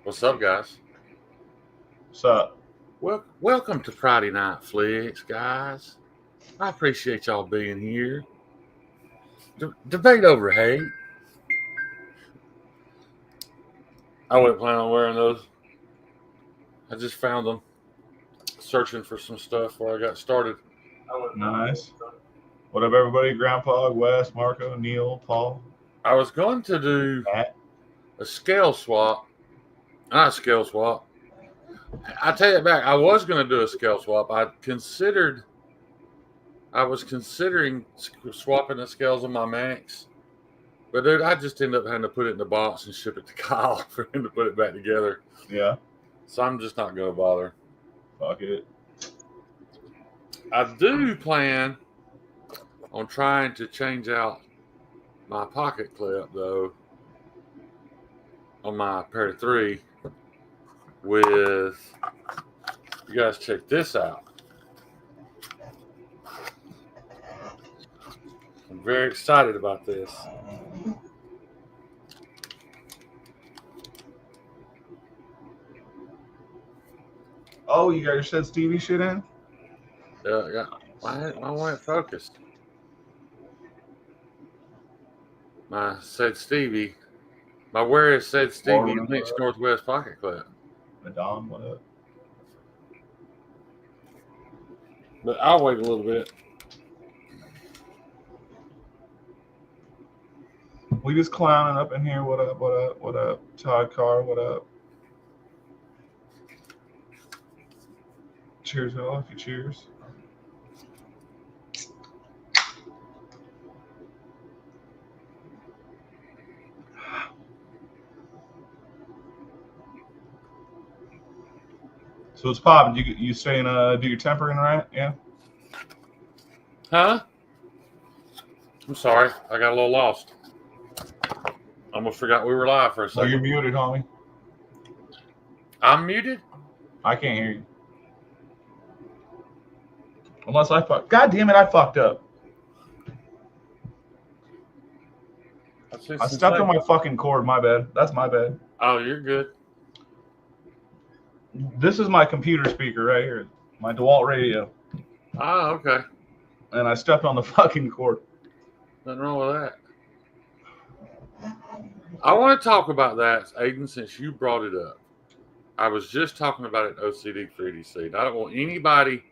What's up, guys? What's up? Welcome to Friday Night Flicks, guys. I appreciate y'all being here. Debate over hate. I wasn't planning on wearing those. I just found them searching for some stuff before I got started. Nice. What up, everybody? Grandpa, Wes, Marco, Neil, Paul, I was going to do Matt. a scale swap. Not a scale swap. I take it back. I was going to do a scale swap. I was considering swapping the scales on my Max. But dude, I just ended up having to put it in the box and ship it to Kyle for him to put it back together. Yeah. So I'm just not going to bother. Fuck it. I do plan on trying to change out my pocket clip, though, on my Pair 3 with, you guys check this out. I'm very excited about this. Oh, you got your Said Stevie shit in? Yeah. Why won't it focus? My Said Stevie. My Where is Said Stevie Links Northwest pocket clip. Madonna, what up? But I'll wait a little bit. We just clowning up in here. What up? What up? What up? Todd Carr, what up? Cheers, all if you cheers. So it's popping. You saying do your tempering right? Yeah. Huh? I'm sorry. I got a little lost. Almost forgot we were live for a So second. you're muted, homie. I'm muted? I can't hear you. Unless I fuck. God damn it! I fucked up. I stepped on my fucking cord. My bad. That's my bad. Oh, you're good. This is my computer speaker right here. My DeWalt radio. Ah, okay. And I stepped on the fucking cord. Nothing wrong with that. I want to talk about that, Aiden, since you brought it up. I was just talking about it in OCD 3DC. I don't want anybody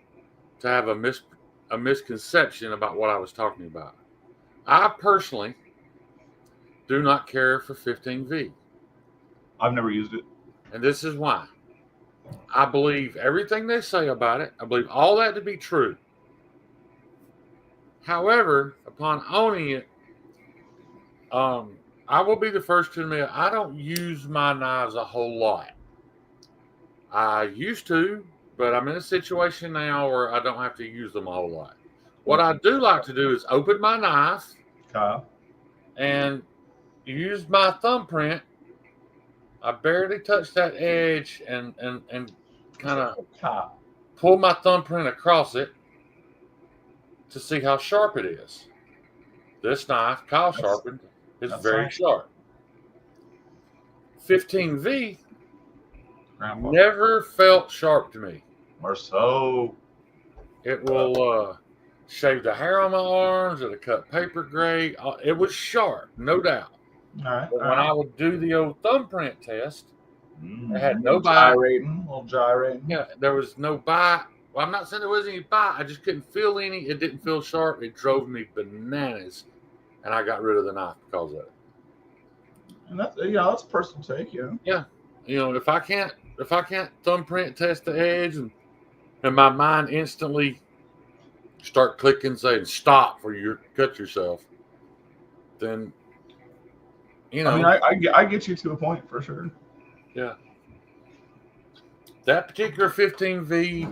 to have a misconception about what I was talking about. I personally do not care for 15V. I've never used it. And this is why. I believe everything they say about it. I believe all that to be true. However, upon owning it, I will be the first to admit I don't use my knives a whole lot. I used to, but I'm in a situation now where I don't have to use them a whole lot. What I do like to do is open my knife, Kyle, and use my thumbprint. I barely touch that edge and kind of pull my thumbprint across it to see how sharp it is. This knife, Kyle sharpened, is very sharp. 15V never felt sharp to me. Or so. It will shave the hair on my arms. It'll cut paper gray. It was sharp, no doubt. All right. But when I would do the old thumbprint test, it had no bite. bite. A little gyrating. Yeah, there was no bite. Well, I'm not saying there wasn't any bite. I just couldn't feel any. It didn't feel sharp. It drove me bananas, and I got rid of the knife because of it. And that's a personal take, yeah. Yeah, if I can't thumbprint test the edge and my mind instantly start clicking saying stop or you cut yourself, then I mean, I get you to a point for sure. Yeah. That particular 15V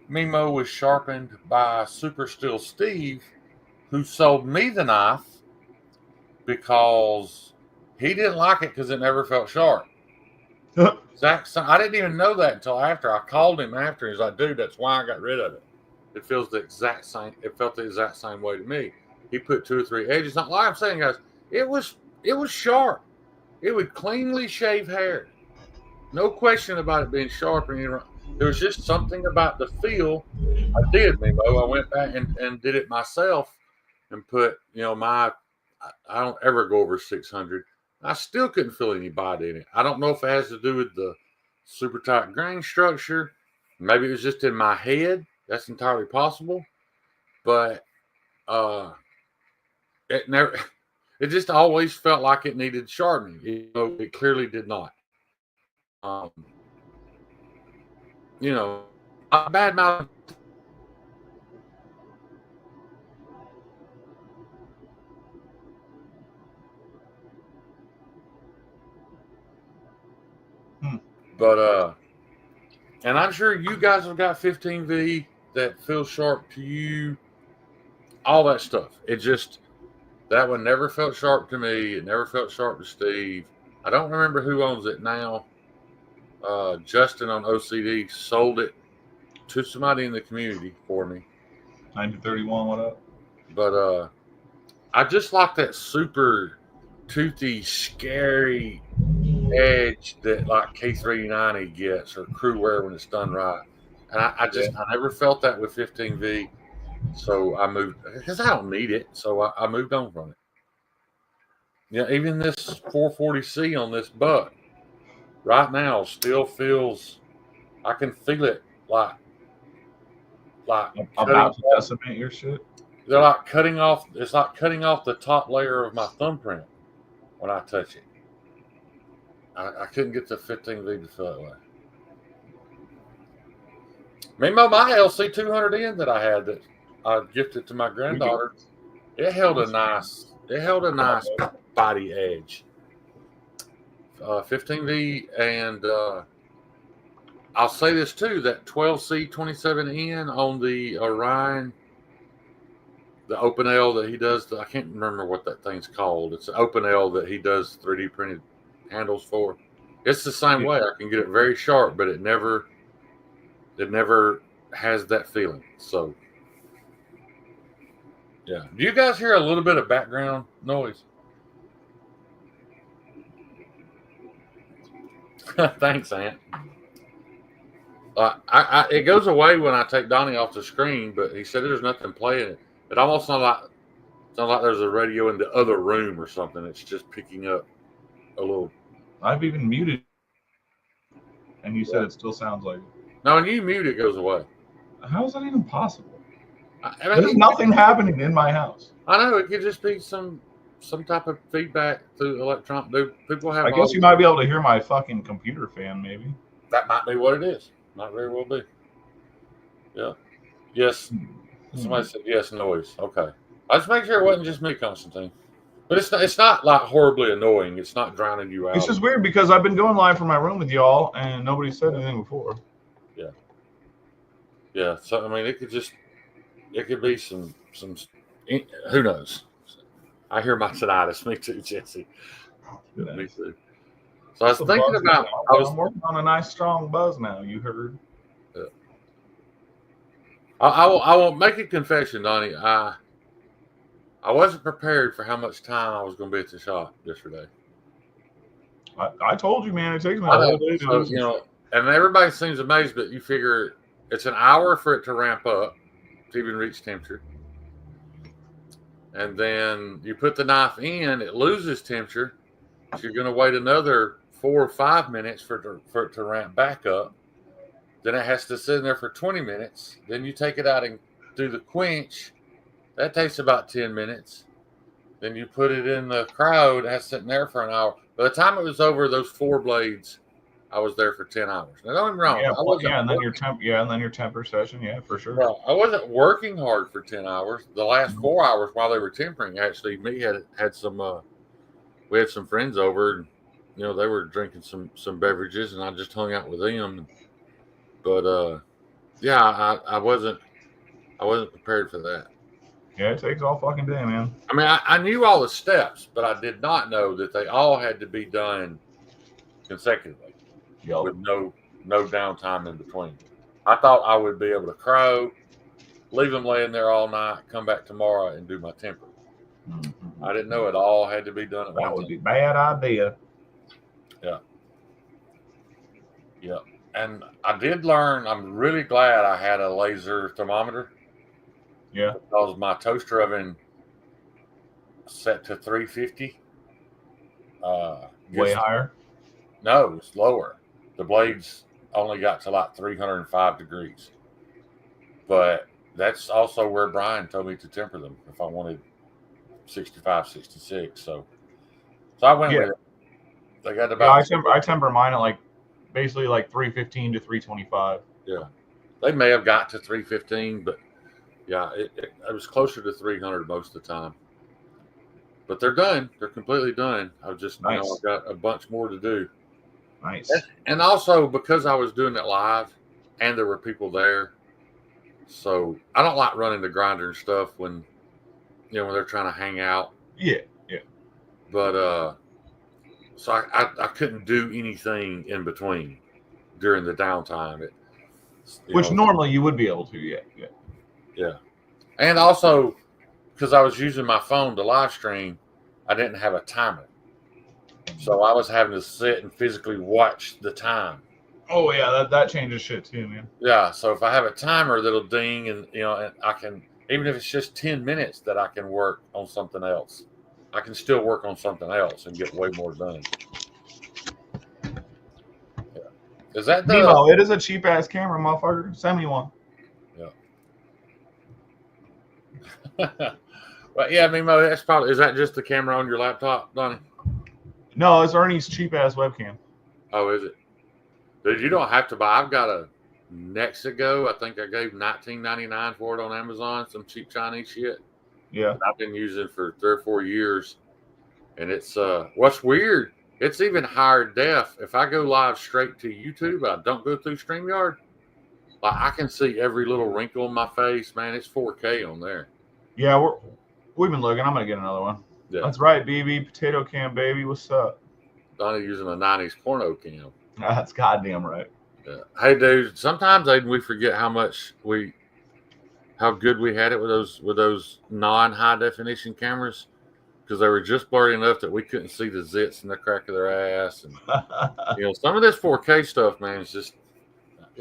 Memo was sharpened by Super Steel Steve, who sold me the knife because he didn't like it because it never felt sharp. I didn't even know that until after. I called him after. He's like, dude, that's why I got rid of it. It feels the exact same. It felt the exact same way to me. He put 2 or 3 edges. Not like I'm saying, guys, it was sharp. It would cleanly shave hair. no question about it being sharp. And there was just something about the feel. I did, Mimo. I went back and did it myself and put, I don't ever go over 600. I still couldn't feel any bite in it. I don't know if it has to do with the super tight grain structure. Maybe it was just in my head. That's entirely possible. But it never. It just always felt like it needed sharpening. It clearly did not. A bad mouth. But and I'm sure you guys have got 15V that feels sharp to you. All that stuff. It just, that one never felt sharp to me. It never felt sharp to Steve. I don't remember who owns it now. Justin on OCD sold it to somebody in the community for me. 1931, what up? But I just like that super toothy, scary edge that like K390 gets or Crew Wear when it's done right. And I never felt that with 15V. So I moved, because I don't need it. So I moved on from it. Yeah, even this 440C on this buck right now still feels, I can feel it like about to decimate your shit. They're like cutting off. It's like cutting off the top layer of my thumbprint when I touch it. I couldn't get the 15V to feel that way. Meanwhile, my LC 200N that I had that I gifted to my granddaughter, it held a nice body edge. 15V, and I'll say this too, that 12C 27N on the Orion, the Open L that he does, I can't remember what that thing's called. It's an Open L that he does 3D printed handles for. It's the same way. I can get it very sharp, but it never has that feeling. So yeah. Do you guys hear a little bit of background noise? Thanks, Ant. It goes away when I take Donnie off the screen, but he said there's nothing playing it. It almost sounds like there's a radio in the other room or something. It's just picking up a little. I've even muted, and you said it still sounds like it. No, when you mute, it goes away. How is that even possible? There's nothing happening in my house. I know, it could just be some type of feedback through electronic. People have. I guess you might be able to hear my fucking computer fan, maybe. That might be what it is. Might very well be. Yeah. Yes. Somebody said yes, noise. Okay. I just make sure it wasn't just me, Constantine. But it's not like horribly annoying. It's not drowning you out. It's just weird because I've been going live from my room with y'all and nobody said anything before. Yeah. Yeah. So I mean, it could be some who knows. I hear my tinnitus. Me too, Jesse. Me too. So I was thinking about. I'm working on a nice strong buzz now. You heard. Yeah. I will make a confession, Donnie. I wasn't prepared for how much time I was going to be at the shop yesterday. I told you, man. It takes me a whole day to do. And everybody seems amazed, but you figure it's an hour for it to ramp up to even reach temperature. And then you put the knife in, it loses temperature. So you're going to wait another 4 or 5 minutes for it to ramp back up. Then it has to sit in there for 20 minutes. Then you take it out and do the quench. That takes about 10 minutes. Then you put it in the cryo. It has to sit in there for an hour. By the time it was over those 4 blades, I was there for 10 hours. Now, don't get me wrong. And then your temper session. Yeah, for sure. Well, I wasn't working hard for 10 hours. The last 4 hours while they were tempering, actually, me had some. We had some friends over, and they were drinking some beverages, and I just hung out with them. But yeah, I wasn't prepared for that. Yeah, it takes all fucking day, man. I mean, I knew all the steps, but I did not know that they all had to be done consecutively with no downtime in between. I thought I would be able to cryo, leave them laying there all night, come back tomorrow, and do my temper. Mm-hmm. I didn't know it all had to be done at once. That would be a bad idea. Yeah. Yeah. And I did learn, I'm really glad I had a laser thermometer Yeah. because my toaster oven set to 350. Way Gets, higher. no, it's lower. The blades only got to like 305 degrees. But that's also where Brian told me to temper them if I wanted 65, 66. So I went Yeah. with it. They got Yeah, about, I temper mine at like basically like 315 to 325. yeah. They may have got to 315, but yeah, it was closer to 300 most of the time. But they're done. They're completely done. I've just, Nice. I've got a bunch more to do. Nice. And also because I was doing it live and there were people there. So I don't like running the grinder and stuff when, when they're trying to hang out. Yeah. Yeah. But, so I couldn't do anything in between during the downtime. Which normally you would be able to. Yeah. Yeah. Yeah. And also, because I was using my phone to live stream, I didn't have a timer. So I was having to sit and physically watch the time. Oh yeah, that changes shit too, man. Yeah. So if I have a timer that'll ding and, and I can, even if it's just 10 minutes that I can work on something else, I can still work on something else and get way more done. Yeah. Is that Nemo, it is a cheap ass camera, motherfucker. Send me one. Yeah. Well, yeah, Mimo, that's probably, is that just the camera on your laptop, Donnie? No, it's Ernie's cheap ass webcam. Oh, is it? Dude, you don't have to buy. I've got a Nexigo. I think I gave $19.99 for it on Amazon. Some cheap Chinese shit. Yeah. That I've been using for 3 or 4 years, and it's what's weird. It's even higher def. If I go live straight to YouTube, I don't go through StreamYard. Like I can see every little wrinkle on my face. Man, it's 4K on there. Yeah, we've been looking. I'm gonna get another one. Yeah. That's right, BB Potato Cam, baby. What's up? Donnie using a 90s porno cam. That's goddamn right. Yeah. Hey, dude. Sometimes we forget how good we had it with those non-high definition cameras because they were just blurry enough that we couldn't see the zits in the crack of their ass. And some of this 4K stuff, man, is just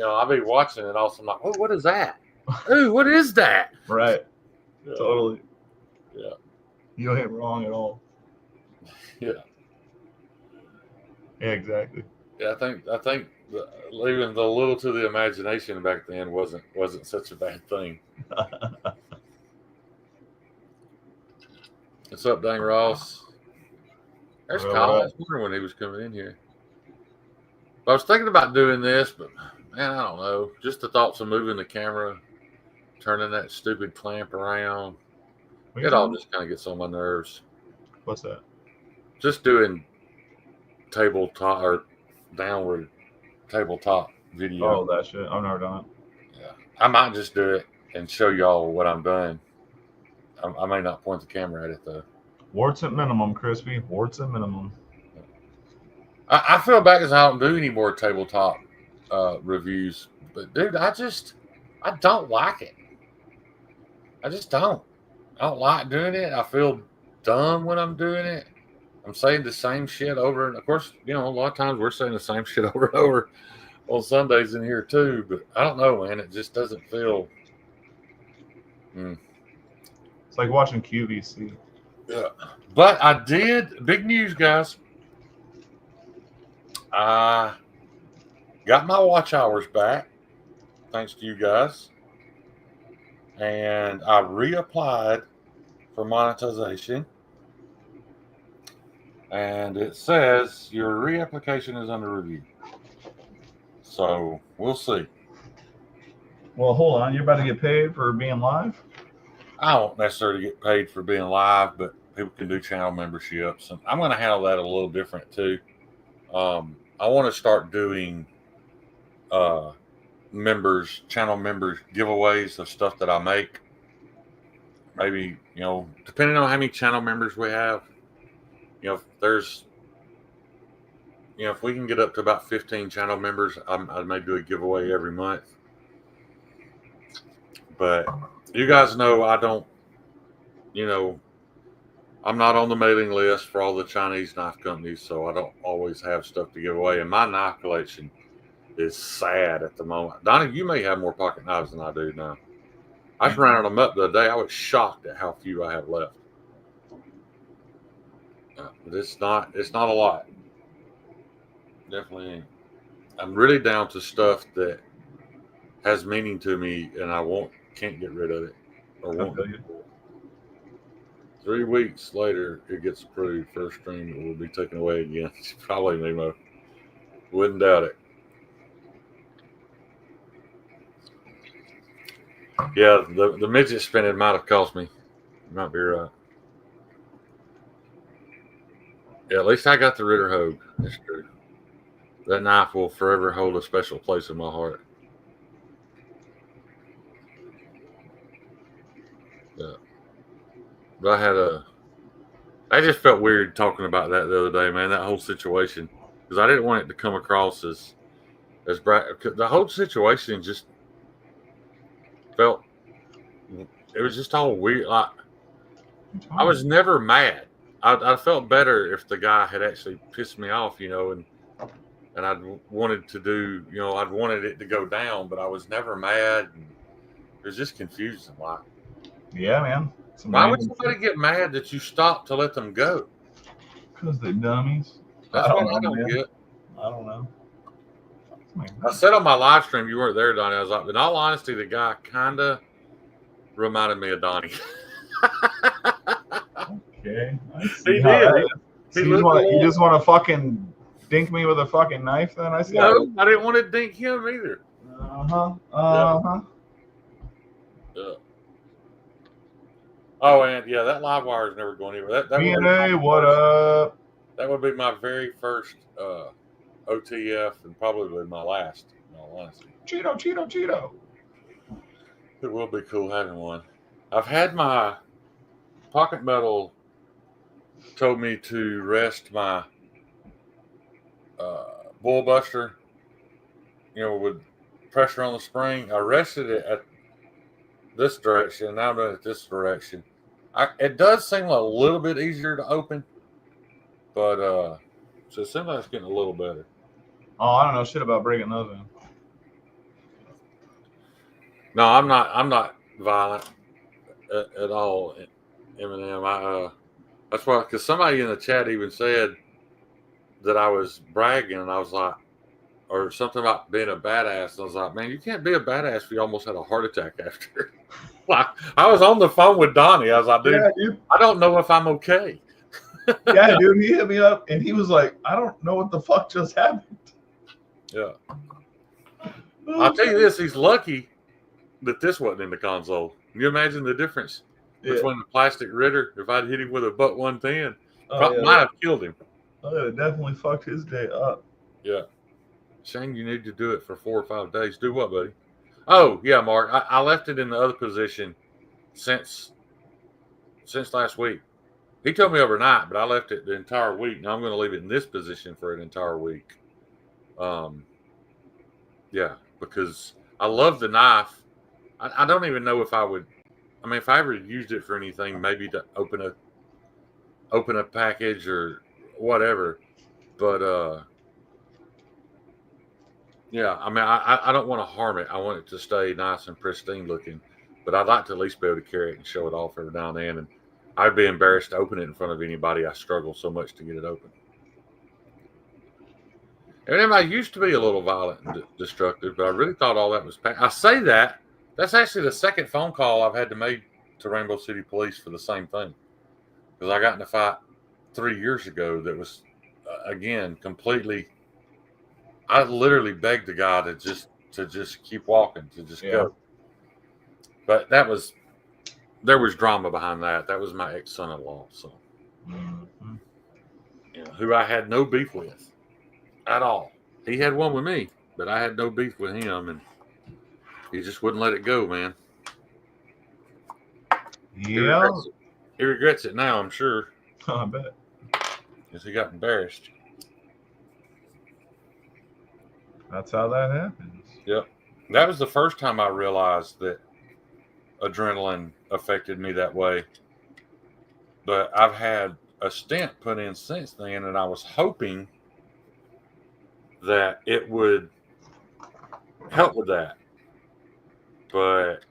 I'll be watching it also. I'm like, oh, what is that? Ooh, what is that? Right. Yeah. Totally. Yeah. You ain't wrong at all. Yeah. Yeah, exactly. Yeah, I think leaving the little to the imagination back then wasn't such a bad thing. What's up, Dang Ross? There's Kyle. I was wondering when he was coming in here. I was thinking about doing this, but man, I don't know. Just the thoughts of moving the camera, turning that stupid clamp around. It all just kind of gets on my nerves. What's that? Just doing tabletop or downward tabletop video. Oh, that shit. I've never done it. Yeah. I might just do it and show y'all what I'm doing. I may not point the camera at it, though. Warts at minimum, Crispy. Warts at minimum. I feel bad because I don't do any more tabletop reviews. But, dude, I don't like it. I just don't. I don't like doing it. I feel dumb when I'm doing it. I'm saying the same shit over. And, of course, a lot of times we're saying the same shit over and over on Sundays in here, too. But I don't know, man. It just doesn't feel... It's like watching QVC. Yeah. But I did... Big news, guys. I got my watch hours back, thanks to you guys. And I reapplied for monetization. And it says your reapplication is under review. So we'll see. Well, hold on. You're about to get paid for being live? I don't necessarily get paid for being live, but people can do channel memberships. And I'm going to handle that a little different too. I want to start doing channel members giveaways of stuff that I make. Maybe, depending on how many channel members we have, if we can get up to about 15 channel members, I may do a giveaway every month. But you guys know I don't, I'm not on the mailing list for all the Chinese knife companies, so I don't always have stuff to give away. And my knife collection is sad at the moment. Donnie, you may have more pocket knives than I do now. I just rounded them up the other day. I was shocked at how few I have left. But it's not a lot. Definitely ain't. I'm really down to stuff that has meaning to me, and I can't get rid of it or won't. 3 weeks later, it gets approved. First stream will be taken away again. Probably Nemo. Wouldn't doubt it. Yeah, the midget spinning might have cost me. You might be right. Yeah, at least I got the Ritter Hogue. That's true. That knife will forever hold a special place in my heart. Yeah. But I just felt weird talking about that the other day, man, that whole situation. Because I didn't want it to come across as bright. The whole situation just felt, it was just all weird. Like, I was never mad. I felt better if the guy had actually pissed me off, and I'd wanted to do, I'd wanted it to go down, but I was never mad. And it was just confusing. Like, yeah, man. Why would somebody get mad that you stopped to let them go? Because they're dummies. That's what I don't get. I don't know. I said on my live stream, you weren't there, Donnie. I was like, in all honesty, the guy kind of reminded me of Donnie. Okay. He did. You just want to fucking dink me with a fucking knife then? I see. No, I didn't want to dink him either. Uh-huh. Yeah. Oh, and yeah, that live wire is never going anywhere. DNA, what up? That would be my very first OTF and probably my last, in all honesty. Cheeto. It will be cool having one. I've had my pocket metal told me to rest my bullbuster, with pressure on the spring. I rested it at this direction, and now I'm doing it this direction. It does seem a little bit easier to open, but so it seems like it's getting a little better. Oh, I don't know shit about breaking those in. No, I'm not violent at all, Eminem. That's why, because somebody in the chat even said that I was bragging, and I was like, or something about being a badass. And I was like, man, you can't be a badass if you almost had a heart attack after. Like, I was on the phone with Donnie. I was like, dude, I don't know if I'm okay. Yeah, dude, he hit me up, and he was like, I don't know what the fuck just happened. Yeah. I'll tell you this, he's lucky that this wasn't in the console. Can you imagine the difference between the plastic Ritter? If I'd hit him with a butt 110, might have killed him. Oh, it definitely fucked his day up. Yeah. Shane, you need to do it for 4 or 5 days. Do what, buddy? Oh, yeah, Mark. I left it in the other position since last week. He told me overnight, but I left it the entire week. Now I'm going to leave it in this position for an entire week. Yeah, because I love the knife. I don't even know if I would. I mean, if I ever used it for anything, maybe to open a package or whatever. But yeah, I mean, I don't want to harm it. I want it to stay nice and pristine looking. But I'd like to at least be able to carry it and show it off every now and then. And I'd be embarrassed to open it in front of anybody. I struggle so much to get it open. And I used to be a little violent and destructive, but I really thought all that was I say that. That's actually the second phone call I've had to make to Rainbow City Police for the same thing. Because I got in a fight 3 years ago that was, again, completely. I literally begged the guy to just keep walking, to just go. But there was drama behind that. That was my ex-son-in-law, so who I had no beef with at all. He had one with me, but I had no beef with him, and he just wouldn't let it go, man. Yeah. He regrets it now, I'm sure. I bet. Because he got embarrassed. That's how that happens. Yep. That was the first time I realized that adrenaline affected me that way. But I've had a stent put in since then, and I was hoping that it would help with that. But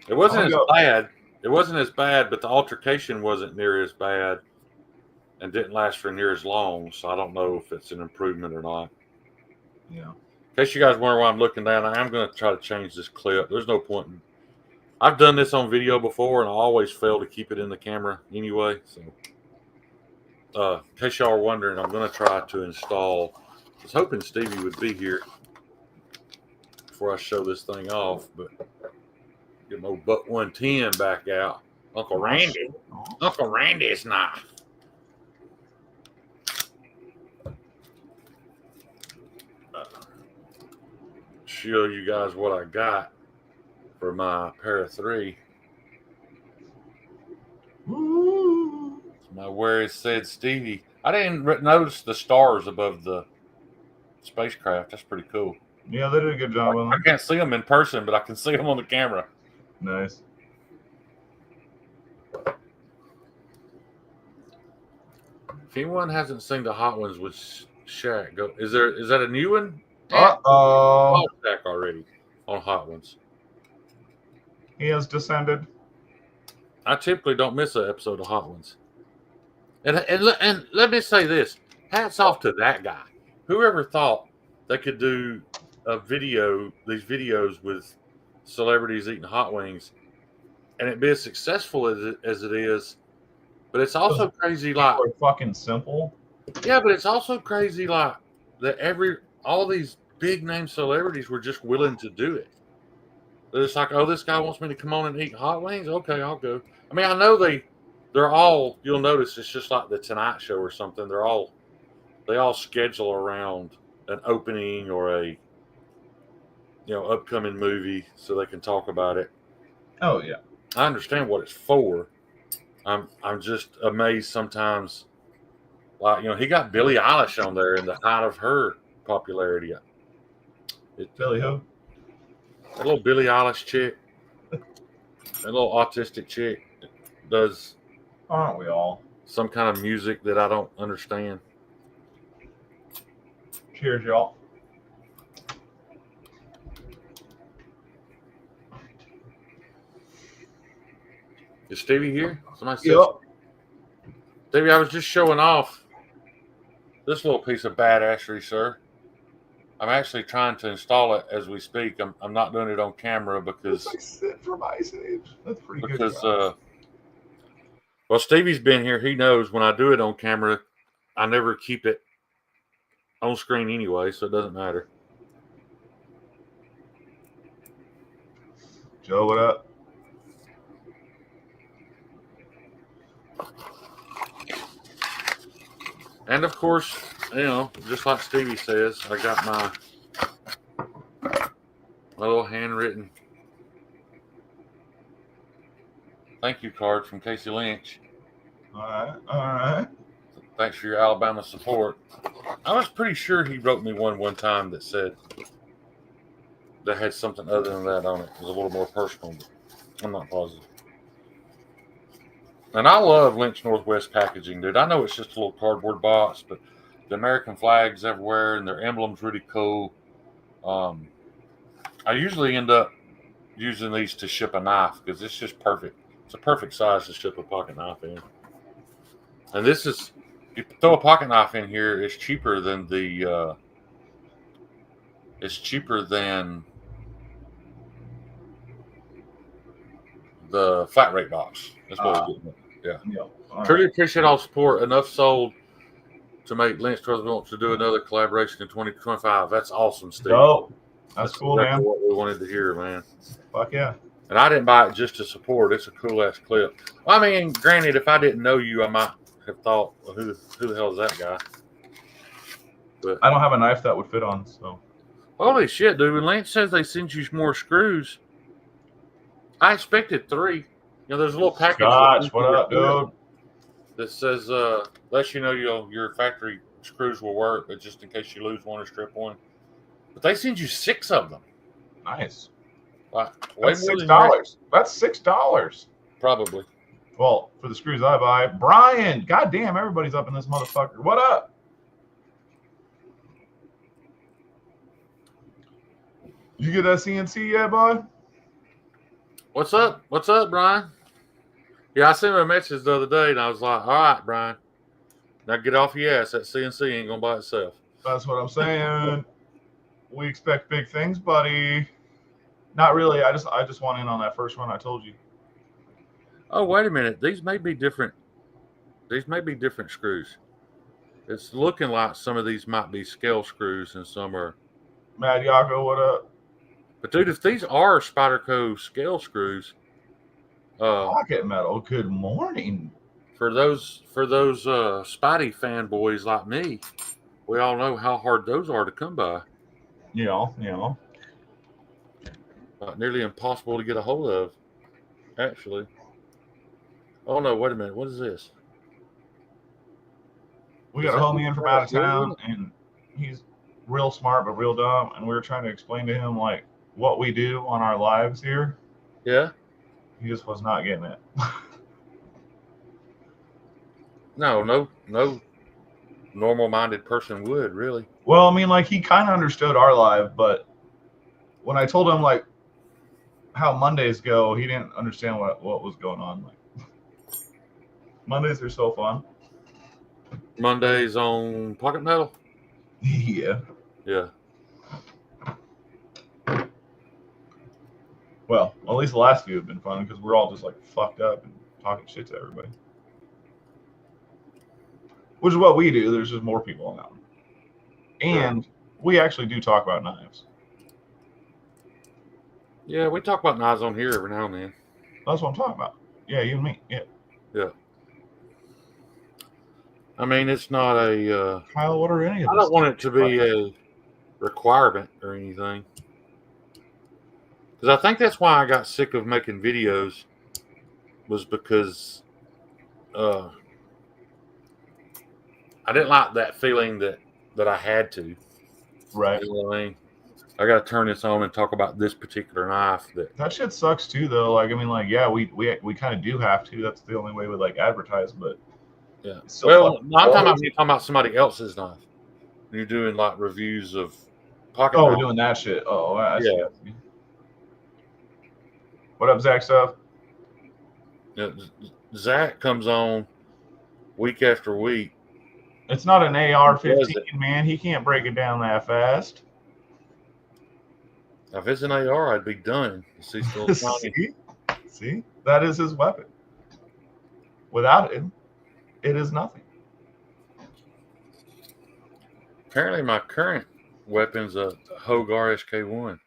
it wasn't as bad. It wasn't as bad, but the altercation wasn't near as bad and didn't last for near as long. So I don't know if it's an improvement or not. Yeah. In case you guys wonder why I'm looking down, I am going to try to change this clip. There's no point in. I've done this on video before, and I always fail to keep it in the camera anyway. So, in case y'all are wondering, I'm going to try to install. I was hoping Stevie would be here before I show this thing off, but get my old Buck 110 back out. Uncle Randy's knife. Show you guys what I got for my pair of 3. Ooh. My where it said Stevie. I didn't notice the stars above the spacecraft. That's pretty cool. Yeah, they did a good job with them. I can't see them in person, but I can see them on the camera. Nice. If anyone hasn't seen the Hot Ones with Shaq, go. Is that a new one? Uh-oh. Shaq already on Hot Ones. He has descended. I typically don't miss an episode of Hot Ones. And let me say this: hats off to that guy. Whoever thought they could do these videos with celebrities eating hot wings, and it be as successful as it is. But it's also crazy, like fucking simple. Yeah, but it's also crazy, like that all these big name celebrities were just willing to do it. They're just like, oh, this guy wants me to come on and eat hot wings. Okay, I'll go. I mean, I know they're all. You'll notice it's just like the Tonight Show or something. They all schedule around an opening or a upcoming movie so they can talk about it. Oh yeah, I understand what it's for. I'm just amazed sometimes. Like, he got Billie Eilish on there in the height of her popularity. Billie who? That little Billie Eilish chick, that little autistic chick, does. Aren't we all? Some kind of music that I don't understand. Cheers, y'all. Is Stevie here? Somebody said. Yep. Stevie, I was just showing off this little piece of badassery, sir. I'm actually trying to install it as we speak. I'm not doing it on camera because it's like from Ice Age. That's pretty good. Because well, Stevie's been here. He knows when I do it on camera, I never keep it on screen anyway, so it doesn't matter. Joe, what up? And of course, just like Stevie says, I got my little handwritten thank you card from Casey Lynch. All right. Thanks for your Alabama support. I was pretty sure he wrote me one time that said that had something other than that on it. It was a little more personal, but I'm not positive. And I love Lynch Northwest packaging, dude. I know it's just a little cardboard box, but the American flags everywhere and their emblem's really cool. I usually end up using these to ship a knife because it's just perfect. It's a perfect size to ship a pocket knife in. And this is, you throw a pocket knife in here, it's cheaper than the flat rate box. That's what we're getting. Yeah. Truly appreciate all support. Enough sold to make Lynch want to do another collaboration in 2025. That's awesome, Steve. Oh, that's cool, exactly man. What we wanted to hear, man. Fuck yeah. And I didn't buy it just to support. It's a cool ass clip. Well, I mean, granted, if I didn't know you, I might have thought, well, who the hell is that guy? But I don't have a knife that would fit on, so. Holy shit, dude! When Lynch says they send you more screws, I expected 3. There's a little package. Scotch, what up, dude? That says, lets you know your factory screws will work, but just in case you lose one or strip one. But they send you 6 of them. Nice. Like, that's $6. That's $6. Probably. Well, for the screws I buy. Brian, goddamn, everybody's up in this motherfucker. What up? You get that CNC yet, bud? What's up? What's up, Brian? Yeah, I sent him a message the other day, and I was like, all right, Brian, now get off your ass. That CNC ain't going to buy itself. That's what I'm saying. We expect big things, buddy. Not really. I just want in on that first one I told you. Oh, wait a minute. These may be different. These may be different screws. It's looking like some of these might be scale screws and some are. Mad Yako, what up? But dude, if these are Spyderco scale screws, Pocket metal. Good morning. for those Spidey fanboys like me, we all know how hard those are to come by. You know. Nearly impossible to get a hold of, actually. Oh no! Wait a minute. What is this? We got a homie in from out of town, and he's real smart but real dumb. And we were trying to explain to him like what we do on our lives here. Yeah. He just was not getting it. No normal-minded person would really. Well, I mean, like he kind of understood our life, but when I told him like how Mondays go, he didn't understand what was going on. Like Mondays are so fun. Mondays on Pocket Metal. Yeah. Yeah. Well, at least the last few have been fun because we're all just like fucked up and talking shit to everybody. Which is what we do. There's just more people on that one. And we actually do talk about knives. Yeah, we talk about knives on here every now and then. That's what I'm talking about. Yeah, you and me. Yeah. Yeah. I mean, it's not a... Kyle, what are any of I don't want it to be a requirement or anything. Because I think that's why I got sick of making videos, was because I didn't like that feeling that I had to. Right. You know what I mean? I got to turn this on and talk about this particular knife. That shit sucks too, though. Like, I mean, like, yeah, we kind of do have to. That's the only way we like advertise, but yeah. Well, I'm talking about somebody else's knife. You're doing like reviews of pocket. Oh, we're doing that shit. Oh, I see. Yeah. What up, Zach? Stuff. Yeah, Zach comes on week after week. It's not an AR-15, man. He can't break it down that fast. If it's an AR, I'd be done. See, that is his weapon. Without it, it is nothing. Apparently, my current weapon's a Hogue RSK-1.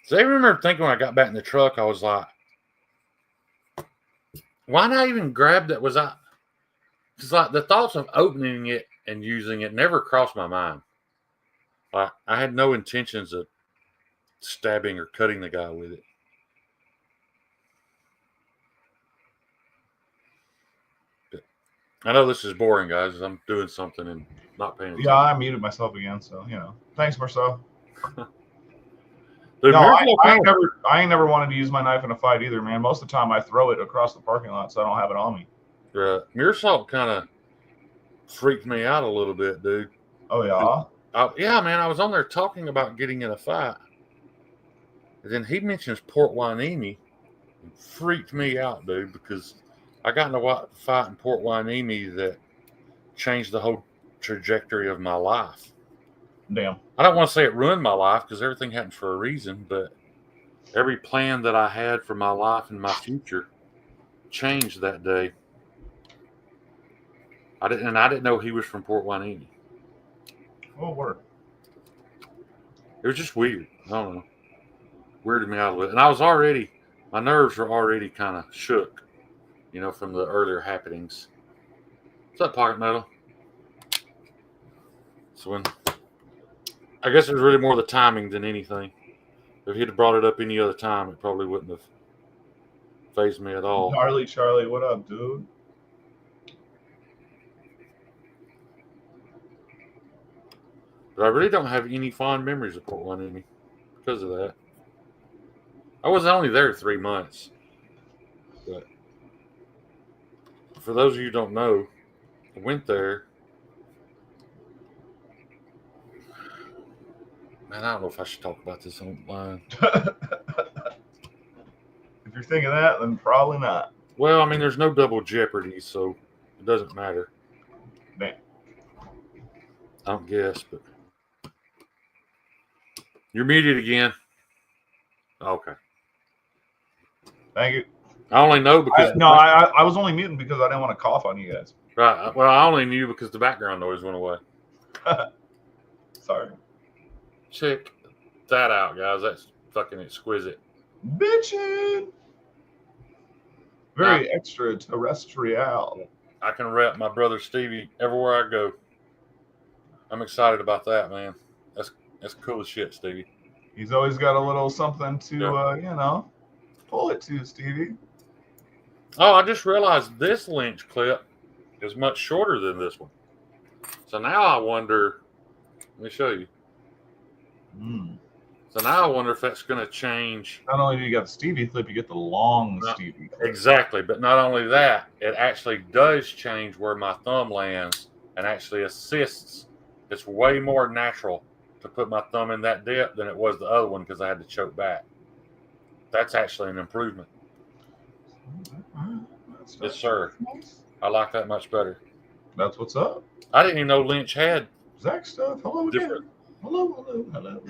So I remember thinking when I got back in the truck, I was like, why not even grab that? It's like the thoughts of opening it and using it never crossed my mind. Like, I had no intentions of stabbing or cutting the guy with it. But I know this is boring, guys. I'm doing something and not paying attention. Yeah, I muted myself again, so thanks, Marcel. Dude, no, I ain't never wanted to use my knife in a fight either, man. Most of the time, I throw it across the parking lot so I don't have it on me. Meersalt kind of freaked me out a little bit, dude. Oh yeah. Yeah, man. I was on there talking about getting in a fight, and then he mentions Port Hueneme. It freaked me out, dude, because I got in a fight in Port Hueneme that changed the whole trajectory of my life. Damn. I don't want to say it ruined my life because everything happened for a reason, but every plan that I had for my life and my future changed that day. I didn't know he was from Port Hueneme. Oh, word. It was just weird. I don't know. Weirded me out a little. And my nerves were already kind of shook, from the earlier happenings. What's up, Pocket Metal? So I guess it was really more the timing than anything. If he'd have brought it up any other time, it probably wouldn't have fazed me at all. Charlie, what up, dude? But I really don't have any fond memories of Port Hueneme because of that. I was only there 3 months. But for those of you who don't know, I went there. Man, I don't know if I should talk about this online. If you're thinking that, then probably not. Well, I mean, there's no double jeopardy, so it doesn't matter. Damn. I don't guess, but you're muted again. Okay. Thank you. I only know because I was only muting because I didn't want to cough on you guys. right. Well, I only knew because the background noise went away. Sorry. Check that out, guys. That's fucking exquisite. Bitchin'. Very extraterrestrial. I can rep my brother Stevie everywhere I go. I'm excited about that, man. That's cool as shit, Stevie. He's always got a little something to, pull it to, Stevie. Oh, I just realized this Lynch clip is much shorter than this one. So now I wonder, let me show you. So now I wonder if that's going to change. Not only do you got the Stevie clip, you get the long Stevie clip. Exactly. But not only that, it actually does change where my thumb lands and actually assists. It's way more natural to put my thumb in that dip than it was the other one because I had to choke back. That's actually an improvement. Yes, sir. I like that much better. That's what's up. I didn't even know Lynch had Zach stuff. Hello again. different. Hello.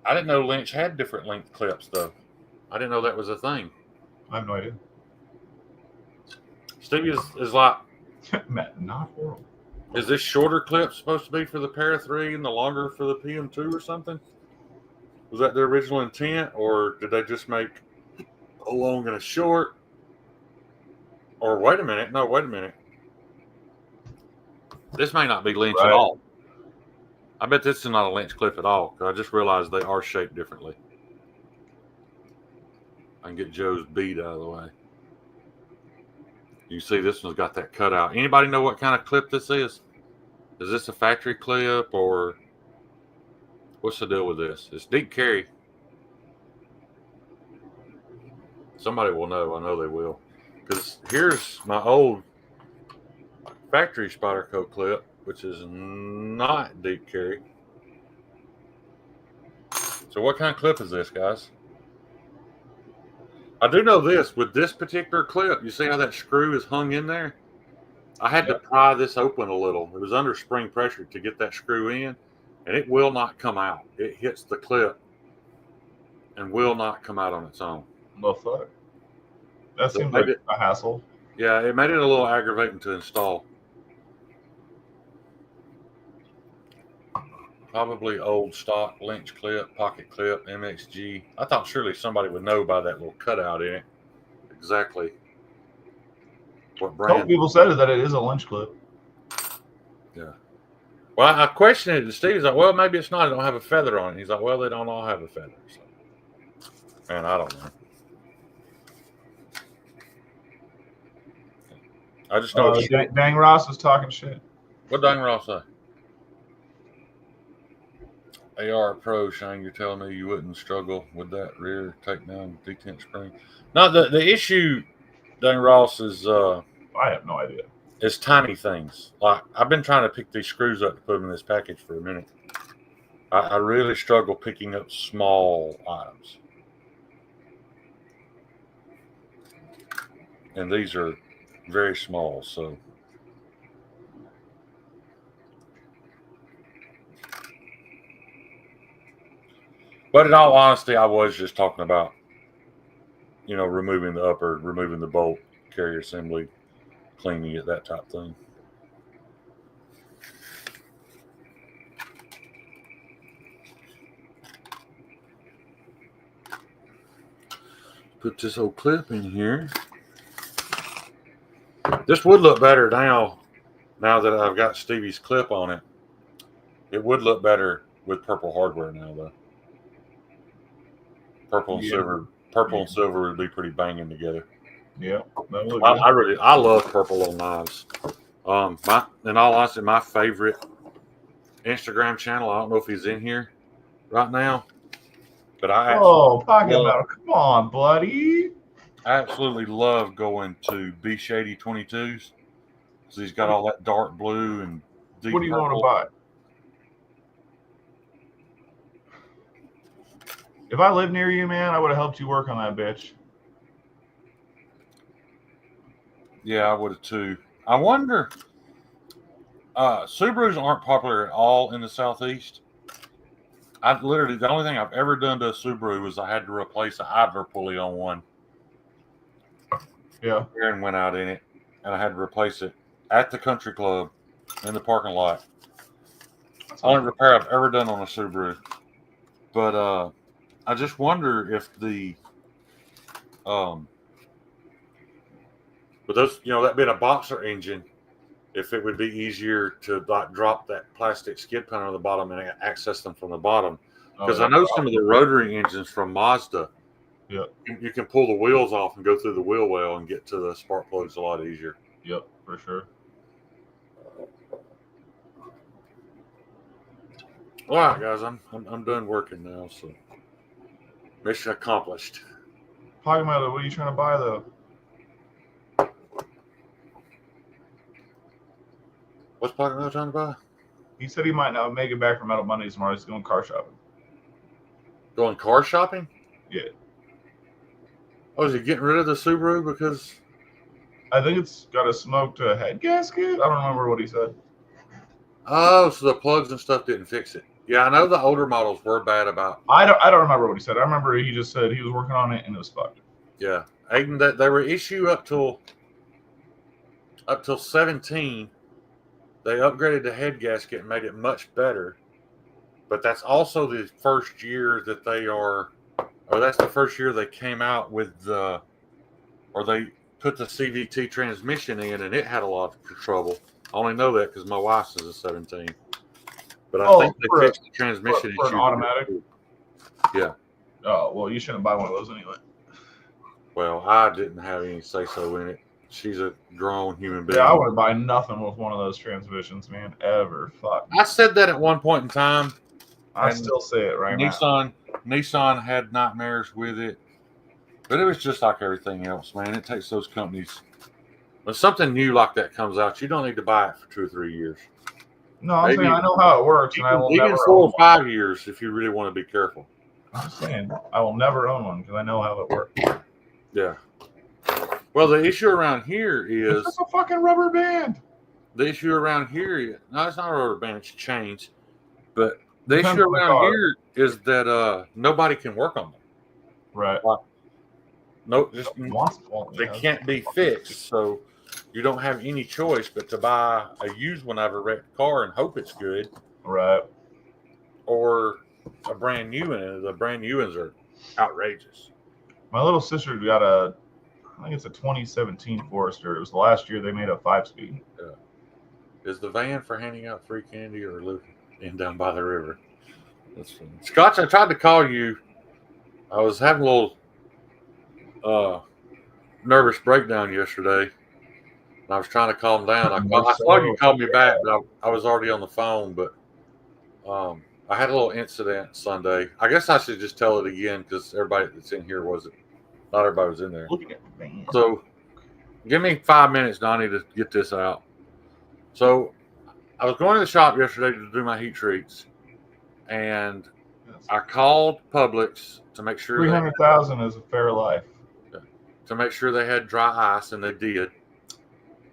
I didn't know Lynch had different length clips, though. I didn't know that was a thing. I have no idea. Stevie is like, Matt, not horrible. is this shorter clip supposed to be for the Para 3 and the longer for the PM2 or something? Was that the original intent, or did they just make a long and a short? Or wait a minute. No, wait a minute. This may not be Lynch at all. I bet this is not a Lynch clip at all, because I just realized they are shaped differently. I can get Joe's bead out of the way. You see this one's got that cutout. Anybody know what kind of clip this is? Is this a factory clip, or what's the deal with this? It's deep carry. Somebody will know. I know they will. Because here's my old factory Spyderco clip, which is not deep carry. So what kind of clip is this, guys? I do know this. With this particular clip, you see how that screw is hung in there? I had to pry this open a little. It was under spring pressure to get that screw in, and it will not come out. It hits the clip and will not come out on its own. The fuck? That seems like a hassle. Yeah, it made it a little aggravating to install. Probably old stock Lynch clip, pocket clip, MXG. I thought surely somebody would know by that little cutout in it exactly what brand. Some people said that it is a Lynch clip. Yeah. Well, I questioned it to Steve. He's like, well, maybe it's not. It don't have a feather on it. He's like, well, they don't all have a feather. So, man, I don't know. I just know. Dang Ross is talking shit. What Dang Ross say? AR Pro, Shane, you're telling me you wouldn't struggle with that rear takedown detent spring? No, the issue, Dang Ross, is I have no idea. It's tiny things. Like, I've been trying to pick these screws up to put them in this package for a minute. I really struggle picking up small items. And these are very small, so. But in all honesty, I was just talking about, removing the upper, removing the bolt, carrier assembly, cleaning it, that type thing. Put this old clip in here. This would look better now that I've got Stevie's clip on it. It would look better with purple hardware now, though. Purple and silver would be pretty banging together. Yeah, I love purple on knives. In all honesty, my favorite Instagram channel. I don't know if he's in here right now, but Pocket Metal, come on, buddy. I absolutely love going to B Shady 22s because he's got all that dark blue and deep What do you want to purple. buy? If I lived near you, man, I would have helped you work on that bitch. Yeah, I would have too. I wonder. Subarus aren't popular at all in the Southeast. I literally the only thing I've ever done to a Subaru was I had to replace an idler pulley on one. Yeah. Aaron went out in it, and I had to replace it at the country club in the parking lot. Only repair I've ever done on a Subaru. But I just wonder if the but those that being a boxer engine, if it would be easier to like drop that plastic skid panel on the bottom and access them from the bottom. Because I know some of the rotary engines from Mazda, Yep. you can pull the wheels off and go through the wheel well and get to the spark plugs a lot easier. Yep, for sure. All right, guys, I'm done working now, so mission accomplished. Talking about it, what are you trying to buy though? What's Pocket trying to buy? He said he might not make it back from Metal Mondays tomorrow. He's going car shopping. Going car shopping? Yeah. Oh, is he getting rid of the Subaru because? I think it's got a smoked head gasket. I don't remember what he said. Oh, so the plugs and stuff didn't fix it. Yeah, I know the older models were bad about. I don't remember what he said. I remember he just said he was working on it and it was fucked. Yeah, Aiden, that they were issue up till 17. They upgraded the head gasket and made it much better. But that's also the first year that they are, or that's the first year they came out with the, or they put the CVT transmission in and it had a lot of trouble. I only know that because my wife's is a 17. But I think they fixed the transmission for issue. an automatic? Yeah. Oh, well, you shouldn't buy one of those anyway. Well, I didn't have any say-so in it. She's a grown human being. Yeah, I wouldn't buy nothing with one of those transmissions, man, ever. Fuck. I said that at one point in time. I still say it right now. Nissan had nightmares with it. But it was just like everything else, man. It takes those companies. When something new like that comes out, you don't need to buy it for 2 or 3 years. No, I'm saying I know how it works, and I will never 4 or 5 years if you really want to be careful. I'm saying I will never own one because I know how it works. Yeah. Well, the issue around here is it's a fucking rubber band. The issue around here, no, it's not a rubber band; it's chains. But the issue around here is that nobody can work on them. Right. No, just they can't be fixed. So you don't have any choice but to buy a used one out of a wrecked car and hope it's good. Right. Or a brand new one. And the brand new ones are outrageous. My little sister got I think it's a 2017 Forester. It was the last year they made a 5-speed. Yeah. Is the van for handing out free candy or living in down by the river? That's funny. Scotch, I tried to call you. I was having a little nervous breakdown yesterday. And I was trying to calm down. I saw you called me back, but I was already on the phone. But I had a little incident Sunday. I guess I should just tell it again because everybody that's in here wasn't. Not everybody was in there. So give me 5 minutes, Donnie, to get this out. So I was going to the shop yesterday to do my heat treats, and I called Publix to make sure 300,000 is a fair life. To make sure they had dry ice, and they did.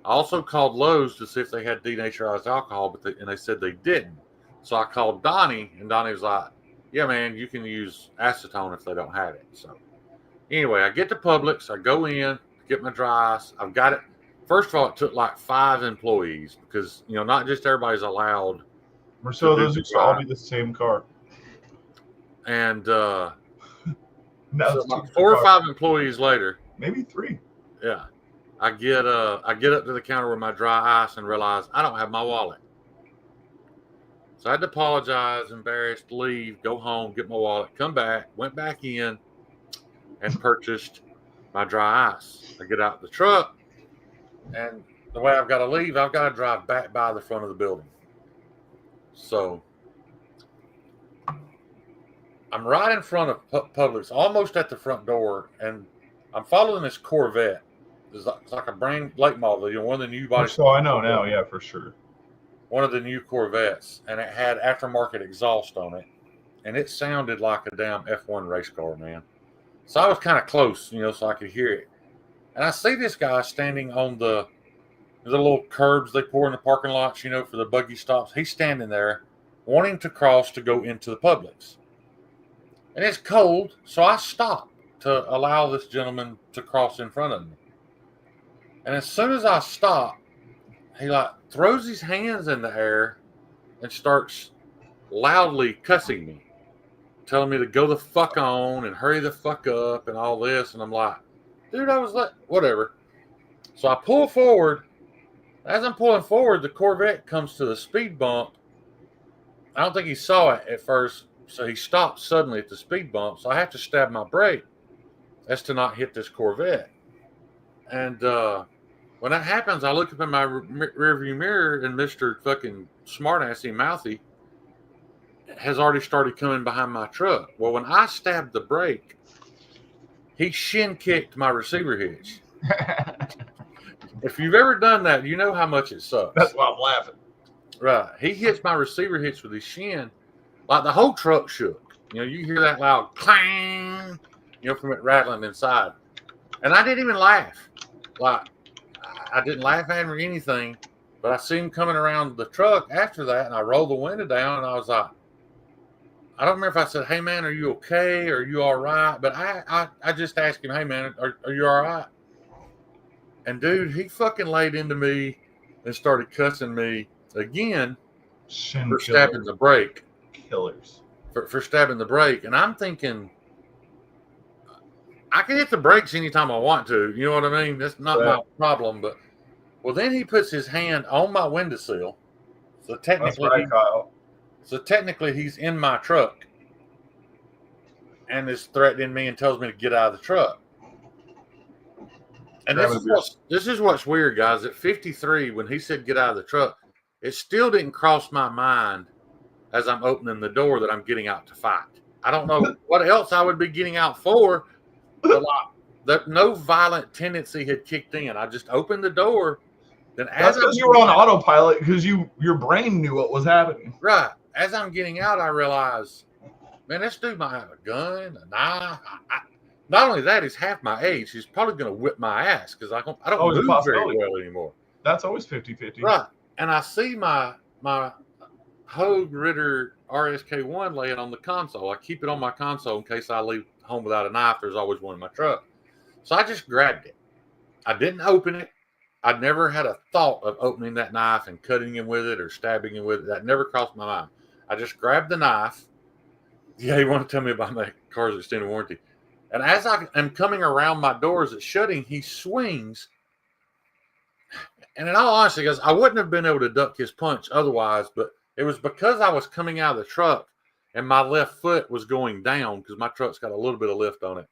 I also called Lowe's to see if they had denaturized alcohol, but they said they didn't. So I called Donnie, and Donnie was like, "Yeah, man, you can use acetone if they don't have it." So anyway, I get to Publix. I go in, get my dry ice. I've got it. First of all, it took like 5 employees because, not just everybody's allowed. So those used to all be the same car. And so like 4 or 5 employees later. Maybe 3. Yeah. I get up to the counter with my dry ice and realize I don't have my wallet. So I had to apologize, embarrassed, leave, go home, get my wallet, come back, went back in, and purchased my dry ice. I get out of the truck, and the way I've got to leave, I've got to drive back by the front of the building. So I'm right in front of Publix, almost at the front door, and I'm following this Corvette. It's like a brand late model, one of the new body. So I know now, yeah, for sure. One of the new Corvettes, and it had aftermarket exhaust on it, and it sounded like a damn F1 race car, man. So I was kind of close, so I could hear it. And I see this guy standing on the little curbs they pour in the parking lots, for the buggy stops. He's standing there wanting to cross to go into the Publix. And it's cold, so I stop to allow this gentleman to cross in front of me. And as soon as I stop, he throws his hands in the air and starts loudly cussing me, telling me to go the fuck on and hurry the fuck up and all this. And I'm like, dude, I was whatever. So I pull forward. As I'm pulling forward, the Corvette comes to the speed bump. I don't think he saw it at first, so he stopped suddenly at the speed bump. So I have to stab my brake as to not hit this Corvette. And when that happens, I look up in my rearview mirror, and Mr. fucking smartassy mouthy has already started coming behind my truck. Well, when I stabbed the brake, he shin kicked my receiver hitch. If you've ever done that, you know how much it sucks. That's why I'm laughing. Right. He hits my receiver hitch with his shin. Like the whole truck shook. You hear that loud clang, from it rattling inside. And I didn't even laugh. I didn't laugh at him or anything. But I see him coming around the truck after that, and I rolled the window down, and I was like, I don't remember if I said, hey, man, are you okay? Are you all right? But I just asked him, hey, man, are you all right? And, dude, he fucking laid into me and started cussing me again for stabbing the brake. Killers. For stabbing the brake. And I'm thinking, I can hit the brakes anytime I want to. You know what I mean? That's not my problem. But, well, then he puts his hand on my windowsill. So technically, that's right, Kyle. So technically, he's in my truck and is threatening me and tells me to get out of the truck. And this is what's weird, guys. At 53, when he said get out of the truck, it still didn't cross my mind as I'm opening the door that I'm getting out to fight. I don't know what else I would be getting out for, but no violent tendency had kicked in. I just opened the door. That's because you were on autopilot because your brain knew what was happening. Right. As I'm getting out, I realize, man, this dude might have a gun, a knife. Not only that, he's half my age. He's probably going to whip my ass because I don't move very well anymore. That's always 50-50. Right. And I see my Hogue Ritter RSK1 laying on the console. I keep it on my console in case I leave home without a knife. There's always one in my truck. So I just grabbed it. I didn't open it. I never had a thought of opening that knife and cutting him with it or stabbing him with it. That never crossed my mind. I just grabbed the knife. Yeah, you want to tell me about my car's extended warranty. And as I am coming around my doors it's shutting, he swings. And in all honesty, guys, I wouldn't have been able to duck his punch otherwise, but it was because I was coming out of the truck and my left foot was going down because my truck's got a little bit of lift on it.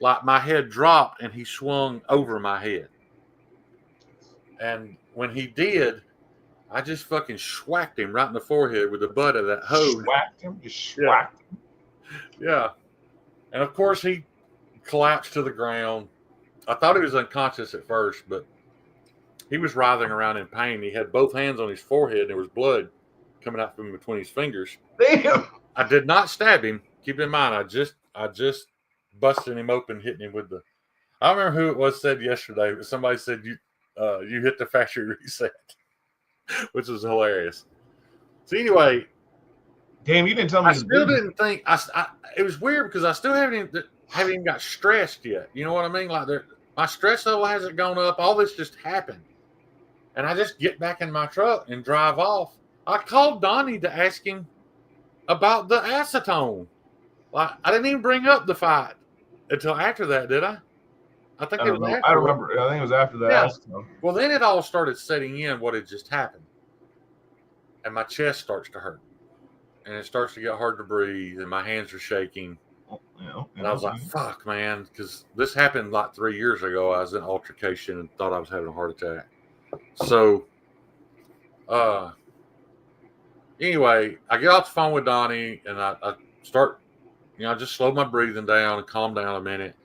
Like my head dropped and he swung over my head. And when he did, I just fucking schwacked him right in the forehead with the butt of that hose. Schwacked him? Just schwacked him. Yeah. And of course, he collapsed to the ground. I thought he was unconscious at first, but he was writhing around in pain. He had both hands on his forehead, and there was blood coming out from between his fingers. Damn. I did not stab him. Keep in mind, I just busted him open, hitting him with the. I don't remember who it was said yesterday, but somebody said you hit the factory reset, which was hilarious. So anyway. Damn, you didn't tell me. I still didn't think. It was weird because I still haven't even got stressed yet. You know what I mean? Like my stress level hasn't gone up. All this just happened, and I just get back in my truck and drive off. I called Donnie to ask him about the acetone. Like I didn't even bring up the fight until after that, did I? I think it was after. I remember. I think it was after that. Yeah. Acetone. Well, then it all started setting in what had just happened, and my chest starts to hurt. And it starts to get hard to breathe, and my hands are shaking. And I was like, fuck, man, because this happened like 3 years ago. I was in altercation and thought I was having a heart attack. So, anyway, I get off the phone with Donnie, and I start, I just slow my breathing down and calm down a minute.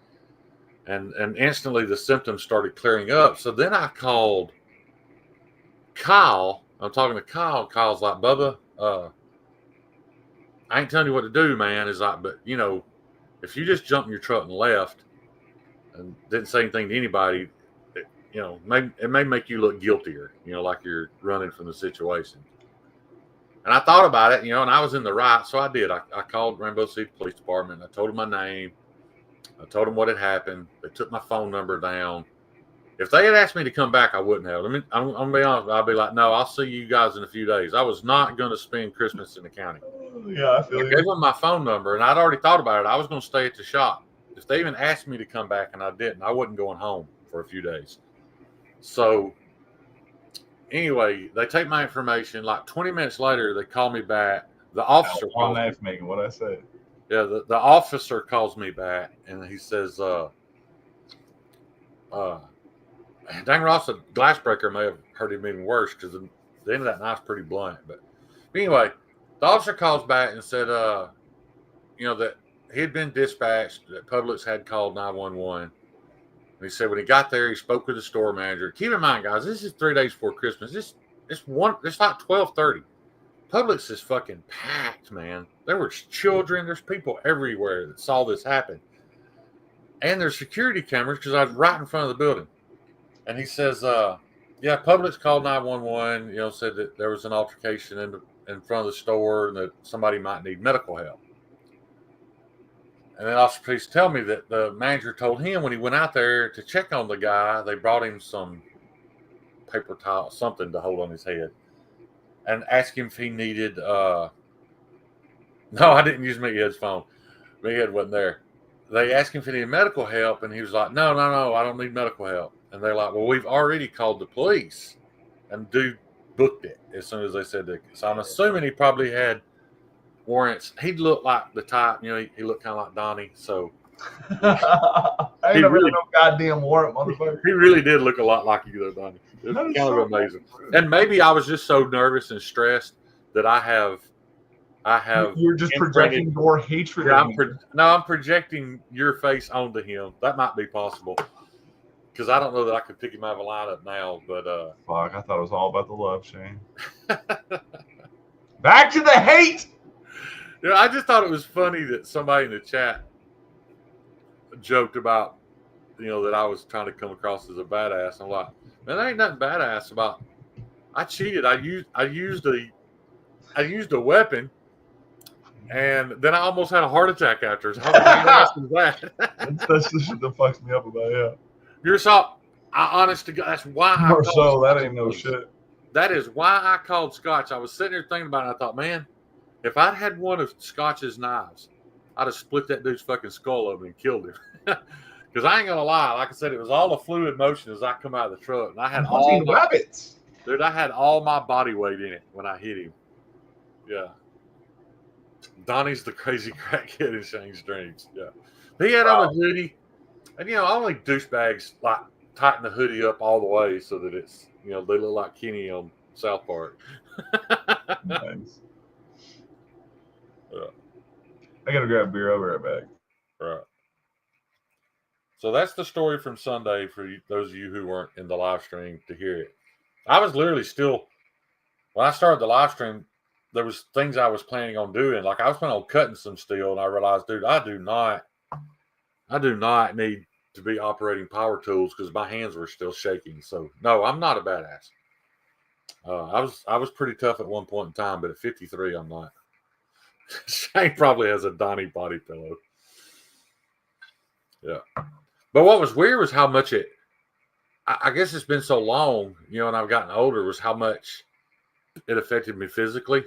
And instantly the symptoms started clearing up. So then I called Kyle. I'm talking to Kyle. Kyle's like, Bubba, I ain't telling you what to do, man. He's like, but if you just jumped in your truck and left and didn't say anything to anybody, it may make you look guiltier, like you're running from the situation. And I thought about it, and I was in the right, so I did. I called Rainbow City Police Department. I told them my name. I told them what had happened. They took my phone number down. If they had asked me to come back, I wouldn't have. I'm going to be honest. I'd be like, no, I'll see you guys in a few days. I was not going to spend Christmas in the county. Yeah, I feel I gave them my phone number, and I'd already thought about it. I was going to stay at the shop. If they even asked me to come back and I didn't, I wasn't going home for a few days. So anyway, they take my information. Like 20 minutes later, they call me back. The officer on knife making what I said. Yeah, the officer calls me back, and he says, dang, Ross, a glass breaker may have hurt him even worse because the end of that knife's pretty blunt. But anyway, the officer calls back and said, that he had been dispatched, that Publix had called 911. And he said when he got there, he spoke with the store manager. Keep in mind, guys, this is 3 days before Christmas. It's like 12:30. Publix is fucking packed, man. There were children. There's people everywhere that saw this happen. And there's security cameras because I was right in front of the building. And he says, Publix called 911, said that there was an altercation in front of the store and that somebody might need medical help. And then Officer Peace tell me that the manager told him when he went out there to check on the guy, they brought him some paper towel, something to hold on his head, and asked him if he needed, no, I didn't use Meathead's phone. Meathead wasn't there. They asked him if he needed medical help, and he was like, no, I don't need medical help. And they're like, well, we've already called the police. And dude booked it as soon as they said that. So I'm assuming he probably had warrants. He looked like the type, he looked kind of like Donnie. So I ain't never had no goddamn warrant, motherfucker. He really did look a lot like you, though, Donnie. It was kind of amazing. And maybe I was just so nervous and stressed that I have. You're just projecting your hatred. Yeah, I'm projecting your face onto him. That might be possible. Because I don't know that I could pick him out of a lineup now, but fuck, I thought it was all about the love, Shane. Back to the hate. I just thought it was funny that somebody in the chat joked about, that I was trying to come across as a badass. I'm like, man, there ain't nothing badass about. I cheated. I used a weapon, and then I almost had a heart attack after. How badass is that? That's the shit that fucks me up about it. You're so. Honest to God, that's why. That ain't no shit. That is why I called Scotch. I was sitting there thinking about it. And I thought, man, if I'd had one of Scotch's knives, I'd have split that dude's fucking skull open and killed him. Because I ain't gonna lie, like I said, it was all a fluid motion as I come out of the truck, and I had rabbits. Dude, I had all my body weight in it when I hit him. Yeah. Donnie's the crazy crackhead in Shane's dreams. Yeah. He had on a hoodie. And, only douchebags like tighten the hoodie up all the way so that it's, they look like Kenny on South Park. Nice. Yeah. I got to grab beer. I'll be right back. Right. So that's the story from Sunday for those of you who weren't in the live stream to hear it. I was literally still, when I started the live stream, there was things I was planning on doing. Like I was planning on cutting some steel, and I realized, dude, I do not need to be operating power tools because my hands were still shaking. So no, I'm not a badass. I was pretty tough at one point in time, but at 53, I'm not. Shane probably has a Donnie body pillow. Yeah. But what was weird was how much I guess it's been so long, and I've gotten older, was how much it affected me physically.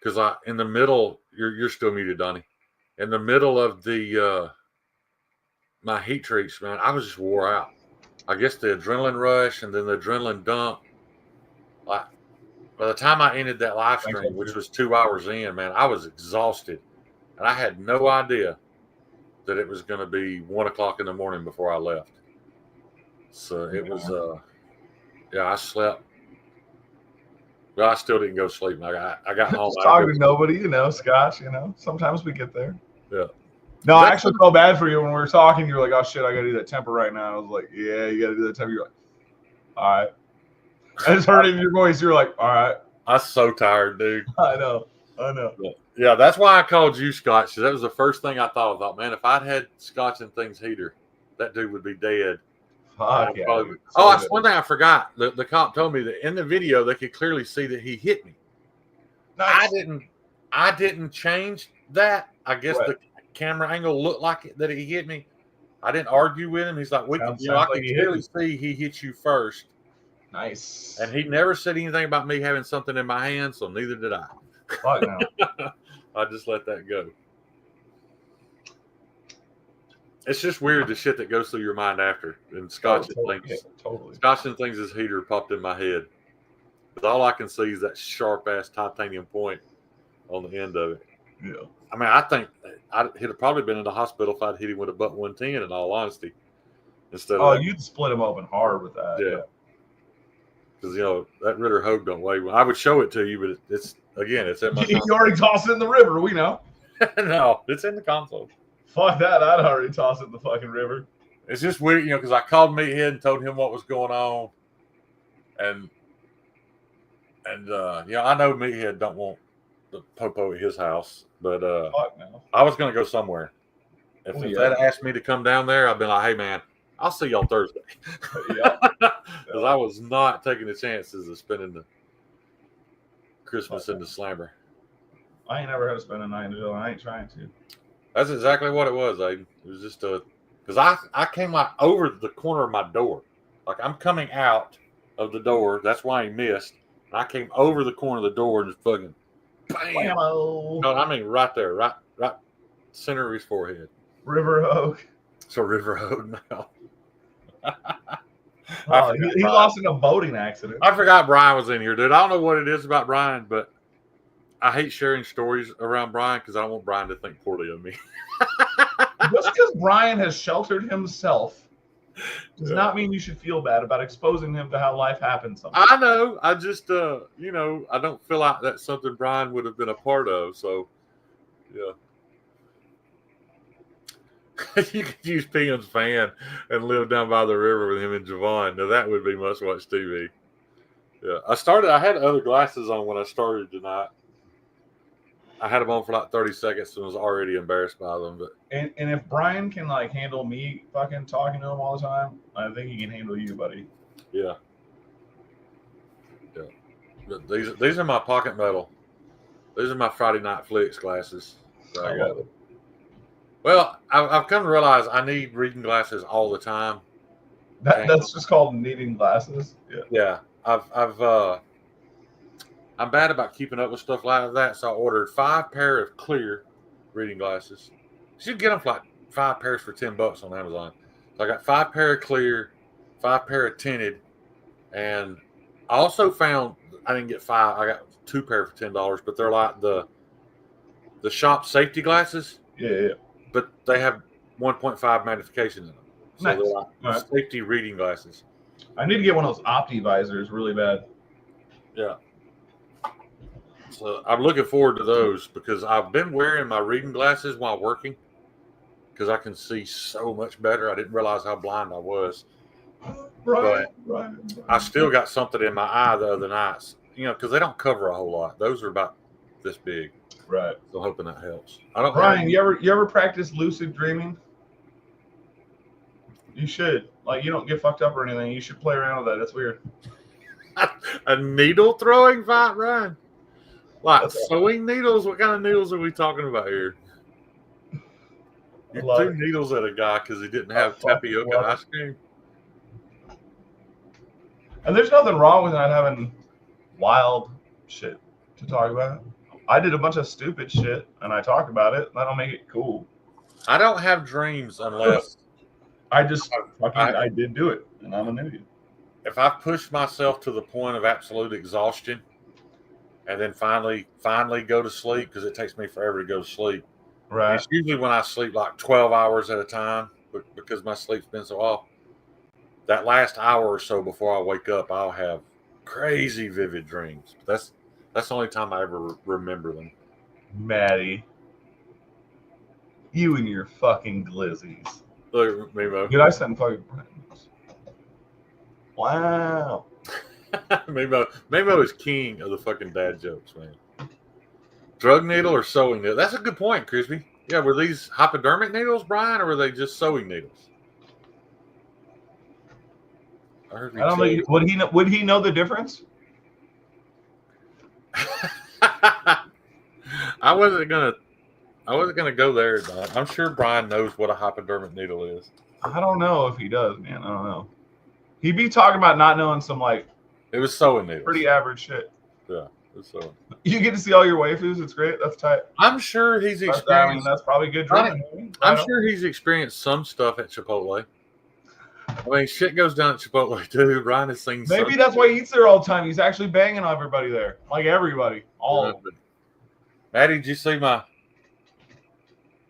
Because in the middle, you're still muted, Donnie. In the middle of the my heat treats, man, I was just wore out. I guess the adrenaline rush and then the adrenaline dump. Like by the time I ended that live stream, which was 2 hours in, man, I was exhausted, and I had no idea that it was going to be 1 o'clock in the morning before I left. So it was, I slept. Well, I still didn't go to sleep. I got home. Just talking to nobody, Scotch, sometimes we get there. Yeah. No, I actually felt bad for you when we were talking. You were like, "Oh shit, I gotta do that temper right now." I was like, "Yeah, you gotta do that temper." You're like, "All right." I just heard it in your voice. You were like, "All right." I'm so tired, dude. I know. Yeah, that's why I called you Scotch. That was the first thing I thought about. Man, if I'd had Scotch and Things heater, that dude would be dead. Fuck yeah. Probably, that's one thing I forgot. The cop told me that in the video they could clearly see that he hit me. Nice. I didn't change that. I guess Right. the camera angle looked like it, that he hit me. I didn't argue with him. He's like, I Sounds can like clearly see he hit you first. Nice. And he never said anything about me having something in my hand, so neither did I. Fuck no. I just let that go. It's just weird the shit that goes through your mind after. And Scotch and Things. Yeah, totally. Scotch and Things' heater popped in my head. But all I can see is that sharp ass titanium point on the end of it. Yeah. I mean, I think he'd have probably been in the hospital if I'd hit him with a butt 110, in all honesty. Instead of you'd split him open hard with that. Yeah. Because, that Ritter Hogue don't weigh. I would show it to you, but it's in my You already tossed it in the river. We know. No, it's in the console. Fuck that. I'd already toss it in the fucking river. It's just weird, because I called Meathead and told him what was going on. And I know Meathead don't want the popo at his house, but Fuck no. I was going to go somewhere. If they'd asked me to come down there, I'd been like, hey, man, I'll see y'all Thursday. Yeah. Because I was not taking the chances of spending the Christmas in the Slammer. I ain't never had to spend a night in the jail. I ain't trying to. That's exactly what it was, Aiden. It was just because I came like over the corner of my door. Like I'm coming out of the door. That's why he missed. And I came over the corner of the door and just fucking bam. No, I mean right there, right center of his forehead. River Hogue. So River Hogue now. He lost in a boating accident. I forgot Brian was in here, dude. I don't know what it is about Brian, but I hate sharing stories around Brian because I don't want Brian to think poorly of me. Just because Brian has sheltered himself does not mean you should feel bad about exposing him to how life happens sometimes. I know. I just, I don't feel like that's something Brian would have been a part of. So, yeah. You could use Peon's fan and live down by the river with him and Javon. Now, that would be must-watch TV. Yeah. I had other glasses on when I started tonight. I had them on for like 30 seconds and was already embarrassed by them. But and if Brian can handle me fucking talking to him all the time, I think he can handle you, buddy. Yeah. Yeah. But these are my pocket metal. These are my Friday Night Flicks glasses. I love it. Well, I've come to realize I need reading glasses all the time. That's just called needing glasses. Yeah. I'm bad about keeping up with stuff like that, so I ordered 5 pair of clear reading glasses. You should get them for like 5 pairs for $10 on Amazon. So I got 5 pair of clear, 5 pair of tinted, and I also found I didn't get 5. I got 2 pair for $10, but they're like the shop safety glasses. Yeah. But they have 1.5 magnification in them, so nice. They're like safety reading glasses. I need to get one of those Opti visors really bad. Yeah. So I'm looking forward to those because I've been wearing my reading glasses while working because I can see so much better. I didn't realize how blind I was. Right. I still got something in my eye the other night, because they don't cover a whole lot. Those are about this big. Right. So I'm hoping that helps. Brian, you ever practice lucid dreaming? You should. You don't get fucked up or anything. You should play around with that. It's weird. A needle throwing fight, Ryan? Like sewing needles? What kind of needles are we talking about here? You threw needles at a guy because he didn't have tapioca ice cream. And there's nothing wrong with not having wild shit to talk about. I did a bunch of stupid shit and I talk about it. That'll make it cool. I don't have dreams unless I did do it, and I'm an idiot. If I push myself to the point of absolute exhaustion, and then finally go to sleep because it takes me forever to go to sleep. Right. It's usually when I sleep like 12 hours at a time because my sleep's been so off. That last hour or so before I wake up, I'll have crazy vivid dreams. That's the only time I ever remember them. Maddie. You and your fucking glizzies. Look, Mimo. Dude, I sent fucking. Wow. Mimo is king of the fucking dad jokes, man. Drug needle or sewing needle? That's a good point, Crispy. Yeah, were these hypodermic needles, Brian, or were they just sewing needles? I heard I don't know. Would he know the difference? I wasn't gonna go there, Don. I'm sure Brian knows what a hypodermic needle is. I don't know if he does, man. I don't know. He'd be talking about not knowing some like It was sewing needles. pretty average shit. Yeah, it was sewing. You get to see all your waifus. It's great. That's tight. I'm sure he's experienced. I mean, that's probably good drinking. I'm sure he's experienced some stuff at Chipotle. I mean, shit goes down at Chipotle too. Brian has seen. Maybe that's why he eats there all the time. He's actually banging on everybody there, like everybody. All of them. Maddie, did you see my?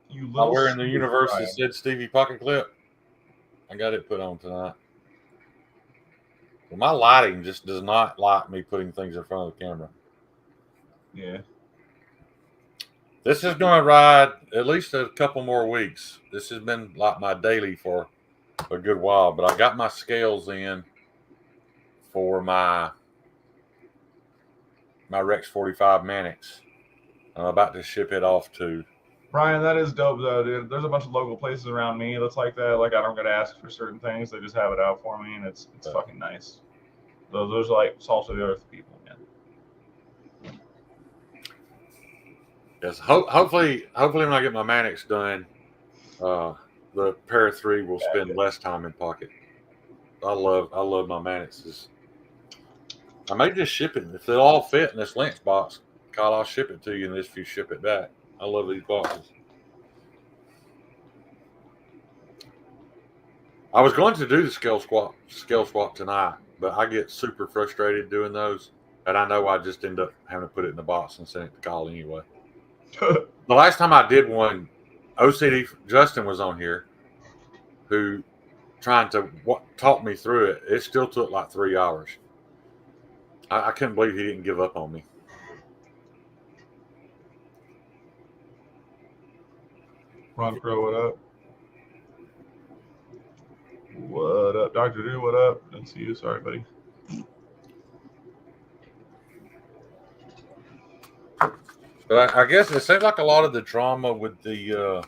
You I'm wearing the University Said Stevie pocket clip. I got it put on tonight. Well, my lighting just does not like me putting things in front of the camera. Yeah. This is going to ride at least a couple more weeks. This has been like my daily for a good while, but I got my scales in for my Rex 45 Mannix. I'm about to ship it off to. Brian, that is dope though, dude. There's a bunch of local places around me that's like that. Like I don't gotta ask for certain things; they just have it out for me, and it's fucking nice. Those are like salt of the earth people, man. Yes, hopefully when I get my Mannix done, the Para 3 will spend less time in pocket. I love my Mannixes. I may just ship it if they all fit in this Lynch box. Kyle, I'll ship it to you, and if you ship it back. I love these boxes. I was going to do the scale swap tonight, but I get super frustrated doing those, and I know I just end up having to put it in the box and send it to Kyle anyway. The last time I did one, OCD Justin was on here, who trying to talk me through it. It still took like 3 hours. I couldn't believe he didn't give up on me. Ron Crow, what up? What up, Dr. Drew? What up? Didn't see you. Sorry, buddy. But I guess it seems like a lot of the drama with the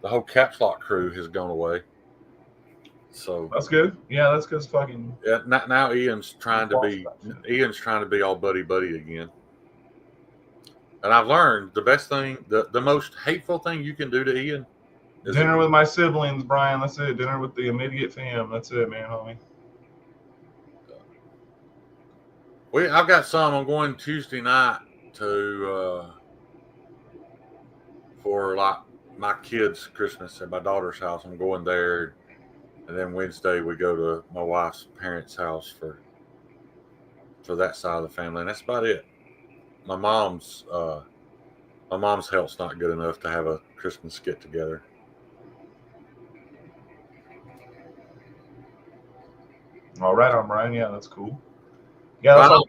whole Caps Lock crew has gone away. So that's good. Yeah, that's because fucking. Yeah, now Ian's trying to be all buddy again. And I've learned the best thing, the most hateful thing you can do to Ian is dinner with my siblings, Brian. That's it. Dinner with the immediate fam. That's it, man, homie. I've got some. I'm going Tuesday night to for like my kids' Christmas at my daughter's house. I'm going there, and then Wednesday we go to my wife's parents' house for that side of the family, and that's about it. My mom's health's not good enough to have a Christmas get together. All right, on Brian. Yeah, that's cool. Yeah, that's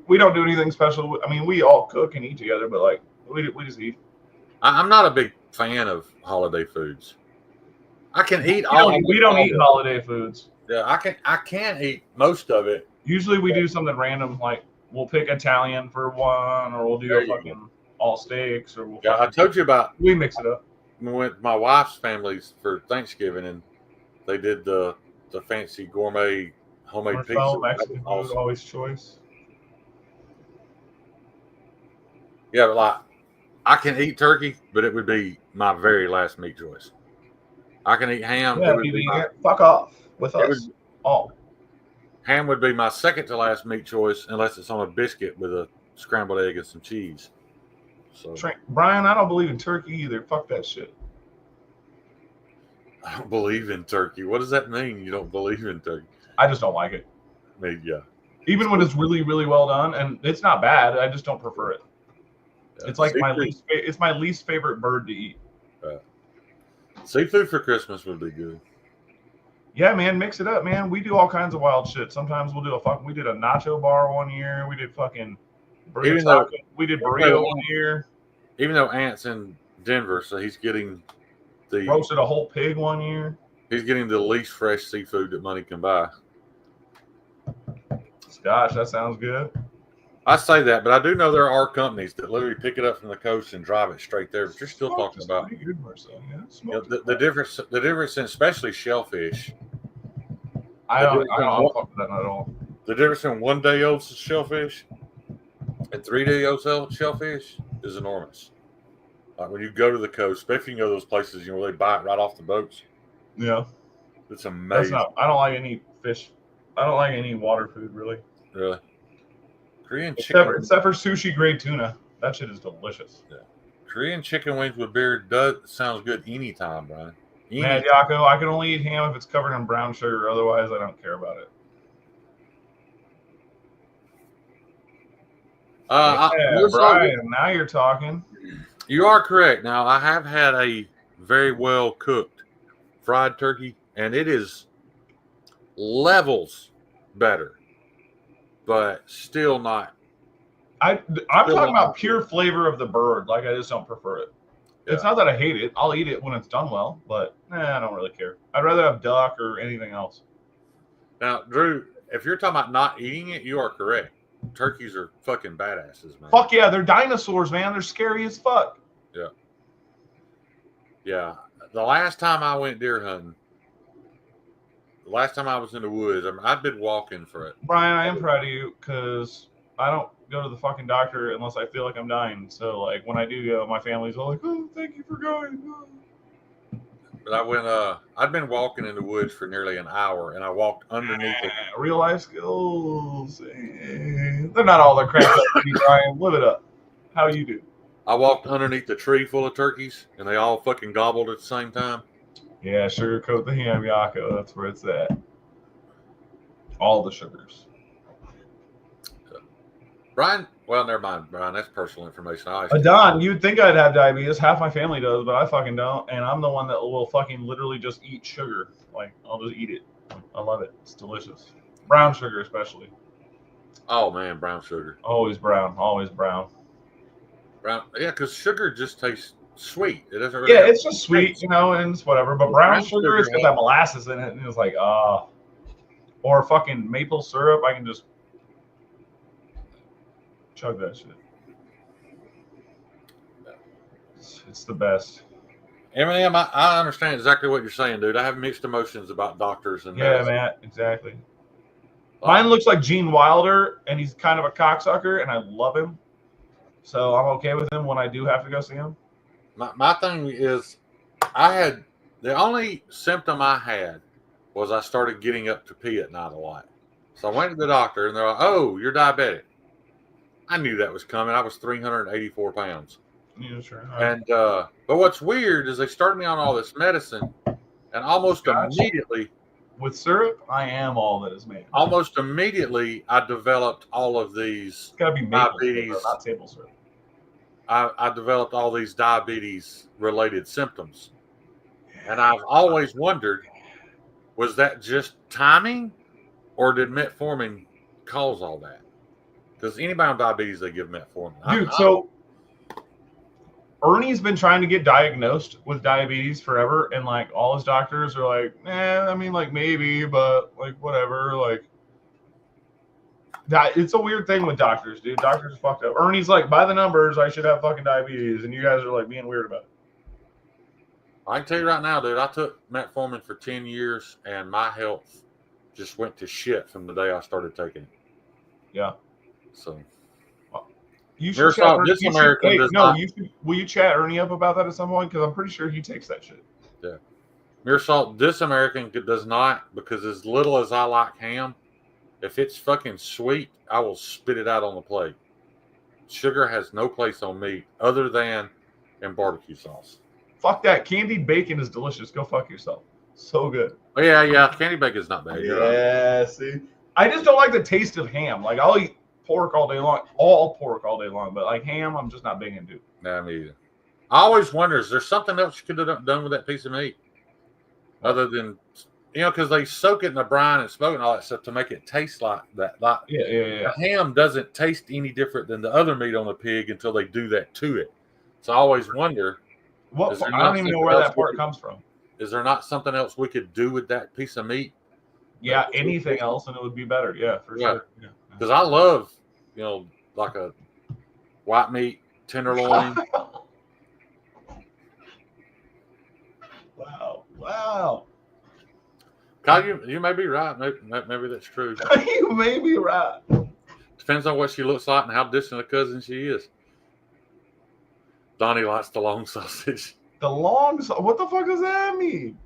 we don't do anything special. I mean, we all cook and eat together, but like we just eat. I'm not a big fan of holiday foods. I can eat we don't eat holiday foods. Yeah, I can eat most of it. Usually we do something random, like we'll pick Italian for one, or we'll do fucking all steaks, or I told you about. We mix it up. We went to my wife's family's for Thanksgiving, and they did the fancy gourmet homemade pizza. Mexican food, always choice. Yeah, but like I can eat turkey, but it would be my very last meat choice. I can eat ham. Yeah, fuck off with us. Ham would be my second to last meat choice, unless it's on a biscuit with a scrambled egg and some cheese. So, Brian, I don't believe in turkey either. Fuck that shit. I don't believe in turkey. What does that mean? You don't believe in turkey? I just don't like it. I mean, yeah. Even when it's really, really well done, and it's not bad, I just don't prefer it. Yeah. It's like my least favorite bird to eat. Seafood for Christmas would be good. Yeah, man, mix it up, man. We do all kinds of wild shit. Sometimes we'll do we did a nacho bar one year. We did fucking burrito. We did burrito one year. Even though Ants and Denver, so he's getting Roasted a whole pig one year. He's getting the least fresh seafood that money can buy. Gosh, that sounds good. I say that, but I do know there are companies that literally pick it up from the coast and drive it straight there. But you're still talking about the difference. The difference in especially shellfish. I don't fuck with that at all. The difference in 1 day old shellfish and 3 day old shellfish is enormous. Like when you go to the coast, especially you go to those places, they buy it right off the boats. Yeah, it's amazing. I don't like any fish. I don't like any water food really. Really. Korean chicken, except for sushi grade tuna. That shit is delicious. Yeah. Korean chicken wings with beer sounds good anytime, Brian. Man, Yako, I can only eat ham if it's covered in brown sugar. Otherwise, I don't care about it. Brian, now you're talking. You are correct. Now, I have had a very well cooked fried turkey, and it is levels better, but still not. I'm talking about pure flavor of the bird. Like, I just don't prefer it. Yeah. It's not that I hate it. I'll eat it when it's done well, but I don't really care. I'd rather have duck or anything else. Now, Drew, if you're talking about not eating it, you are correct. Turkeys are fucking badasses, man. Fuck yeah, they're dinosaurs, man. They're scary as fuck. Yeah. Yeah. The last time I went deer hunting, the last time I was in the woods, I've been walking for it. Brian, I am proud of you because I don't go to the fucking doctor unless I feel like I'm dying. So, like, when I do go, my family's all like, oh, thank you for going. But I'd been walking in the woods for nearly an hour, and I walked underneath it. Real life skills. They're not all that cracked up, Brian. Live it up. How you do? I walked underneath the tree full of turkeys, and they all fucking gobbled at the same time. Yeah, sugarcoat the ham, Yako. That's where it's at. All the sugars. Brian, well, never mind, Brian. That's personal information. Don, you'd think I'd have diabetes. Half my family does, but I fucking don't. And I'm the one that will fucking literally just eat sugar. Like, I'll just eat it. I love it. It's delicious. Brown sugar, especially. Oh, man, brown sugar. Always brown. Always brown. Brown, yeah, because sugar just tastes sweet. It doesn't really. Yeah, it's just sweet, and it's whatever. But brown sugar has got that molasses in it, and it's like, or fucking maple syrup. I can just chug that shit. It's the best. Eminem, I understand exactly what you're saying, dude. I have mixed emotions about doctors and medicine. Man, exactly. Mine looks like Gene Wilder, and he's kind of a cocksucker, and I love him. So I'm okay with him when I do have to go see him. My thing is, the only symptom I had was I started getting up to pee at night a lot. So I went to the doctor, and they're like, "Oh, you're diabetic." I knew that was coming. I was 384 pounds. Yeah, sure. And but what's weird is they started me on all this medicine, and almost immediately, with syrup, I am all that is made. Almost immediately, I developed all of these. It's gotta be diabetes, syrup, not table syrup. I developed all these diabetes-related symptoms, and I've always wondered, was that just timing, or did metformin cause all that? Because anybody on diabetes, they give metformin. Dude, so Ernie's been trying to get diagnosed with diabetes forever, and like all his doctors are like, I mean, like maybe, but like whatever, like. It's a weird thing with doctors, dude. Doctors are fucked up. Ernie's like, by the numbers, I should have fucking diabetes, and you guys are like being weird about it. I can tell you right now, dude, I took metformin for 10 years, and my health just went to shit from the day I started taking it. Yeah. So. You should chat will you chat Ernie up about that at some point? Because I'm pretty sure he takes that shit. Yeah. Meersalt, this American does not, because as little as I like ham, if it's fucking sweet, I will spit it out on the plate. Sugar has no place on meat other than in barbecue sauce. Fuck that. Candied bacon is delicious. Go fuck yourself. So good. Oh, yeah. Candied bacon is not bad. Yeah, see. I just don't like the taste of ham. Like, I'll eat pork all day long. All pork all day long. But, like, ham, I'm just not big into. Nah, me either. I always wonder, is there something else you could have done with that piece of meat? Other than... because they soak it in the brine and smoke and all that stuff to make it taste like that. Like, yeah. The ham doesn't taste any different than the other meat on the pig until they do that to it. So I always wonder, What? Is there I not don't even know something where else that part comes from. Is there not something else we could do with that piece of meat? Yeah, anything else and it would be better. Yeah, for sure. Yeah. Because I love, like a white meat tenderloin. Wow. Kyle, you may be right. Maybe that's true. You may be right. Depends on what she looks like and how distant a cousin she is. Donnie likes the long sausage. What the fuck does that mean?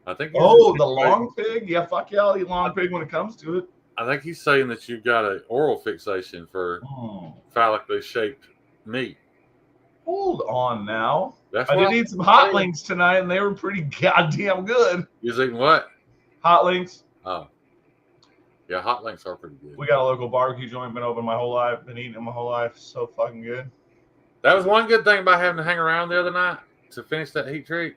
I think. The long pig. Yeah, fuck yeah, I'll eat long pig when it comes to it. I think he's saying that you've got an oral fixation for phallically shaped meat. Hold on now. That's I did eat some hot links tonight, and they were pretty goddamn good. You was eating what? Hot links. Oh. Yeah, hot links are pretty good. We got a local barbecue joint, been open my whole life, been eating it my whole life. So fucking good. That was one good thing about having to hang around the other night to finish that heat treat.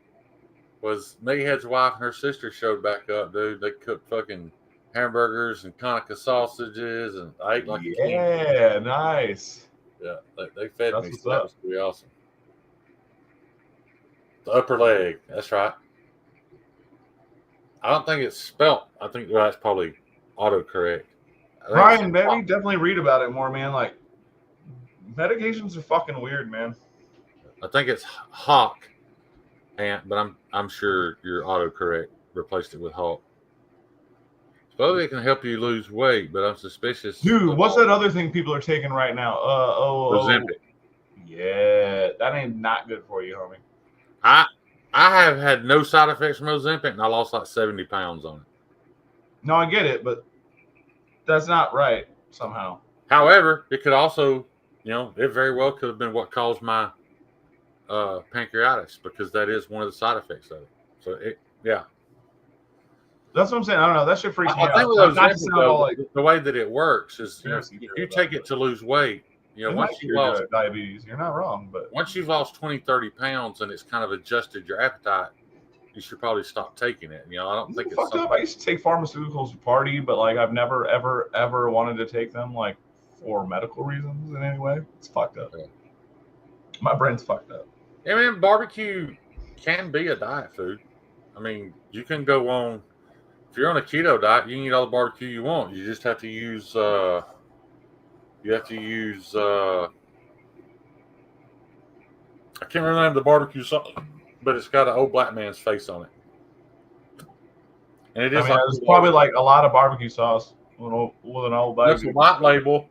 Was Meathead's wife and her sister showed back up, dude. They cooked fucking hamburgers and Conica sausages, and I ate like a king. Yeah, nice. Yeah, they fed That's me. what's So that up. was pretty awesome. The upper leg, that's right. I don't think it's spelt. I think that's probably autocorrect. Ryan, baby, definitely read about it more, man. Like, medications are fucking weird, man. I think it's Hawk, but I'm sure your autocorrect replaced it with Hawk. Supposedly it can help you lose weight, but I'm suspicious. Dude, what's that other thing people are taking right now? Ozempic. Yeah, that ain't not good for you, homie. I have had no side effects from Ozempic, and I lost like 70 pounds on it. No, I get it, but that's not right somehow. However, it could also, it very well could have been what caused my pancreatitis, because that is one of the side effects of it. So, yeah. That's what I'm saying. I don't know. That shit freaks me out. I think with Ozempic, the way that it works is, if you take it to lose weight, once you lost diabetes, you're not wrong, but once you've lost 20, 30 pounds and it's kind of adjusted your appetite, you should probably stop taking it. I don't think it's fucked up. I used to take pharmaceuticals to party, but like I've never ever wanted to take them like for medical reasons in any way. It's fucked up. Yeah. My brain's fucked up. Yeah, man, barbecue can be a diet food. I mean, you can go on, if you're on a keto diet, you can eat all the barbecue you want. You just have to use I can't remember the barbecue sauce, but it's got an old black man's face on it. And it is it's probably like a lot of barbecue sauce with an old black. It's a white label,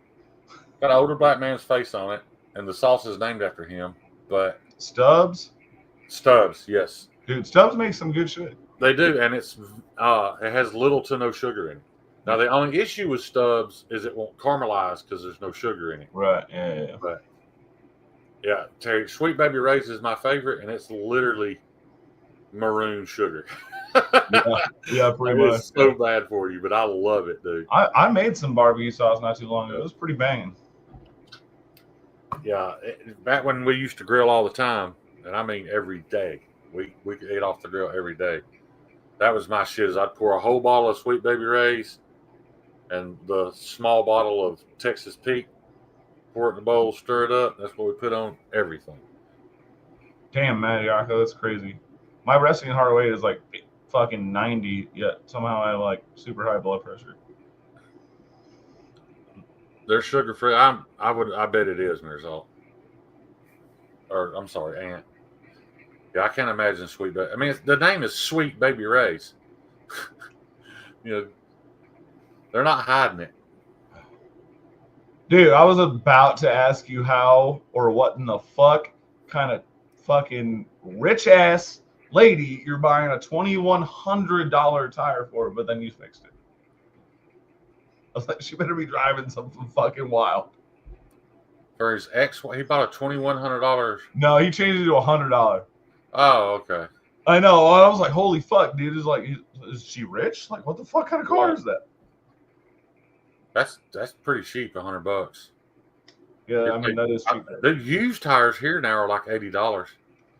got an older black man's face on it, and the sauce is named after him. But Stubbs, yes, dude, Stubbs makes some good shit. They do, and it has little to no sugar in it. Now the only issue with Stubbs is it won't caramelize because there's no sugar in it. Right. Yeah. But yeah, Terry, Sweet Baby Ray's is my favorite, and it's literally maroon sugar. Yeah, pretty much. It's so bad for you, but I love it, dude. I made some barbecue sauce not too long ago. It was pretty banging. Yeah, back when we used to grill all the time, and I mean every day, we could eat off the grill every day. That was my shit. Is I'd pour a whole bottle of Sweet Baby Ray's and the small bottle of Texas Pete, pour it in the bowl, stir it up. That's what we put on everything. Damn, man, Yarko, that's crazy. My resting heart rate is like fucking 90, yet somehow I have like super high blood pressure. They're sugar free. I bet it is, Mirzal. Or I'm sorry, Aunt. Yeah, I can't imagine Sweet Baby. I mean, the name is Sweet Baby Ray's. They're not hiding it. Dude, I was about to ask you how or what in the fuck kind of fucking rich ass lady you're buying a $2,100 tire for, but then you fixed it. I was like, she better be driving something fucking wild. For his ex, he bought a $2,100. No, he changed it to $100. Oh, okay. I know. I was like, holy fuck, dude. Is like, is she rich? Like, what the fuck kind of car is that? That's pretty cheap, $100. Yeah, I mean that is cheap. The used tires here now are like $80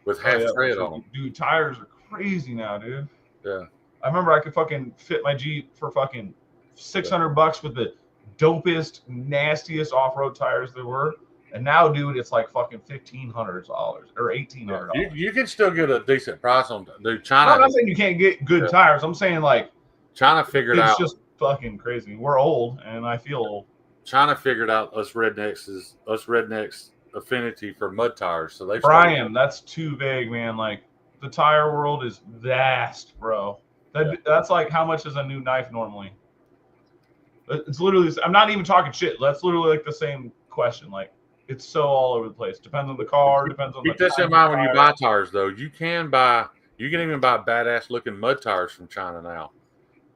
with half tread on them. Dude, tires are crazy now, dude. Yeah. I remember I could fucking fit my Jeep for fucking $600 with the dopest, nastiest off-road tires there were. And I And now, dude, it's like fucking $1,500 or $1,800. You can still get a decent price on. Dude, No, I'm China not saying you can't get good tires. I'm saying like figured it's out. just fucking crazy. We're old, and I feel old. China figured out us rednecks affinity for mud tires. So they Brian, that's too vague, man. Like the tire world is vast, bro. That's like how much is a new knife normally? It's literally. I'm not even talking shit. That's literally like the same question. Like it's so all over the place. Depends on the car. Depends on. Keep this in mind when you buy tires, though. You can even buy badass looking mud tires from China now,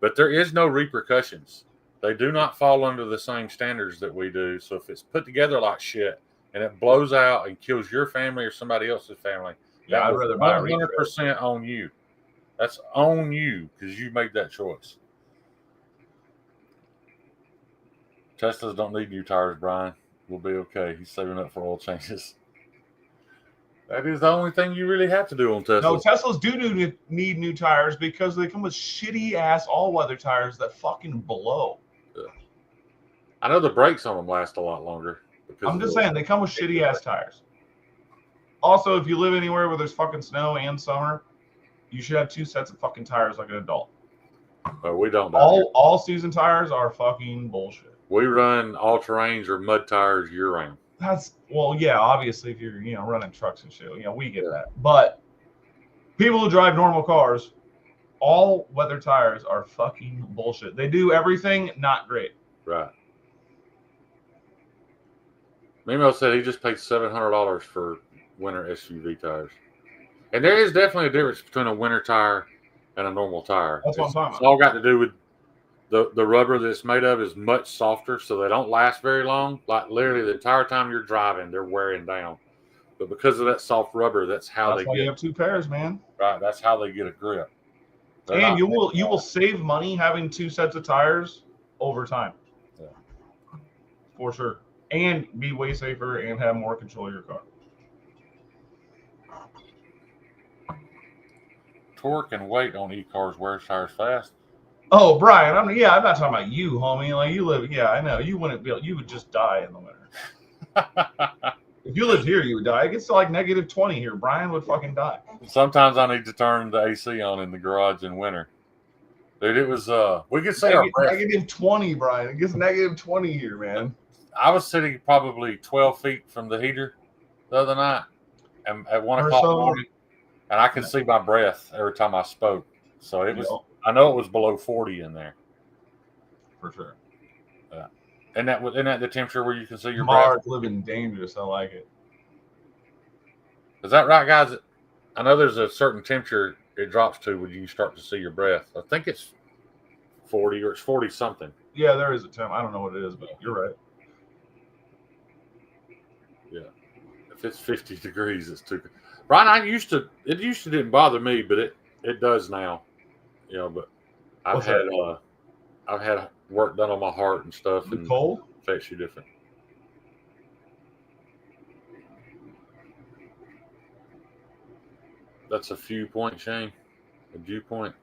but there is no repercussions. They do not fall under the same standards that we do. So if it's put together like shit and it blows out and kills your family or somebody else's family, yeah, I'd rather buy 100% on you. That's on you because you made that choice. Teslas don't need new tires, Brian. We'll be okay. He's saving up for oil changes. That is the only thing you really have to do on Teslas. No, Teslas do need new tires because they come with shitty ass all-weather tires that fucking blow. Yeah. I know the brakes on them last a lot longer. I'm just saying they come with shitty ass tires. Also, if you live anywhere where there's fucking snow and summer, you should have 2 sets of fucking tires like an adult. But we don't. All season tires are fucking bullshit. We run all terrains or mud tires year round. Yeah, obviously if you're running trucks and shit, we get that. But people who drive normal cars, all weather tires are fucking bullshit. They do everything not great. Right. Mimo said he just paid $700 for winter SUV tires. And there is definitely a difference between a winter tire and a normal tire. That's what I'm talking about. It's all got to do with the rubber that it's made of is much softer, so they don't last very long. Like literally the entire time you're driving, they're wearing down. But because of that soft rubber, that's why you have 2 pairs, man. Right, that's how they get a grip. And you will save money having 2 sets of tires over time. Yeah. For sure. And be way safer and have more control of your car. Torque and weight on e-cars wears tires fast. Oh, Brian, I'm not talking about you, homie. Like you live, I know. You wouldn't be able, you would just die in the winter. If you lived here, you would die. It gets to like -20 here. Brian would fucking die. Sometimes I need to turn the AC on in the garage in winter. Dude, it was we could say our breath. -20, Brian. It gets -20 here, man. I was sitting probably 12 feet from the heater the other night and at 1 o'clock in the morning, and I could see my breath every time I spoke. So it was. I know it was below 40 in there. For sure. Yeah. Isn't that the temperature where you can see your Mark breath? living dangerous. I like it. Is that right, guys? I know there's a certain temperature it drops to when you start to see your breath. I think it's 40 or it's 40 something. Yeah, there is a temp. I don't know what it is, but you're right. Yeah. If it's 50 degrees, it's too. Brian, it used to didn't bother me, but it does now. But I've had work done on my heart and stuff. And cold affects you different. That's a viewpoint, Shane. A viewpoint.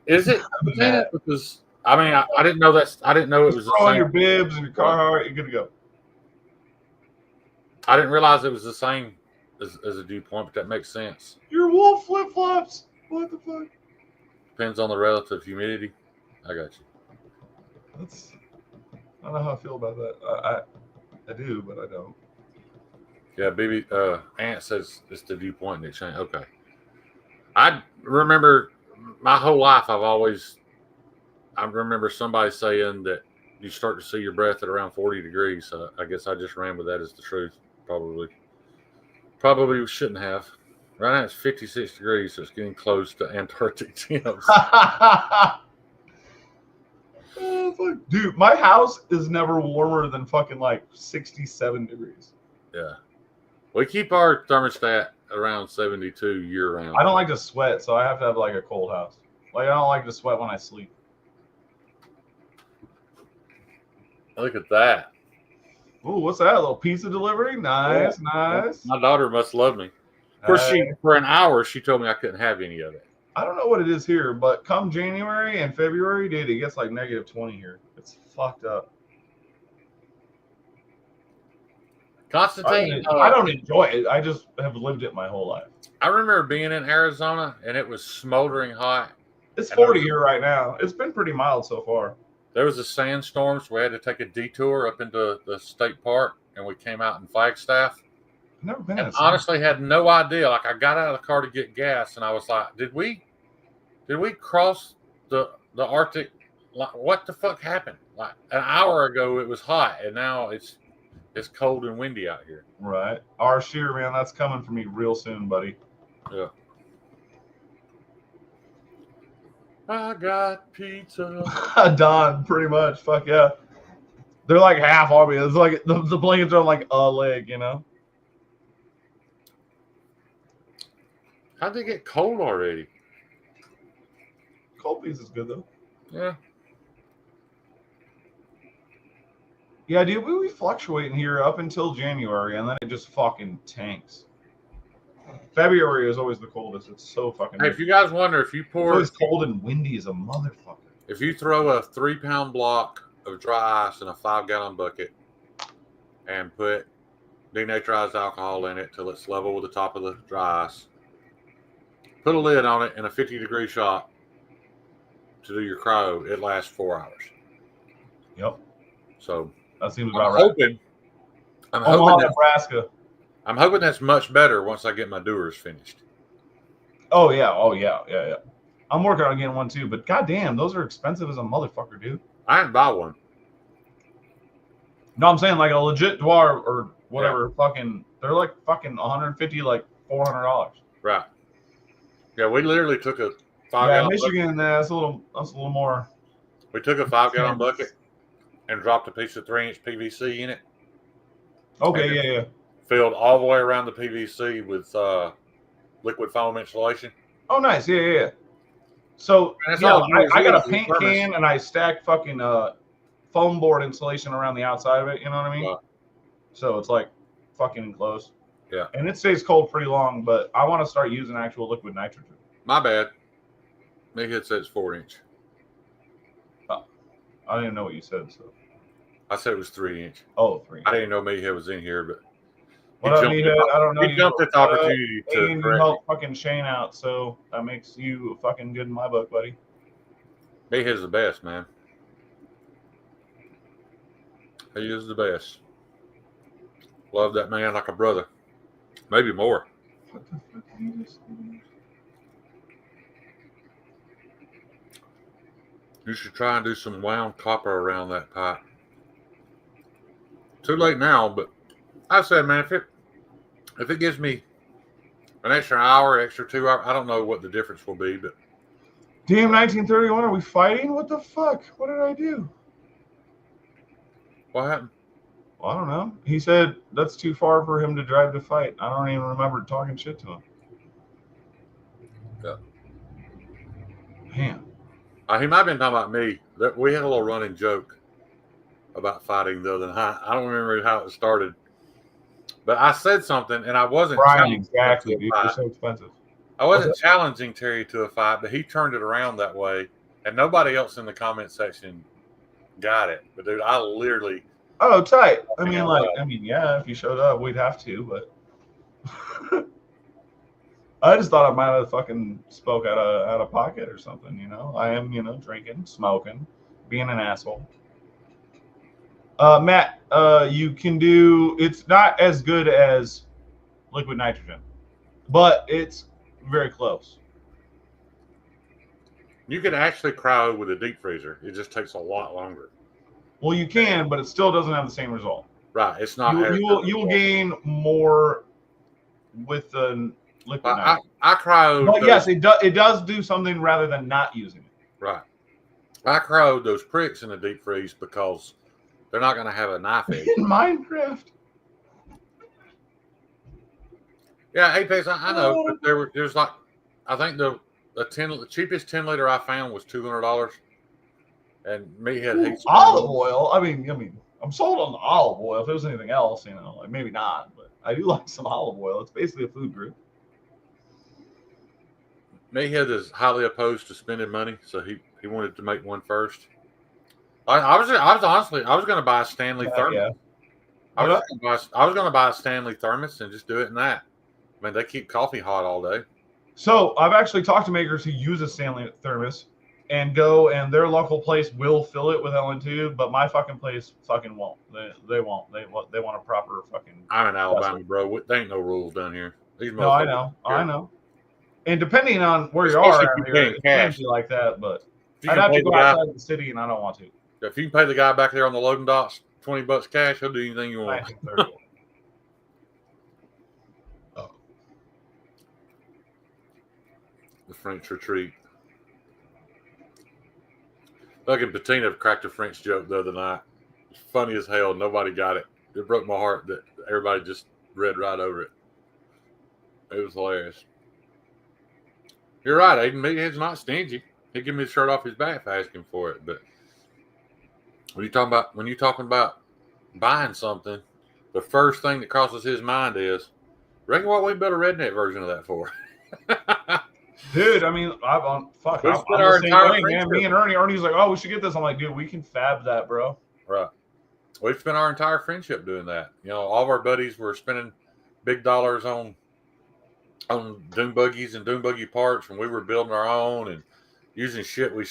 Is it? Because I didn't know that. I didn't know it was the same. Your bibs and your Carhartt, you're good to go. I didn't realize it was the same as a dew point, but that makes sense. Your wool flip flops. What the fuck? Depends on the relative humidity. I got you. I don't know how I feel about that. I do, but I don't. Yeah, baby. Ant says it's the dew point in exchange. Okay. I remember my whole life. I remember somebody saying that you start to see your breath at around 40 degrees. So I guess I just ran with that as the truth. Probably shouldn't have. Right now it's 56 degrees, so it's getting close to Antarctic temps. Dude, my house is never warmer than fucking like 67 degrees. Yeah. We keep our thermostat around 72 year round. I don't like to sweat, so I have to have like a cold house. Like I don't like to sweat when I sleep. Look at that. Ooh, what's that? A little pizza delivery? Nice, nice. My daughter must love me. Of course, for an hour, she told me I couldn't have any of it. I don't know what it is here, but come January and February, dude, it gets like -20 here. It's fucked up. Constantine, I don't enjoy it. I just have lived it my whole life. I remember being in Arizona and it was smoldering hot. It's 40 here right now. It's been pretty mild so far. There was a sandstorm, so we had to take a detour up into the state park, and we came out in Flagstaff. I've never been. And honestly, had no idea. Like I got out of the car to get gas, and I was like, "Did we cross the Arctic? Like, what the fuck happened? Like an hour ago, it was hot, and now it's cold and windy out here." Right. Our shear, man, that's coming for me real soon, buddy. Yeah. I got pizza. Done, pretty much. Fuck yeah. They're like half on me. It's like the blankets are like a leg, you know? How'd they get cold already? Cold piece is good, though. Yeah. Yeah, dude, we fluctuate in here up until January, and then it just fucking tanks. February is always the coldest. It's so fucking. Hey, if you guys wonder, if you pour, it's cold and windy as a motherfucker. If you throw a 3-pound block of dry ice in a 5-gallon bucket and put denaturized alcohol in it till it's level with the top of the dry ice, put a lid on it in a 50-degree shot to do your cryo, it lasts 4 hours. Yep. So that seems about right. I'm hoping Nebraska. I'm hoping that's much better once I get my Doers finished. Oh yeah. I'm working on getting one too, but goddamn, those are expensive as a motherfucker, dude. I didn't buy one. No, I'm saying like a legit Dwar or whatever. Yeah. Fucking, they're like fucking 150, like $400. Right. Yeah, we literally took a 5-gallon. Yeah, Michigan, that's a little more. We took a 5-gallon bucket and dropped a piece of 3-inch PVC in it. Okay, yeah. Filled all the way around the PVC with liquid foam insulation. Oh, nice. Yeah. So, I got a paint can and I stacked fucking foam board insulation around the outside of it. You know what I mean? Right. So it's like fucking enclosed. Yeah. And it stays cold pretty long, but I want to start using actual liquid nitrogen. My bad. Maybe it says 4-inch. Oh, I didn't know what you said. So I said it was 3-inch. Oh, 3. I didn't know Meathead was in here, but I don't know. He jumped at the opportunity to help fucking Shane out, so that makes you fucking good in my book, buddy. Meathead's the best, man. He is the best. Love that man like a brother. Maybe more. What the fuck did you just do? You should try and do some wound copper around that pipe. Too late now, but I said, man, if it gives me an extra hour, extra 2 hours, I don't know what the difference will be, but damn, 1931, are we fighting? What the fuck? What did I do? What happened? Well, I don't know. He said that's too far for him to drive to fight. I don't even remember talking shit to him. Yeah. Man. He might have been talking about me. We had a little running joke about fighting the other night. I don't remember how it started. But I said something, and I wasn't challenging exactly, dude. You're so expensive. I wasn't challenging Terry to a fight, but he turned it around that way, and nobody else in the comment section got it. But dude, I literally. Oh, tight. I mean, yeah. If you showed up, we'd have to, but I just thought I might have fucking spoke out of pocket or something. You know, I am, drinking, smoking, being an asshole. Matt, you can do. It's not as good as liquid nitrogen, but it's very close. You can actually cryo with a deep freezer. It just takes a lot longer. Well, you can, but it still doesn't have the same result. Right. It's not. You'll gain more with the liquid nitrogen. I cryo. But yes, it does do something rather than not using it. Right. I cryo those pricks in the deep freeze because they're not going to have a knife edge. In Minecraft. Yeah, Apex, I know, but there's like, I think the cheapest 10-liter I found was $200, and Meathead hates olive oil. I mean, I'm sold on the olive oil. If it was anything else, like maybe not, but I do like some olive oil. It's basically a food group. Meathead is highly opposed to spending money, so he wanted to make one first. I was going to buy a Stanley thermos. Yeah. I was gonna buy a Stanley thermos and just do it in that. I mean, they keep coffee hot all day. So I've actually talked to makers who use a Stanley thermos and go, and their local place will fill it with LN2, but my fucking place fucking won't. They won't. They want a proper fucking. I'm in Alabama, bro. There ain't no rules down here. No, I know. And depending on where you Especially are out here, it can be like that, but I'd have to go outside the city, and I don't want to. If you can pay the guy back there on the loading docks $20 cash, he'll do anything you want. The French retreat. Fucking Patina cracked a French joke the other night. It's funny as hell. Nobody got it. It broke my heart that everybody just read right over it. It was hilarious. You're right, Aiden. Meathead's not stingy. He'd give me the shirt off his back if I asked him for it. But when you're talking about buying something, the first thing that crosses his mind is, reckon what we built a redneck version of that for? Dude, I mean, I'm the same way, man. Me and Ernie's like, oh, we should get this. I'm like, dude, we can fab that, bro. Right. We've spent our entire friendship doing that. You know, all of our buddies were spending big dollars on dune buggies and dune buggy parts, and we were building our own and using shit we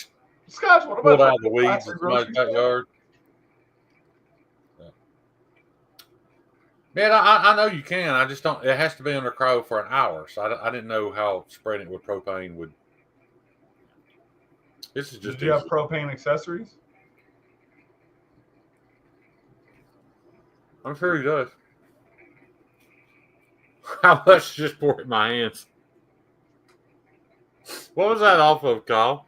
pulled out of the weeds in somebody's backyard. Man, I know you can. I just don't. It has to be under crow for an hour, so I didn't know how spraying it with propane would. This is just. Do you have propane accessories? I'm sure he does. How much just pour it in my hands? What was that off of, Kyle?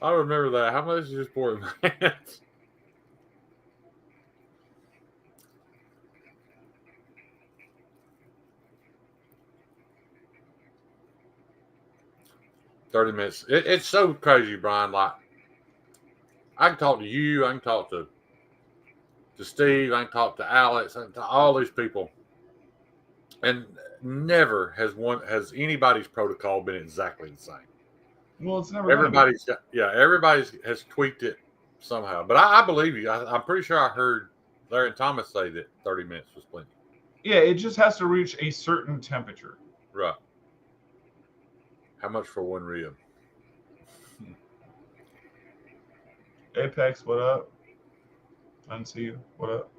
I remember that. How much just pour it in my hands? $30 minutes. It's so crazy, Brian. Like, I can talk to you. I can talk to Steve. I can talk to Alex. I can talk to all these people, and never has anybody's protocol been exactly the same. Well, it's never. Everybody has tweaked it somehow. But I believe you. I'm pretty sure I heard Larry and Thomas say that 30 minutes was plenty. Yeah, it just has to reach a certain temperature. Right. How much for one rib? Apex, what up? I didn't see you. What up?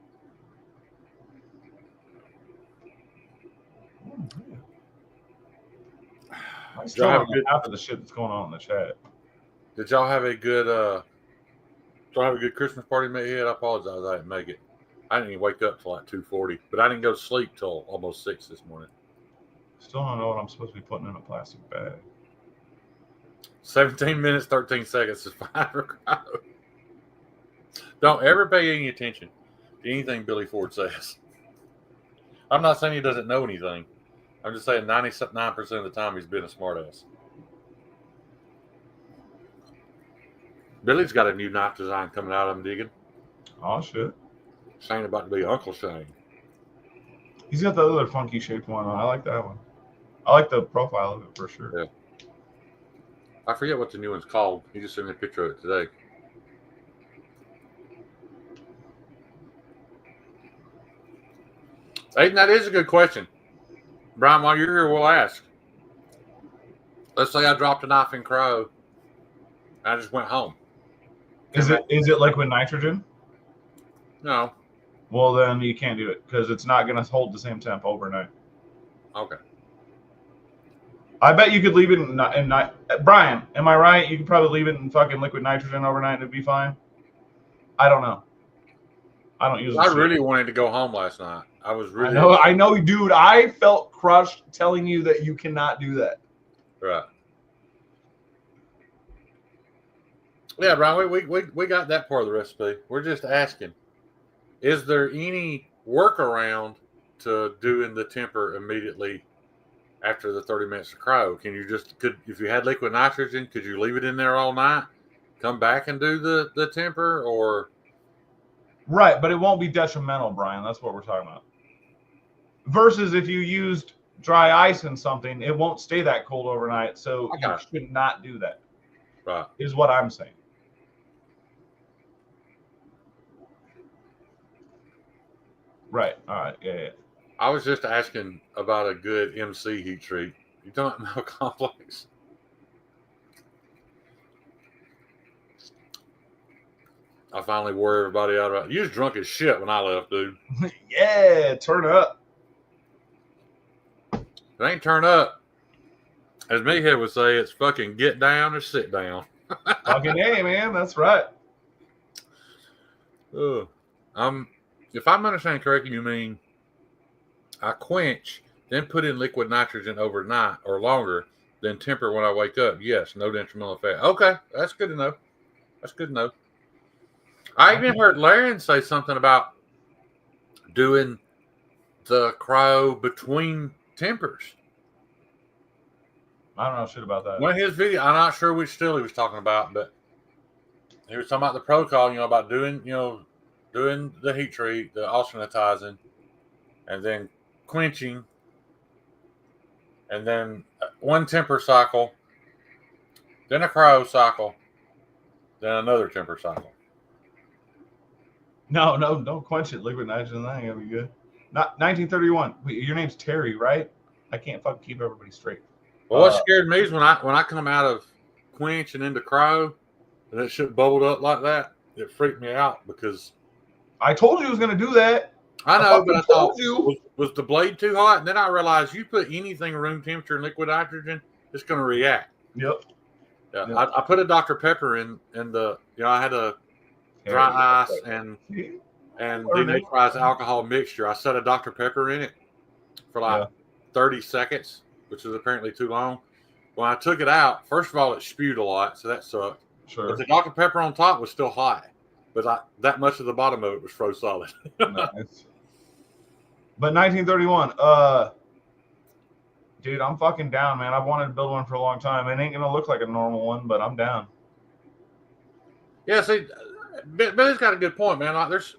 I still have half of the shit that's going on in the chat. Did y'all have a good Christmas party, Meathead? I apologize, I didn't make it. I didn't even wake up till like 2:40, but I didn't go to sleep till almost 6 this morning. Still don't know what I'm supposed to be putting in a plastic bag. 17 minutes, 13 seconds is fine for crowd. Don't ever pay any attention to anything Billy Ford says. I'm not saying he doesn't know anything. I'm just saying 99% of the time he's been a smartass. Billy's got a new knife design coming out, I'm digging. Oh, shit. Shane about to be Uncle Shane. He's got the other funky shaped one. I like that one. I like the profile of it for sure. Yeah. I forget what the new one's called. He just sent me a picture of it today. Aiden, that is a good question. Brian, while you're here, we'll ask. Let's say I dropped a knife in crow. And I just went home. Is it liquid nitrogen? No. Well, then you can't do it because it's not going to hold the same temp overnight. Okay. I bet you could leave it in night. Brian, am I right? You could probably leave it in fucking liquid nitrogen overnight and it'd be fine. I don't know. I don't use it. I really wanted to go home last night. I was really. I know, dude. I felt crushed telling you that you cannot do that. Right. Yeah, Brian, we got that part of the recipe. We're just asking, is there any workaround to doing the temper immediately after the 30 minutes of crow? Can you if you had liquid nitrogen, could you leave it in there all night, come back and do the temper, or? Right, but it won't be detrimental, Brian. That's what we're talking about. Versus if you used dry ice in something, it won't stay that cold overnight, so you should not do that. Right. Is what I'm saying. Right. All right. Yeah. I was just asking about a good MC heat treat. You don't know complex. I finally wore everybody out about it. You was drunk as shit when I left, dude. Yeah. Turn up. It ain't turn up. As Meathead would say, it's fucking get down or sit down. Fucking A, man. That's right. Ugh. If I'm understanding correctly, you mean I quench, then put in liquid nitrogen overnight or longer, then temper when I wake up. Yes, no detrimental effect. Okay, that's good to know. That's good to know. I even heard Laren say something about doing the cryo between tempers. I don't know shit about that. One of his videos, I'm not sure which still he was talking about, but he was talking about the protocol, about doing the heat treat, the alternatizing, and then quenching, and then one temper cycle, then a cryo cycle, then another temper cycle. No, don't quench it. Liquid nitrogen, that ain't gonna be good. Not 1931. Wait, your name's Terry, right? I can't fucking keep everybody straight. Well, what scared me is when I come out of quench and into cryo, and that shit bubbled up like that. It freaked me out because I told you it was gonna do that. I know, but I thought, you. Was the blade too hot? And then I realized you put anything room temperature in liquid nitrogen, it's going to react. Yep. Yeah, Yep. I put a Dr. Pepper in the, I had a dry ice and denaturized alcohol mixture. I set a Dr. Pepper in it for like 30 seconds, which is apparently too long. When I took it out, first of all, it spewed a lot, so that sucked. Sure. But the Dr. Pepper on top was still hot. But that much of the bottom of it was froze solid. Nice. But 1931, dude, I'm fucking down, man. I've wanted to build one for a long time. It ain't gonna look like a normal one, but I'm down. Yeah, see, Billy's got a good point, man. Like, there's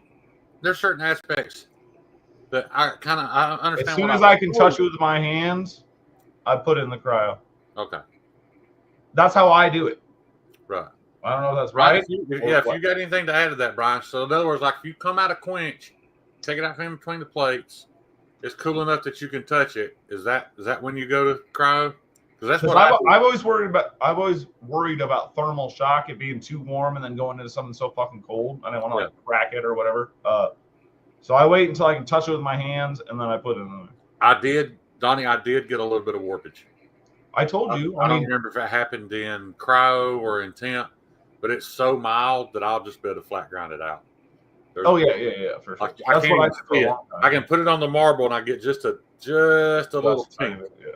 certain aspects that I understand. As soon as I can touch it with my hands, I put it in the cryo. Okay. That's how I do it. Right. I don't know if that's right. If you got anything to add to that, Brian. So in other words, like if you come out of quench, take it out from in between the plates, it's cool enough that you can touch it. Is that when you go to cryo? Because that's what I've always worried about. I've always worried about thermal shock, it being too warm and then going into something so fucking cold. I didn't want to like crack it or whatever. So I wait until I can touch it with my hands and then I put it in there. Donnie, I did get a little bit of warpage. I told you. I don't remember if it happened in cryo or in temp, but it's so mild that I'll just be able to flat grind it out. Yeah, for sure. Like, that's what I see it. I can put it on the marble and I get just a little tint. Yeah.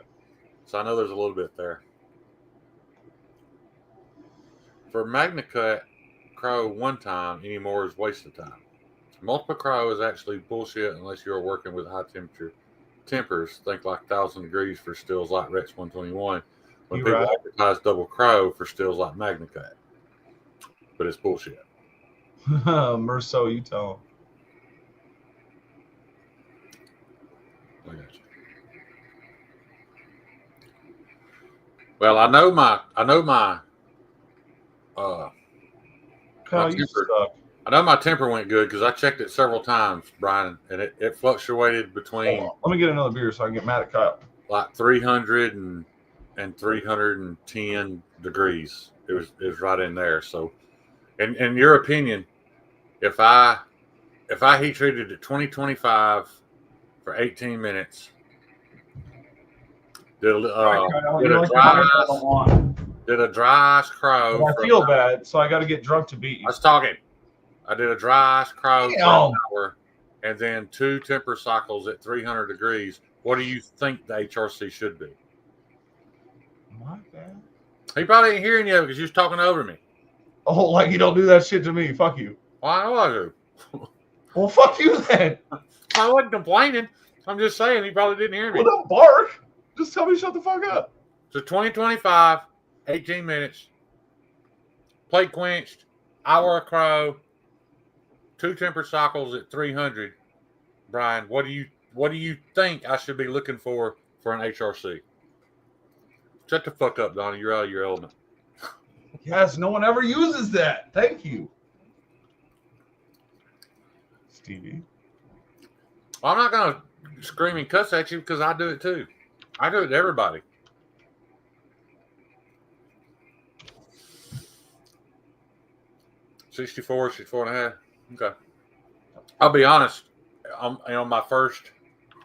So I know there's a little bit there. For MagnaCut, cryo one time anymore is waste of time. Multiple cryo is actually bullshit unless you're working with high temperature tempers. Think like 1,000 degrees for stills like Rex 121. When people advertise double cryo for stills like MagnaCut. But it's bullshit. Merso, you tell him. I got you. Well, I know my temper went good because I checked it several times, Brian, and it fluctuated between. Let me get another beer so I can get mad at Kyle. Like 300 and 310 degrees. It was right in there. So, in your opinion, if I heat treated at 2025 for 18 minutes, did a dry ice cryo. I feel bad, so I got to get drunk to beat you. I was talking. I did a dry ice cryo for an hour, and then 2 temper cycles at 300 degrees. What do you think the HRC should be? My bad. He probably ain't hearing you because you was talking over me. Oh, like you don't do that shit to me. Fuck you. Well, I know I do. Well, fuck you then. I wasn't complaining. I'm just saying he probably didn't hear me. Well, don't bark. Just tell me shut the fuck up. So 2025, 18 minutes, plate quenched, hour of cryo, 2 temper cycles at 300. Brian, what do you think I should be looking for an HRC? Shut the fuck up, Donnie. You're out of your element. Yes, no one ever uses that. Thank you, Stevie. I'm not going to scream and cuss at you because I do it too. I do it to everybody. $64, $64.5. Okay. I'll be honest. My first,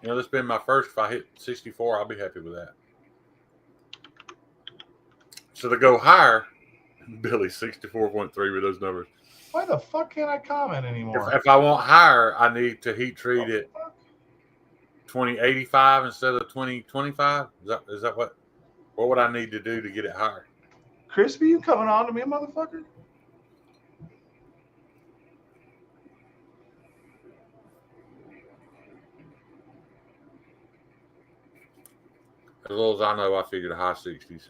this has been my first. If I hit 64, I'll be happy with that. So to go higher, Billy, 64.3 with those numbers. Why the fuck can't I comment anymore? If I want higher, I need to heat treat it 2085 instead of 2025. Is that what would I need to do to get it higher? Crispy, you coming on to me, motherfucker? As little as I know, I figured high 60s.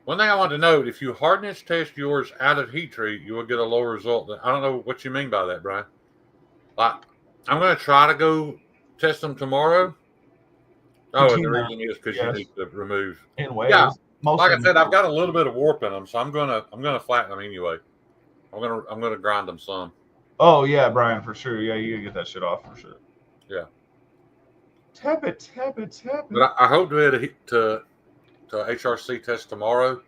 One thing I want to note, if you hardness test yours out of heat treat, you will get a lower result. I don't know what you mean by that, Brian. Like, I'm going to try to go test them tomorrow. Oh, and the reason is because you need to remove. In waves. Yeah, like I said, I've got a little bit of warp in them, so I'm gonna flatten them anyway. I'm gonna grind them some. Oh yeah, Brian, for sure. Yeah, you gotta get that shit off for sure. Yeah. Tap it. But I hope to HRC test tomorrow.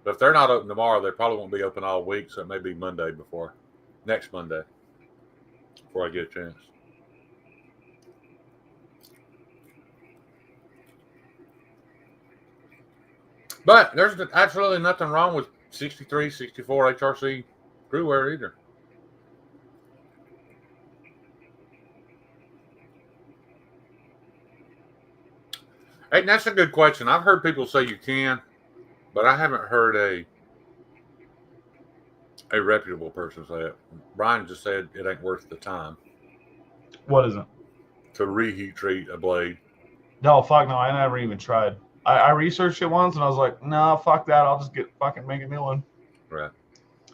But if they're not open tomorrow, they probably won't be open all week, so it may be next Monday, before I get a chance. But there's absolutely nothing wrong with 63, 64 HRC screwware either. Hey, that's a good question. I've heard people say you can, but I haven't heard a reputable person say it. Brian just said it ain't worth the time. What is it? To reheat treat a blade. No, fuck no. I never even tried. I researched it once and I was like, no, fuck that. I'll just make a new one. Right.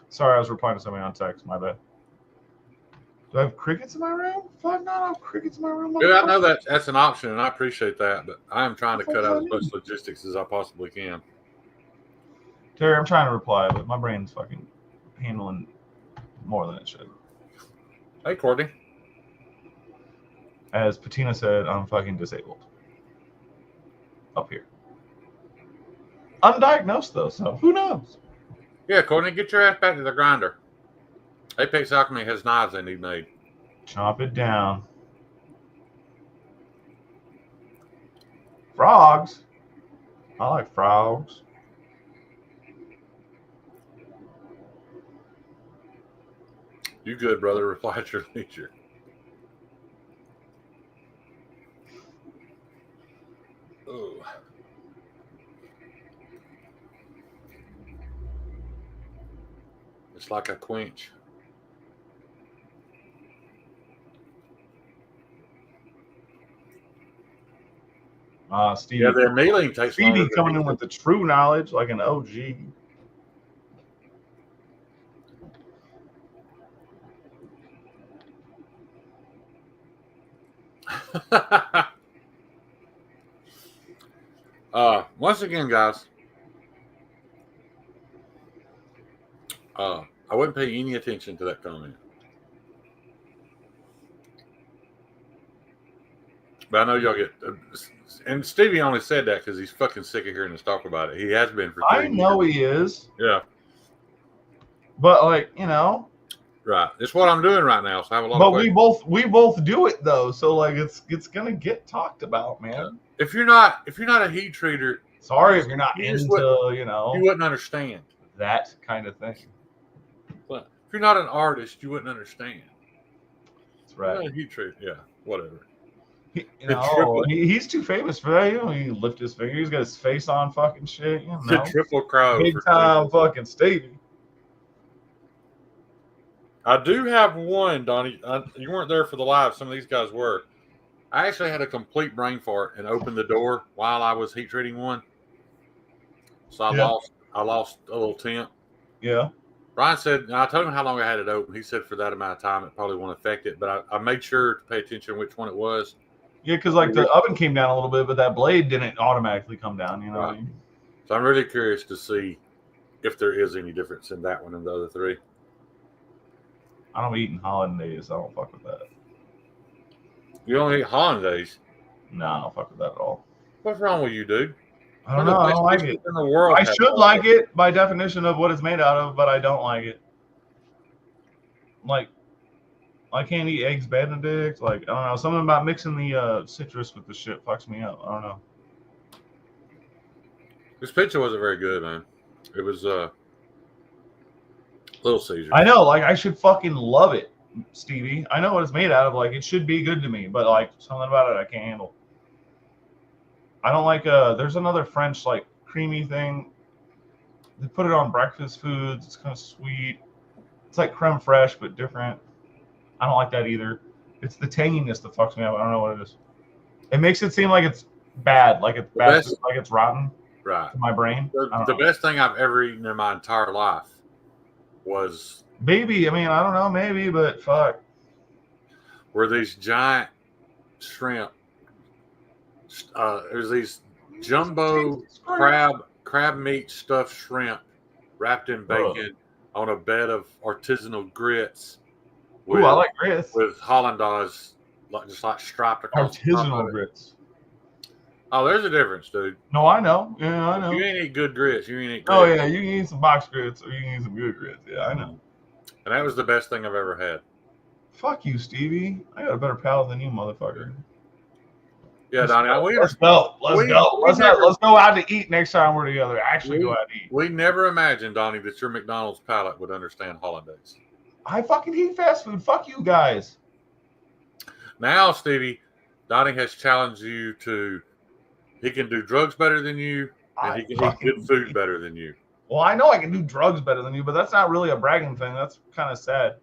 Sorry, I was replying to somebody on text. My bad. Do I have crickets in my room? Fuck no, I have crickets in my room. Yeah, I know that's an option, and I appreciate that, but I am trying to cut out as much logistics as I possibly can. Terry, I'm trying to reply, but my brain's fucking handling more than it should. Hey, Courtney. As Patina said, I'm fucking disabled. Up here. Undiagnosed, though, so who knows? Yeah, Courtney, get your ass back to the grinder. Apex Alchemy has knives they need made. Chop it down. Frogs. I like frogs. You good, brother. Reply at your leisure. Oh. It's like a quench. Stevie. Yeah, the annealing takes Stevie longer. coming in with the true knowledge, like an OG. Once again, guys, I wouldn't pay any attention to that comment. But I know y'all get, and Stevie only said that because he's fucking sick of hearing us talk about it. He has been for 3 years. I know he is. Yeah. But like, you know. Right. It's what I'm doing right now. So I have a lot but of we both do it though. So like it's gonna get talked about, man. Yeah. If you're not a heat treater, sorry if you're not into, you wouldn't understand. That kind of thing. But if you're not an artist, you wouldn't understand. That's right. Not a heat treater. Yeah, whatever. He's too famous for that. You know, he lift his finger. He's got his face on fucking shit. You know? The triple crow. Big time fucking Stevie. I do have one, Donnie. You weren't there for the live. Some of these guys were. I actually had a complete brain fart and opened the door while I was heat treating one. So I lost a little temp. Yeah. Brian said, I told him how long I had it open. He said for that amount of time, it probably won't affect it. But I made sure to pay attention to which one it was. Yeah, because like the oven came down a little bit, but that blade didn't automatically come down, you know. Right. So I'm really curious to see if there is any difference in that one and the other three. I don't be eating hollandaise. I don't fuck with that. You don't eat hollandaise. No, I don't fuck with that at all. What's wrong with you, dude? I don't know. I don't like it. In the world I should like it by definition of what it's made out of, but I don't like it. Like, I can't eat eggs Benedict. Like, I don't know. Something about mixing the citrus with the shit fucks me up. I don't know. This pizza wasn't very good, man. It was Little Caesars. I know. Like, I should fucking love it, Stevie. I know what it's made out of. Like, it should be good to me, but like something about it I can't handle. I don't like. There's another French like creamy thing. They put it on breakfast foods. It's kind of sweet. It's like creme fraiche, but different. I don't like that either. It's the tanginess that fucks me up. I don't know what it is. It makes it seem like it's bad, like it's bad, like it's rotten. Right. To my brain. The best thing I've ever eaten in my entire life was. Maybe. I mean, I don't know. Maybe, but fuck. Were these giant shrimp? There's these jumbo crab meat stuffed shrimp wrapped in bacon on a bed of artisanal grits. Ooh, I like grits. With hollandaise, just like striped across. Artisanal grits. Oh, there's a difference, dude. No, I know. Yeah, I know. You ain't eat good grits. You ain't eat grits. Oh, yeah. You can eat some box grits or you can eat some good grits. Yeah, I know. And that was the best thing I've ever had. Fuck you, Stevie. I got a better palate than you, motherfucker. Yeah, Donnie. Let's go. Let's go out to eat next time we're together. Actually, go out to eat. We never imagined, Donnie, that your McDonald's palate would understand hollandaise. I fucking eat fast food. Fuck you guys. Now, Stevie, Donnie has challenged you to. He can do drugs better than you, and he can eat good food better than you. Well, I know I can do drugs better than you, but that's not really a bragging thing. That's kind of sad.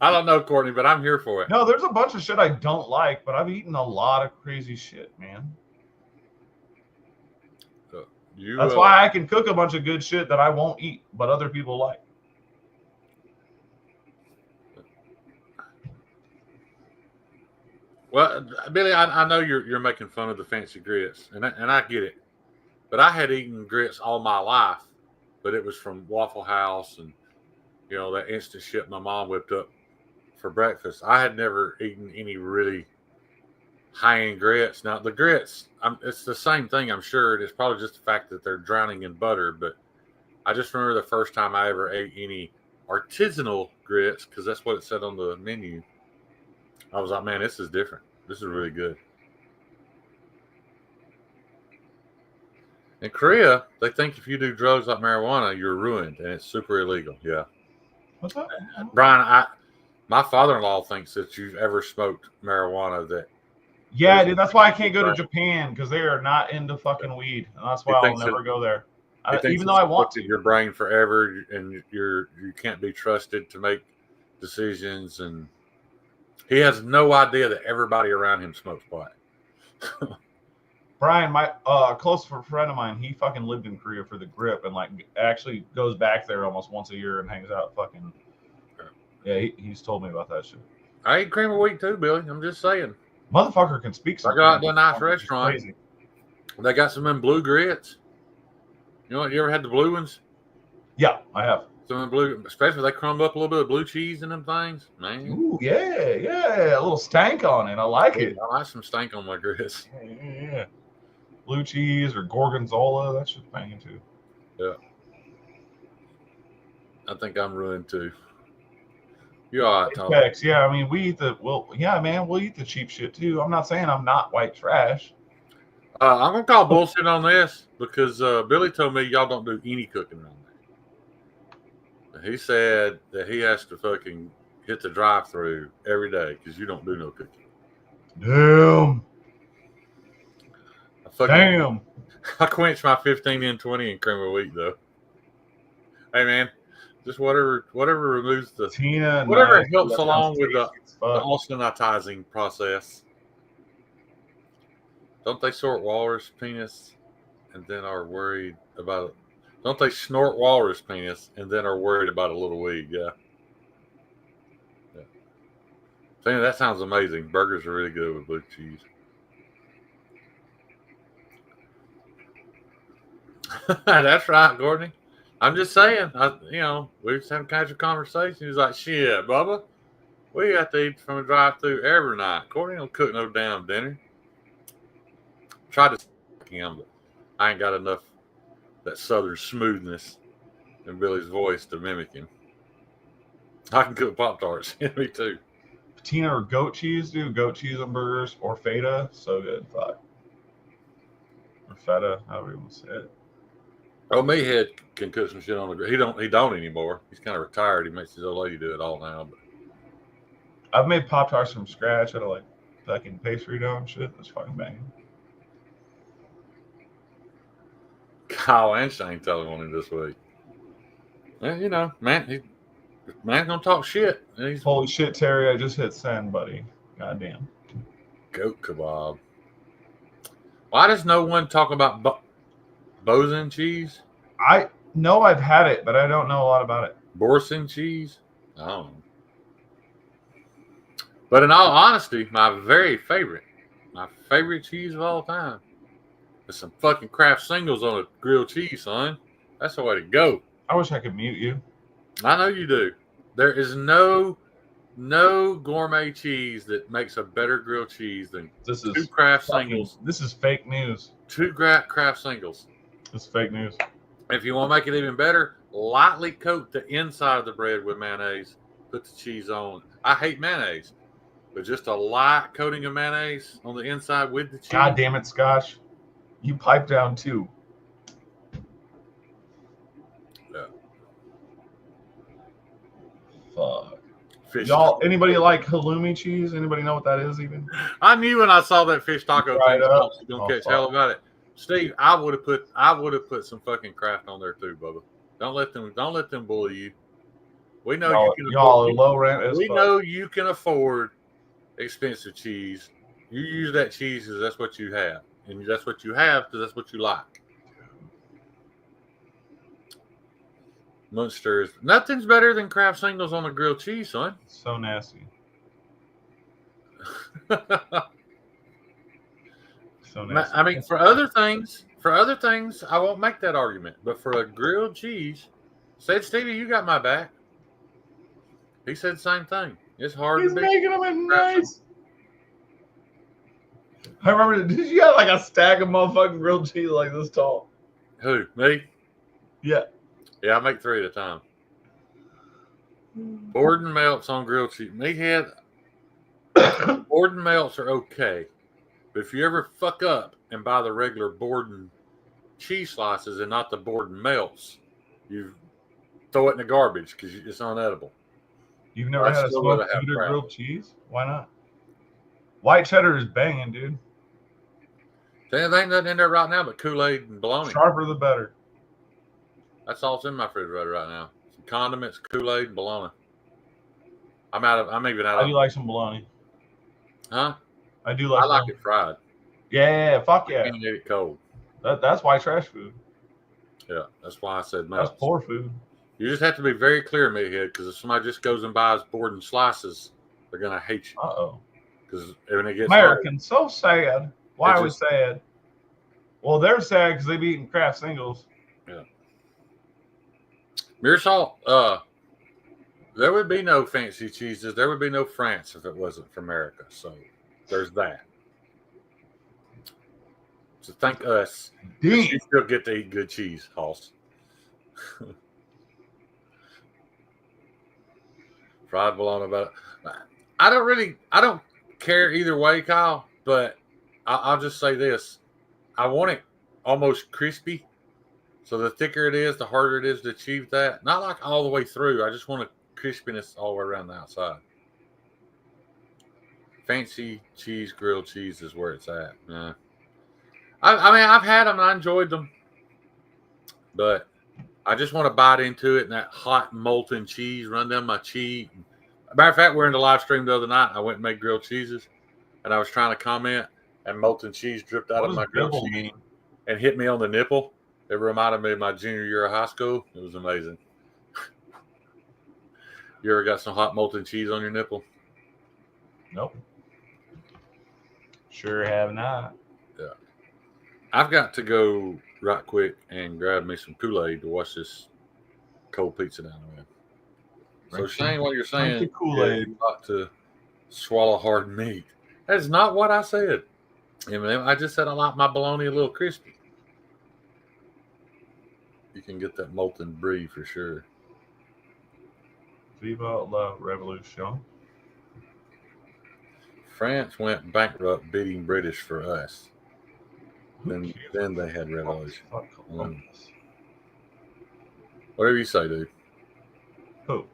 I don't know, Courtney, but I'm here for it. No, there's a bunch of shit I don't like, but I've eaten a lot of crazy shit, man. That's why I can cook a bunch of good shit that I won't eat, but other people like. Well, Billy, I know you're making fun of the fancy grits, and I get it. But I had eaten grits all my life, but it was from Waffle House and, you know, that instant shit my mom whipped up for breakfast. I had never eaten any really high-end grits. Now, the grits, it's the same thing, I'm sure. It's probably just the fact that they're drowning in butter, but I just remember the first time I ever ate any artisanal grits, because that's what it said on the menu. I was like, man, this is different. This is really good. In Korea, they think if you do drugs like marijuana, you're ruined, and it's super illegal. Yeah. What's that? Brian, my father-in-law thinks that you've ever smoked marijuana. Yeah, dude, that's why I can't go to Japan, because they are not into fucking weed, and that's why I'll never go there. Even though I want to. Your brain forever, and you can't be trusted to make decisions, and he has no idea that everybody around him smokes pot. Brian, my close friend of mine, he fucking lived in Korea for the grip, and like actually goes back there almost once a year and hangs out. Fucking yeah, he's told me about that shit. I eat cream of wheat too, Billy. I'm just saying. Motherfucker can speak. I got to a nice restaurant. They got some of them blue grits. You know, you ever had the blue ones? Yeah, I have. Some of the blue, especially if they crumble up a little bit of blue cheese in them things. Man. Ooh, yeah. A little stank on it. I like it. I like some stank on my grits. Yeah. Blue cheese or gorgonzola, that shit's banging too. Yeah. I think I'm ruined too. You all right, Tom? Yeah, I mean, we'll eat the cheap shit too. I'm not saying I'm not white trash. I'm gonna call bullshit on this because Billy told me y'all don't do any cooking around there. He said that he has to fucking hit the drive-through every day because you don't do no cooking. Damn. I quenched my 15 and 20 in cream of wheat though. Hey man, just whatever removes the whatever helps along with the austenitizing process. Don't they sort walrus penis and then are worried about it? Don't they snort walrus penis and then are worried about a little weed? Yeah. So that sounds amazing. Burgers are really good with blue cheese. That's right, Courtney. I'm just saying. We just having casual conversation. He's like, "Shit, Bubba, we got to eat from a drive-through every night. Courtney don't cook no damn dinner." Tried to him, but I ain't got enough that southern smoothness in Billy's voice to mimic him. I can cook Pop Tarts. Me too. Patina or goat cheese, dude. Goat cheese on burgers or feta, so good. Fuck. Or feta, however you want to say it. Oh, Meathead can cook some shit on the grill. He don't anymore. He's kind of retired. He makes his old lady do it all now. But I've made Pop Tarts from scratch out of like fucking pastry dough and shit. That's fucking banging. Kyle and Shane telling on him this week. Yeah, man's gonna talk shit. He's Holy shit, Terry! I just hit send, buddy. Goddamn. goat kebab. Why does no one talk about Bosin cheese? I know I've had it, but I don't know a lot about it. Borson cheese? I don't know. But in all honesty, my favorite cheese of all time is some fucking Kraft Singles on a grilled cheese, son. That's the way to go. I wish I could mute you. I know you do. There is no gourmet cheese that makes a better grilled cheese than two Kraft Singles. This is fake news. Two Kraft Singles. It's fake news. If you want to make it even better, lightly coat the inside of the bread with mayonnaise. Put the cheese on. I hate mayonnaise, but just a light coating of mayonnaise on the inside with the cheese. God damn it, Scotch. You pipe down too. Yeah. Fuck. Fish Y'all, taco. anybody like halloumi cheese? Anybody know what that is even? I knew when I saw that fish taco Fried thing, I up. was gonna catch hell about it. Steve, I would have put some fucking Kraft on there too, Bubba. Don't let them bully you. We know y'all are low rent as we fuck. know you can afford expensive cheese. You use that cheese because that's what you have, and that's what you have because that's what you like. Munster is nothing's better than Kraft Singles on a grilled cheese, son. So nasty. So nasty. I mean, for other things, I won't make that argument. But for a grilled cheese, said Stevie, you got my back. He said the same thing. It's hard He's to making them nice. I remember, did you have like a stack of motherfucking grilled cheese like this tall? Who? Me? Yeah. Yeah, I make 3 at a time. Borden melts on grilled cheese. Meathead, Borden melts are okay. But if you ever fuck up and buy the regular Borden cheese slices and not the Borden melts, you throw it in the garbage because it's unedible. You've never had a smoked Gouda grilled cheese? Why not? White cheddar is banging, dude. There ain't nothing in there right now but Kool-Aid and bologna. Sharper the better. That's all that's in my refrigerator right now. Some condiments, Kool-Aid, and bologna. I'm even out of. I do like some bologna. Huh? I do like. I like it fried. Yeah, fuck yeah. I can't eat it cold. That's why trash food. Yeah, that's why I said melts. That's poor food. You just have to be very clear, Meathead, because if somebody just goes and buys Borden slices, they're gonna hate you. Uh-oh. Because when it gets Americans, so sad. Why are we sad? Well, they're sad because they've eaten Kraft Singles. Yeah. Meersalt, there would be no fancy cheeses. There would be no France if it wasn't for America. So there's that. So thank us. Damn. You still get to eat good cheese, Hoss. Fried bologna about it. I don't care either way, Kyle, but I'll just say this. I want it almost crispy. So the thicker it is, the harder it is to achieve that. Not like all the way through. I just want a crispiness all the way around the outside. Fancy cheese, grilled cheese is where it's at. Yeah. I mean, I've had them and I enjoyed them. But I just want to bite into it and that hot molten cheese run down my cheek. Matter of fact, we're in the live stream the other night. I went and made grilled cheeses and I was trying to comment and molten cheese dripped out of my grilled cheese and hit me on the nipple. It reminded me of my junior year of high school. It was amazing. You ever got some hot molten cheese on your nipple? Nope. Sure have not. Yeah. I've got to go right quick and grab me some Kool-Aid to wash this cold pizza down with. So Drink Shane, what you're drink saying your Kool-Aid. is not to swallow hard meat. That's not what I said. I just said I like my bologna a little crispy. You can get that molten brie for sure. Viva la revolution. France went bankrupt beating British for us. Who cares? Then they had revolution. Fuck Columbus. Whatever you say, dude. Who?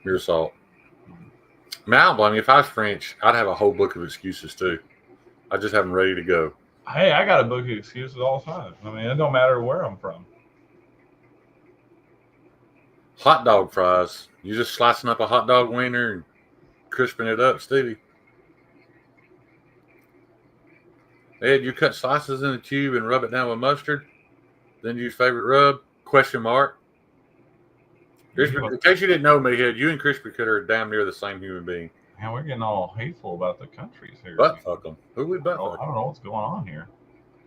Your salt. I mean, I don't blame you. If I was French, I'd have a whole book of excuses too. I just have them ready to go. Hey, I got a book of excuses all the time. I mean, it don't matter where I'm from. Hot dog fries. You just slicing up a hot dog wiener and crisping it up, Stevie. Ed, you cut slices in a tube and rub it down with mustard. Then use favorite rub? Question mark. In case you didn't know me, Ed, you and Crispy Cutter are damn near the same human being. Man, we're getting all hateful about the countries here. Butt fuck them. Who we butt fuck? I don't know what's going on here.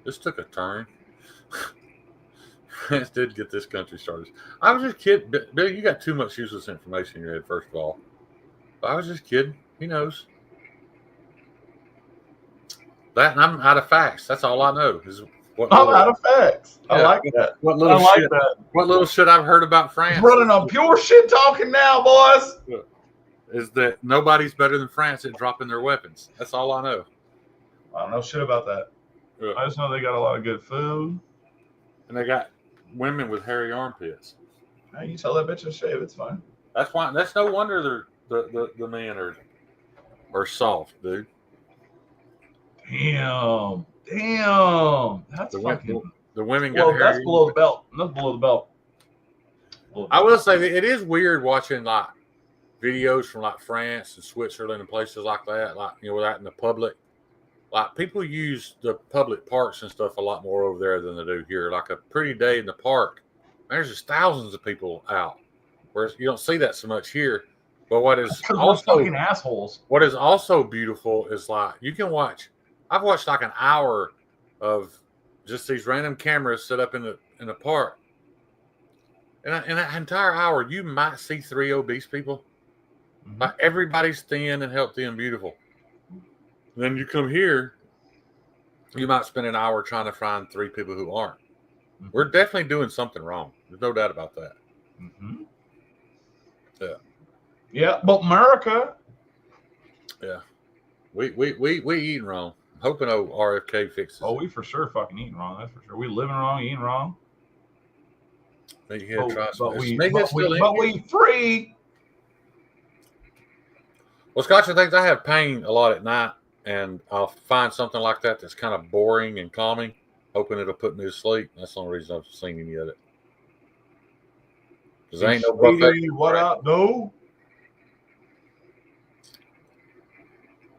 This took a turn. France did get this country started. I was just kidding. Bill, you got too much useless information in your head, first of all. But I was just kidding. He knows. That, and I'm out of facts. That's all I know. I'm out of facts. Yeah, I like that. What little I like shit, that. What little shit I've heard about France. Running on pure shit talking now, boys. Is that nobody's better than France at dropping their weapons. That's all I know. I don't know shit about that. Yeah. I just know they got a lot of good food. And they got women with hairy armpits. Hey, you tell that bitch to shave, it's fine. That's why. That's no wonder the men are soft, dude. Damn. That's fucking. The women got Well, hairy. that's below the belt. That's below the belt. I will say that it is weird watching like videos from like France and Switzerland and places like that, like out in the public. Like people use the public parks and stuff a lot more over there than they do here. Like a pretty day in the park, there's just thousands of people out. Whereas you don't see that so much here. But what is also fucking assholes. What is also beautiful is like you can watch. I've watched like an hour of just these random cameras set up in the park. And in that entire hour, you might see 3 obese people. Mm-hmm. Like everybody's thin and healthy and beautiful. And then you come here, you might spend an hour trying to find 3 people who aren't. Mm-hmm. We're definitely doing something wrong. There's no doubt about that. Mm-hmm. Yeah. Yeah, but America. Yeah. We eating wrong. I'm hoping RFK fixes Oh, we for sure fucking eating wrong. That's for sure. We living wrong, eating wrong. But we free. Well, Scotch, I think I have pain a lot at night, and I'll find something like that that's kind of boring and calming, hoping it'll put me to sleep. That's the only reason I've seen any of it. Because ain't no buffet. What up? No.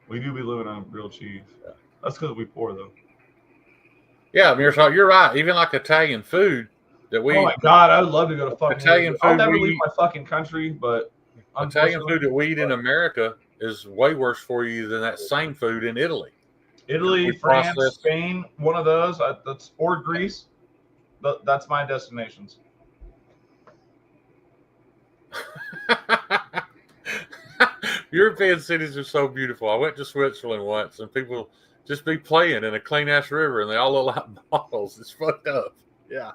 We do be living on grilled cheese. Yeah. That's because we poor, though. Yeah, Miroslav, you're right. Even like Italian food that we. Oh my God, I'd love to go to fucking Italian food. I'll never leave my fucking country, but Italian food that we eat in America is way worse for you than that same food in Italy. Italy, France, Spain, one of those. That's or Greece. That's my destinations. European cities are so beautiful. I went to Switzerland once, and people just be playing in a clean ass river, and they all look like models. It's fucked up. Yeah.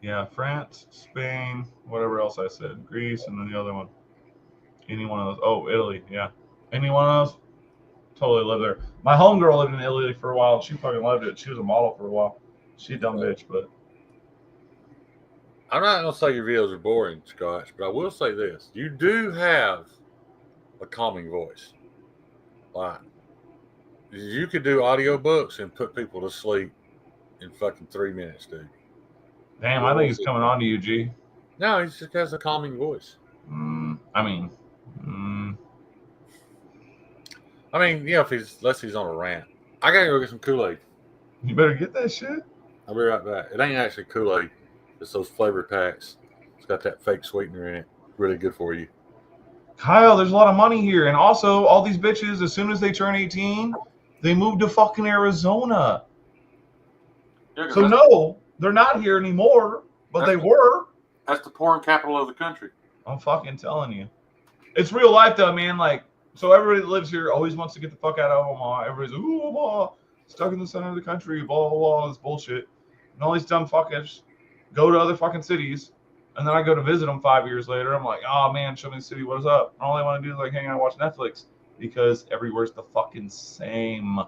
Yeah, France, Spain, whatever else I said, Greece, and then the other one. Any one of those. Oh, Italy. Yeah, any one of those. Totally live there. My homegirl lived in Italy for a while. And she fucking loved it. She was a model for a while. She a dumb bitch, but. I'm not going to say your videos are boring, Scotch, but I will say this. You do have a calming voice. Like, you could do audiobooks and put people to sleep in fucking 3 minutes, dude. Damn, I think it's coming on to you, G. No, he just has a calming voice. Unless unless he's on a rant. I got to go get some Kool-Aid. You better get that shit. I'll be right back. It ain't actually Kool-Aid. It's those flavor packs. It's got that fake sweetener in it. Really good for you. Kyle, there's a lot of money here. And also, all these bitches, as soon as they turn 18, they move to fucking Arizona. Yeah, So, no, they're not here anymore, but they were. That's the porn capital of the country. I'm fucking telling you. It's real life, though, man. Like, so everybody that lives here always wants to get the fuck out of Omaha. Everybody's like, ooh, Omaha, stuck in the center of the country, blah, blah, blah, this bullshit. And all these dumb fuckers go to other fucking cities. And then I go to visit them 5 years later. I'm like, oh, man, show me the city. What's up? All I want to do is like hang out and watch Netflix because everywhere's the fucking same.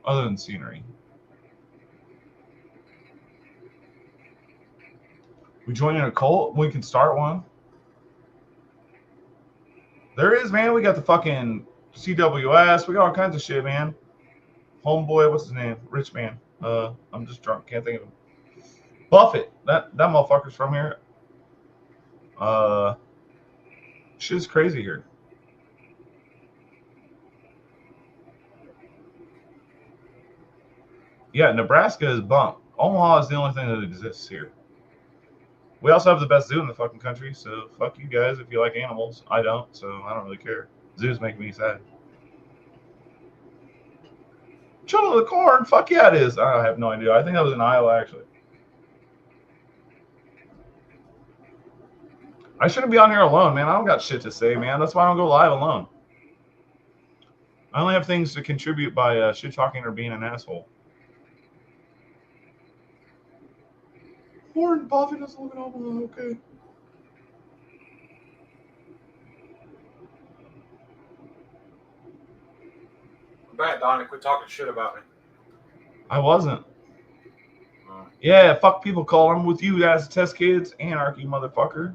Other than scenery. We joining a cult? We can start one. There is, man. We got the fucking CWS. We got all kinds of shit, man. Homeboy, what's his name? Rich man. I'm just drunk. Can't think of him. Buffett. That motherfucker's from here. Shit's crazy here. Yeah, Nebraska is bunk. Omaha is the only thing that exists here. We also have the best zoo in the fucking country, so fuck you guys if you like animals. I don't, so I don't really care. Zoos make me sad. Children of the Corn? Fuck yeah, it is. I have no idea. I think that was in Iowa, actually. I shouldn't be on here alone, man. I don't got shit to say, man. That's why I don't go live alone. I only have things to contribute by shit talking or being an asshole. Warren Buffett doesn't live in Omaha, okay. Bad, Donnie. Quit talking shit about me. I wasn't. Yeah, fuck people call. I'm with you as test kids. Anarchy, motherfucker.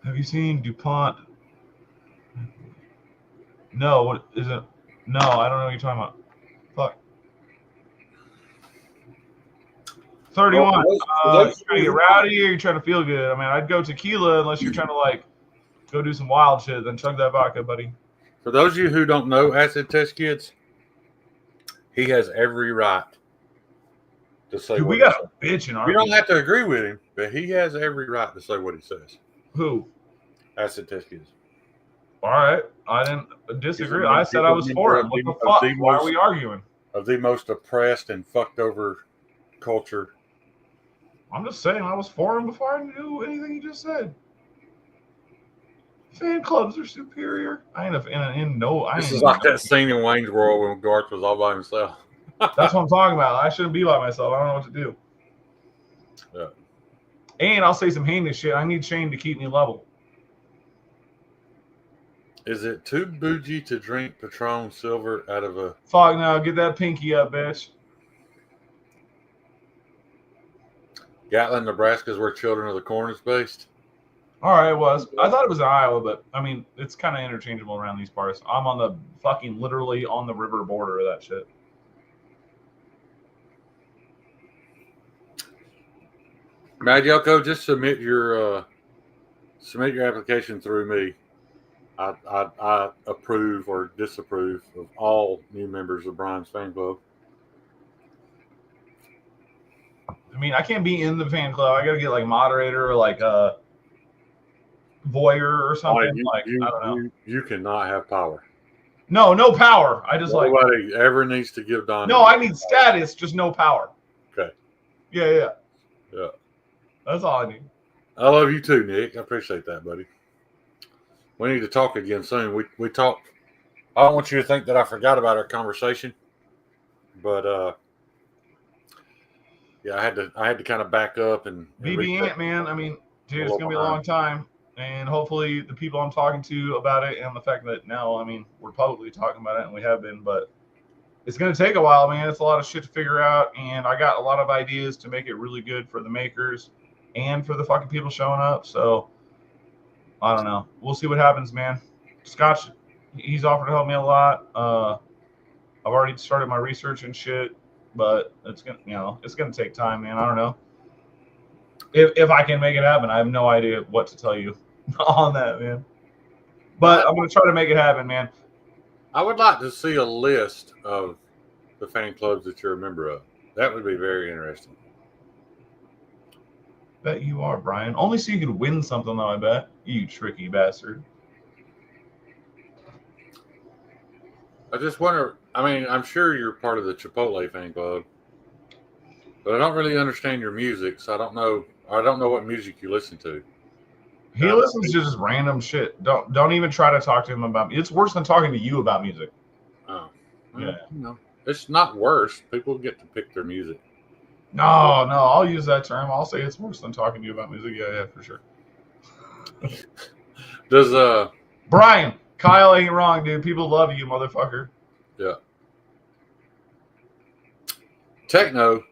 Have you seen DuPont? No, what is it? No, I don't know what you're talking about. Fuck. 31. You trying to get rowdy or you trying to feel good? I mean, I'd go tequila unless you're trying to like go do some wild shit. Then chug that vodka, buddy. For those of you who don't know Acid Test Kids, he has every right to say. Dude, we got a bitch in our. You don't have to agree with him, but he has every right to say what he says. Who? Acid Test Kids. All right, I didn't disagree. I said I was for him. What the fuck? Why are we arguing? Of the most oppressed and fucked over culture. I'm just saying I was for him before I knew anything you just said. Fan clubs are superior. I ain't This is like that scene in Wayne's World when Garth was all by himself. That's what I'm talking about. I shouldn't be by myself. I don't know what to do. Yeah. And I'll say some heinous shit. I need Shane to keep me level. Is it too bougie to drink Patron Silver out of a... Fuck no. Get that pinky up, bitch. Gatlin, Nebraska is where Children of the Corn is based? All right, it was. I thought it was in Iowa, but, I mean, it's kind of interchangeable around these parts. I'm on the fucking literally on the river border of that shit. Mad Yoko, just submit your application through me. I approve or disapprove of all new members of Brian's fan club. I mean, I can't be in the fan club. I got to get like moderator or like a voyeur or something. I don't know. You cannot have power. No power. I just Nobody ever needs to give Donnie. No, I need status, just no power. Okay. Yeah. Yeah. That's all I need. I love you too, Nick. I appreciate that, buddy. We need to talk again soon. We talked. I don't want you to think that I forgot about our conversation, but yeah, I had to kind of back up and BB Ant, man. I mean, dude, it's gonna be a long time, and hopefully the people I'm talking to about it, and the fact that now, I mean, we're publicly talking about it, and we have been, but it's gonna take a while, man. It's a lot of shit to figure out, and I got a lot of ideas to make it really good for the makers and for the fucking people showing up. So I don't know. We'll see what happens, man. Scotch, he's offered to help me a lot. I've already started my research and shit, but it's gonna take time, man. I don't know if I can make it happen. I have no idea what to tell you on that, man. But I'm gonna try to make it happen, man. I would like to see a list of the fan clubs that you're a member of. That would be very interesting. Bet you are, Brian. Only so you could win something, though, I bet. You tricky bastard. I just wonder. I mean, I'm sure you're part of the Chipotle fan club, but I don't really understand your music, so I don't know. I don't know what music you listen to. He listens to just random shit. Don't even try to talk to him about. It's worse than talking to you about music. Oh, Yeah. No, it's not worse. People get to pick their music. No, I'll use that term. I'll say it's worse than talking to you about music. Yeah, for sure. Does Brian, Kyle ain't wrong, dude. People love you, motherfucker. Yeah. Techno.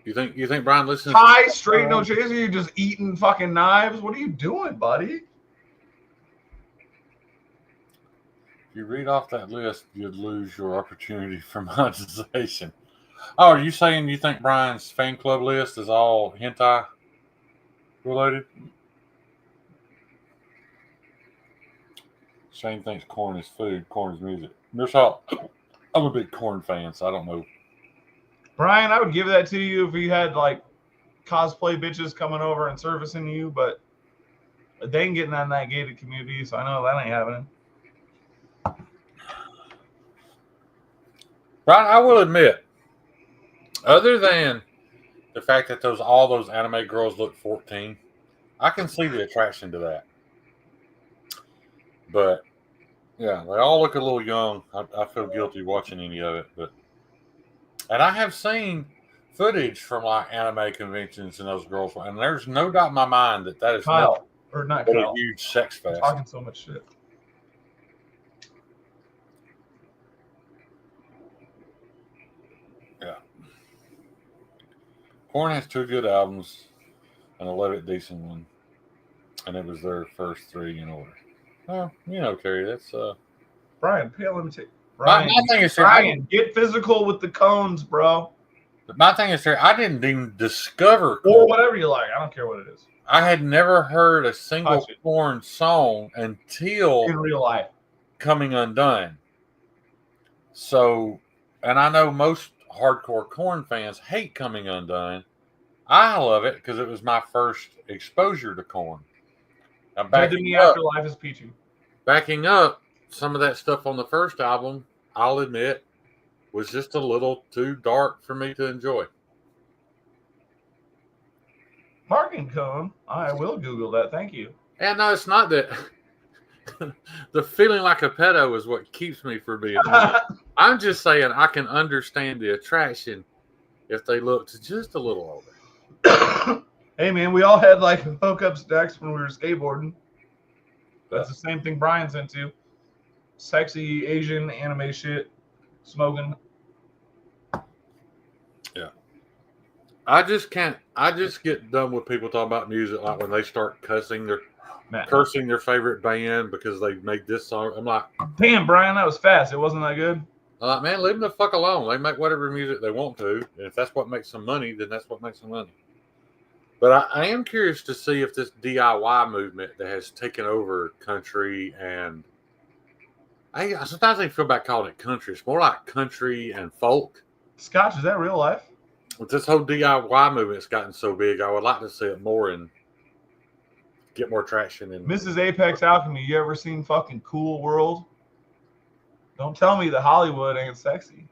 You think Brian listens? High, straight, no chaser. You're just eating fucking knives. What are you doing, buddy? If you read off that list, you'd lose your opportunity for monetization. Oh, are you saying you think Brian's fan club list is all hentai related? Shane thinks corn is food, corn is music. I'm a big corn fan, so I don't know. Brian, I would give that to you if you had like cosplay bitches coming over and servicing you, but they ain't getting on that gated community, so I know that ain't happening. Brian, I will admit, other than the fact that all those anime girls look 14, I can see the attraction to that. But yeah, they all look a little young. I feel guilty watching any of it, and I have seen footage from like anime conventions and those girls, and there's no doubt in my mind that is Kyle, or not Kyle. A huge sex fest. Talking so much shit. Yeah. Korn has 2 good albums and 11 decent one, and it was their first 3 in order. Well, Terry, that's Brian, let me take. Brian, my thing is, Brian, get physical with the cones, bro. But my thing is, I didn't even discover Korn. Or whatever you like. I don't care what it is. I had never heard a single Korn song until in real life Coming Undone. So, and I know most hardcore Korn fans hate Coming Undone. I love it because it was my first exposure to Korn. Now, Afterlife is peachy. Backing up, some of that stuff on the first album, I'll admit, was just a little too dark for me to enjoy. Marking cone. I will Google that. Thank you. And no, it's not that. The feeling like a pedo is what keeps me from being. I'm just saying I can understand the attraction if they looked just a little older. Hey man, we all had like hookup stacks when we were skateboarding. That's the same thing Brian's into. Sexy Asian anime shit, smoking. Yeah. I just get done with people talking about music like when they start cursing their favorite band because they made this song. I'm like, damn, Brian, that was fast. It wasn't that good. I'm like, man, leave them the fuck alone. They make whatever music they want to, and if that's what makes them money, then that's what makes them money. But I am curious to see if this DIY movement that has taken over country and sometimes I feel bad calling it country. It's more like country and folk. Scotch, is that real life? With this whole DIY movement's gotten so big, I would like to see it more and get more traction. In Mrs. Apex Alchemy, you ever seen fucking Cool World? Don't tell me that Hollywood ain't sexy.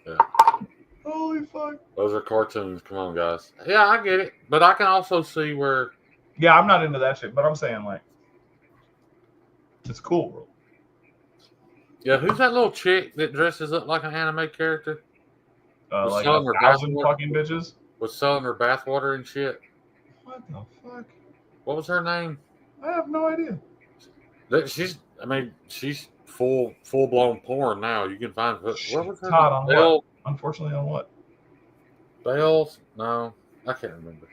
Yeah. Holy fuck. Those are cartoons. Come on, guys. Yeah, I get it. But I can also see where... Yeah, I'm not into that shit, but I'm saying, like, it's Cool World. Yeah, who's that little chick that dresses up like an anime character? Like 1,000 fucking bitches? Was selling her bathwater and shit. What the fuck? What was her name? I have no idea. She's full blown porn now. You can find what was her name? What? Unfortunately, on what? Bells? No, I can't remember.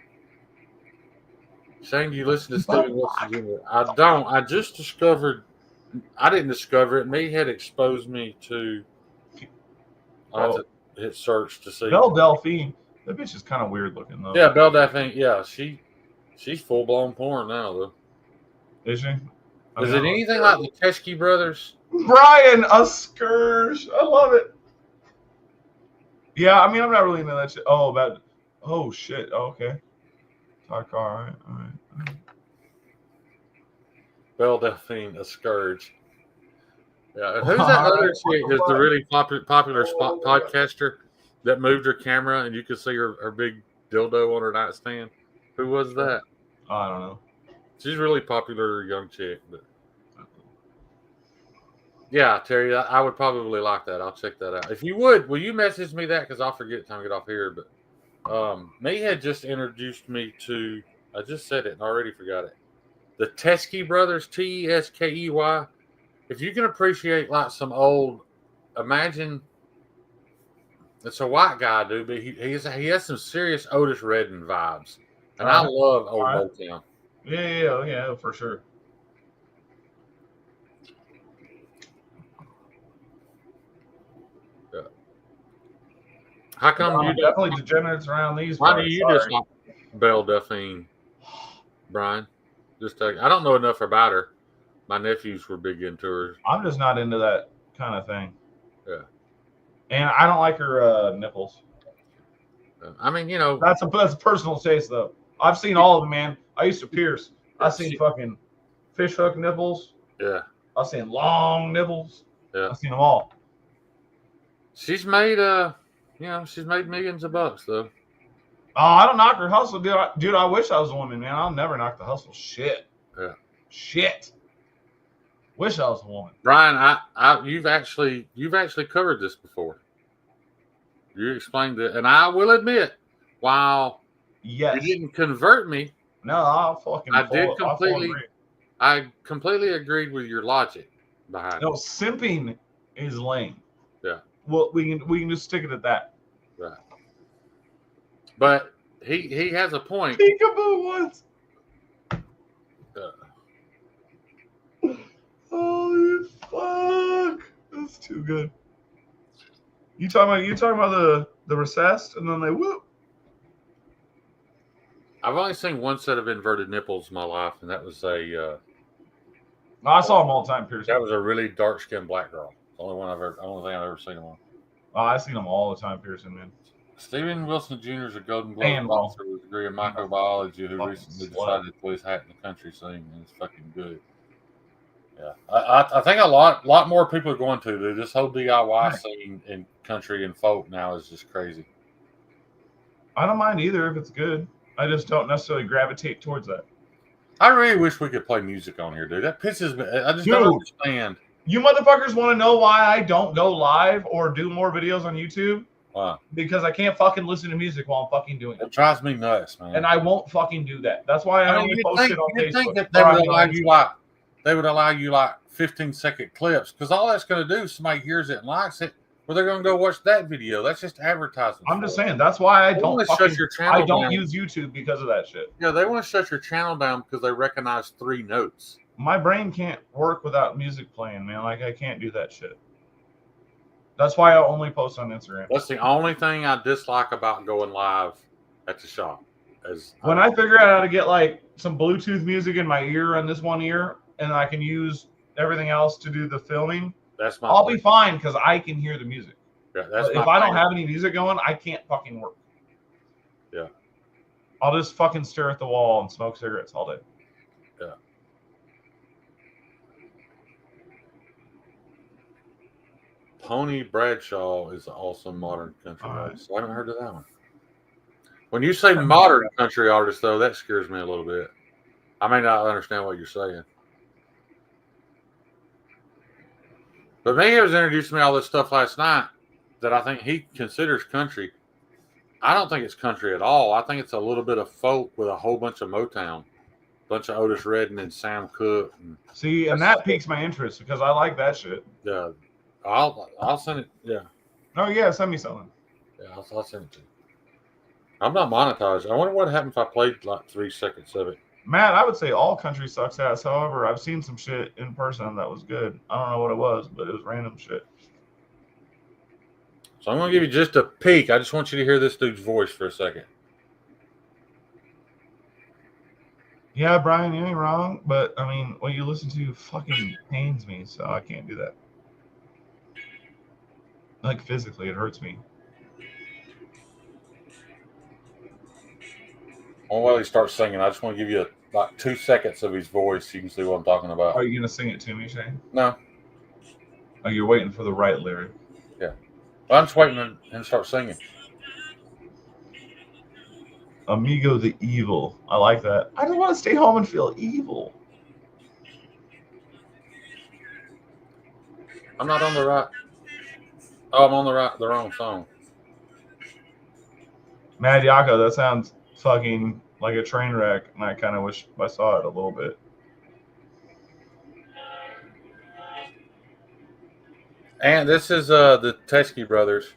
Shane, do you listen to Stephen Wilson Jr.? I don't. I just discovered. I didn't discover it. Me had exposed me to. I had to hit search to see. Belle Delphine. That bitch is kind of weird looking though. Yeah, Belle Delphine. Yeah, she's full blown porn now though. Is she? Is it anything like the Teskey brothers? Brian, a scourge. I love it. Yeah, I mean, I'm not really into that shit. Oh shit. Oh, okay. Talk. All right. Belle Delphine, a scourge. Yeah, who's that other chick? Is the really popular podcaster that moved her camera and you could see her big dildo on her nightstand? Who was that? I don't know. She's really popular, young chick. But yeah, Terry, I would probably like that. I'll check that out. If you would, will you message me that? Because I'll forget time to get off here. But May had just introduced me to. I just said it and already forgot it. The Teskey Brothers, Teskey. If you can appreciate like some old, imagine it's a white guy, dude, but he has some serious Otis Redding vibes, and I love old Motown. Yeah, for sure. Yeah. How come you definitely degenerates around these? Why do you just like Belle Delphine, Brian? I don't know enough about her. My nephews were big into her. I'm just not into that kind of thing. Yeah. And I don't like her nipples. I mean, that's a personal taste, though. I've seen all of them, man. I used to pierce. I've seen fucking fish hook nipples. Yeah. I've seen long nipples. Yeah. I've seen them all. She's made she's made millions of bucks though. Oh, I don't knock her hustle, dude. I wish I was a woman, man. I'll never knock the hustle. Shit. Yeah. Shit. Wish I was a woman. Brian, you've actually covered this before. You explained it, and I will admit, while you didn't convert me, I completely agreed with your logic behind it. No, simping is lame. Yeah. Well, we can just stick it at that. Right. But he has a point. Peekaboo once. Holy fuck! That's too good. You talking about the recessed and then they whoop? I've only seen one set of inverted nipples in my life, and that was a. I saw them all the time, piercing. That was a really dark skinned black girl. The only thing I've ever seen them on. Oh, I've seen them all the time, piercing, man. Steven Wilson Jr. is a Golden Globe officer with a degree in microbiology who recently decided to put his hat in the country scene, and it's fucking good. Yeah, I think a lot more people are going to, dude. This whole DIY scene in country and folk now is just crazy. I don't mind either if it's good. I just don't necessarily gravitate towards that. I really wish we could play music on here, dude. That pisses me. I just don't understand. You motherfuckers want to know why I don't go live or do more videos on YouTube? Why? Because I can't fucking listen to music while I'm fucking doing it. It drives me nuts, man. And I won't fucking do that. That's why I only post it on Facebook. Think that they would allow you like 15-second clips, because all that's going to do is somebody hears it and likes it, well, they're going to go watch that video. That's just advertising. I'm just saying that's why I don't use YouTube because of that shit. Yeah, they want to shut your channel down because they recognize 3 notes. My brain can't work without music playing, man. Like, I can't do that shit. That's why I only post on Instagram. That's the only thing I dislike about going live at the shop. When I figure out how to get like some Bluetooth music in my ear on this one ear, and I can use everything else to do the filming, I'll be fine because I can hear the music. Yeah, if I don't have any music going, I can't fucking work. Yeah. I'll just fucking stare at the wall and smoke cigarettes all day. Yeah. Pony Bradshaw is an awesome modern country artist. I haven't heard of that one. When you say modern country artist, though, that scares me a little bit. I may not understand what you're saying. But May was introducing me all this stuff last night that I think he considers country. I don't think it's country at all. I think it's a little bit of folk with a whole bunch of Motown. A bunch of Otis Redding and Sam Cooke. And that piques my interest because I like that shit. Yeah. I'll send it. Yeah. Oh, yeah. Send me something. Yeah, I'll send it to you. I'm not monetized. I wonder what happened if I played like 3 seconds of it. Matt, I would say all country sucks ass. However, I've seen some shit in person that was good. I don't know what it was, but it was random shit. So I'm going to give you just a peek. I just want you to hear this dude's voice for a second. Yeah, Brian, you ain't wrong. But, I mean, what you listen to fucking pains me, so I can't do that. Like, physically, it hurts me. while he starts singing, I just want to give you like 2 seconds of his voice so you can see what I'm talking about. Are you gonna sing it to me, Shane? No. Oh, you're waiting for the right lyric. Yeah. Well, I'm just waiting for him to start singing. Amigo the Evil. I like that. I just want to stay home and feel evil. I'm not on the right. Oh, I'm on the wrong song. Mad Yako, that sounds fucking like a train wreck, and I kind of wish I saw it a little bit. And this is the Teskey Brothers.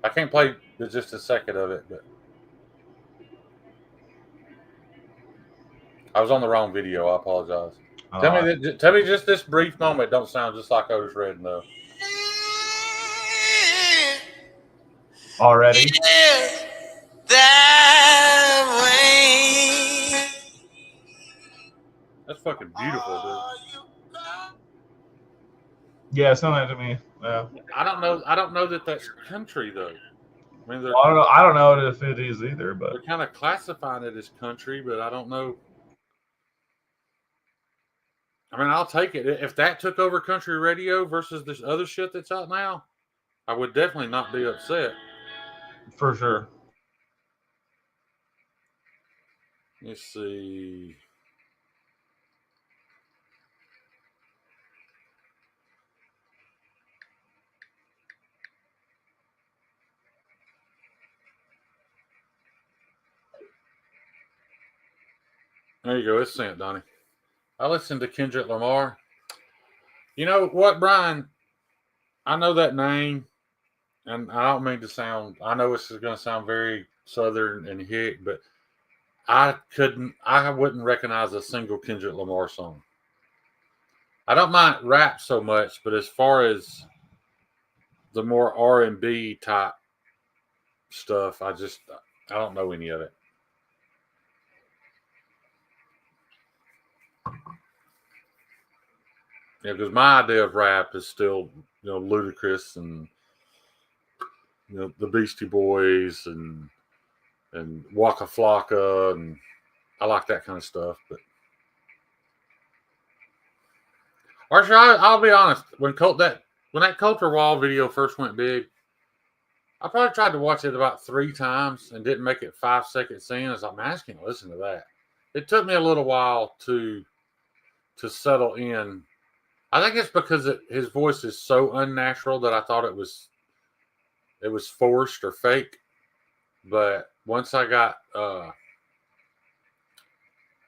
I can't play just a second of it, but I was on the wrong video. I apologize. Tell me just this brief moment don't sound just like Otis Redding though. Already? That way. That's fucking beautiful, dude. Yeah, sound that to me. Yeah. I don't know that that's country though. I mean, Well, I don't know if it is either, but they're kind of classifying it as country, but I don't know. I mean, I'll take it. If that took over country radio versus this other shit that's out now, I would definitely not be upset. For sure. Let's see. There you go. It's sent, Donnie. I listened to Kendrick Lamar. You know what, Brian? I know that name, and I don't mean to sound. I know this is going to sound very Southern and hick, but I wouldn't recognize a single Kendrick Lamar song. I don't mind rap so much, but as far as the more R&B type stuff, I don't know any of it. Yeah, because my idea of rap is still, Ludacris and the Beastie Boys and Waka Flocka, and I like that kind of stuff. But Archer, I'll be honest, when that Culture Wall video first went big, I probably tried to watch it about 3 times and didn't make it 5 seconds in. I was like, man, I just can't listen to that. It took me a little while to settle in. I think it's because his voice is so unnatural that I thought it was forced or fake. But once I got, I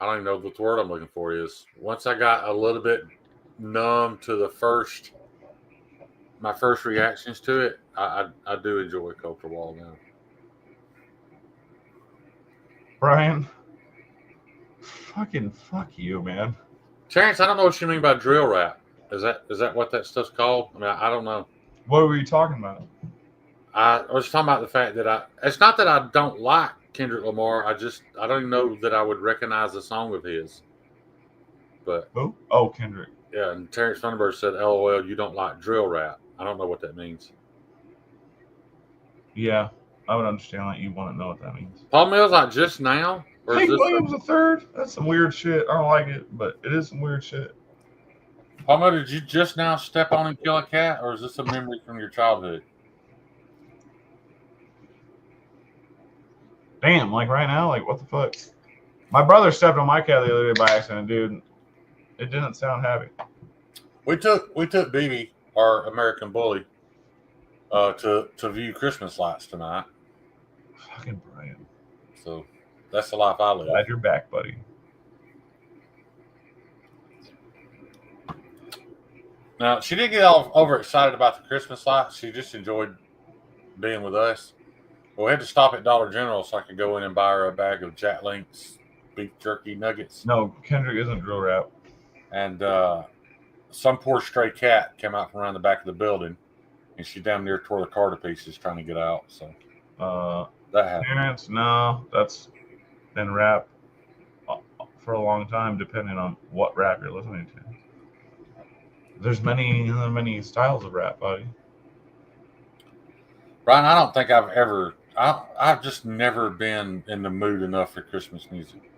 don't even know what the word I'm looking for is. Once I got a little bit numb to my first reactions to it, I do enjoy Culture Wall now. Brian, fucking fuck you, man. Terrence, I don't know what you mean by drill rap. Is that what that stuff's called? I mean, I don't know. What were you talking about? I was talking about the fact that it's not that I don't like Kendrick Lamar. I don't even know that I would recognize a song of his. But oh, Kendrick. Yeah, and Terrence Funderburg said, "LOL, you don't like drill rap." I don't know what that means. Yeah, I would understand that. You want to know what that means. Paul Mills, like just now? Hank Williams III? That's some weird shit. I don't like it, but it is some weird shit. Paul Mills, did you just now step on and kill a cat, or is this a memory from your childhood? Damn, like right now? Like, what the fuck? My brother stepped on my cat the other day by accident, dude. It didn't sound happy. We took BB, our American bully, to view Christmas lights tonight. Fucking Brian. So that's the life I live. Glad you're back, buddy. Now, she didn't get all overexcited about the Christmas lights. She just enjoyed being with us. Well, we had to stop at Dollar General so I could go in and buy her a bag of Jack Link's beef jerky nuggets. No, Kendrick isn't drill rap. And some poor stray cat came out from around the back of the building, and she damn near tore the car to pieces trying to get out. So that happened. Parents, no, that's been rap for a long time, depending on what rap you're listening to. There's many styles of rap, buddy. Brian, I don't think I've I've just never been in the mood enough for Christmas music.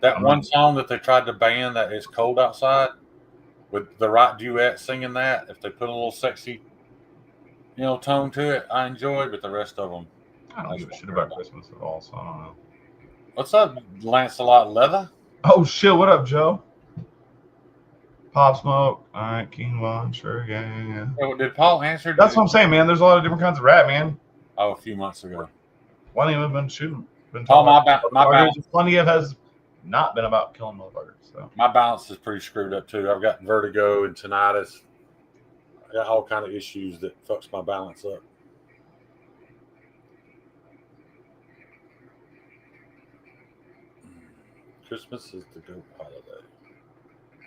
That one song that they tried to ban, that It's Cold Outside, with the right duet singing that, if they put a little sexy, tone to it, I enjoy. But the rest of them, I don't give a shit about Christmas at all, so I don't know. What's up, Lancelot Leather? Oh shit! What up, Joe? Pop Smoke. All right, Quinoa. Sure, yeah. Oh, did Paul answer? That's what I'm saying, man. There's a lot of different kinds of rap, man. Oh, a few months ago. Plenty of them have been shooting. Oh, my bad. Plenty of has not been about killing motherfuckers. So my balance is pretty screwed up too. I've got vertigo and tinnitus. I got all kind of issues that fucks my balance up. Christmas is the dope holiday.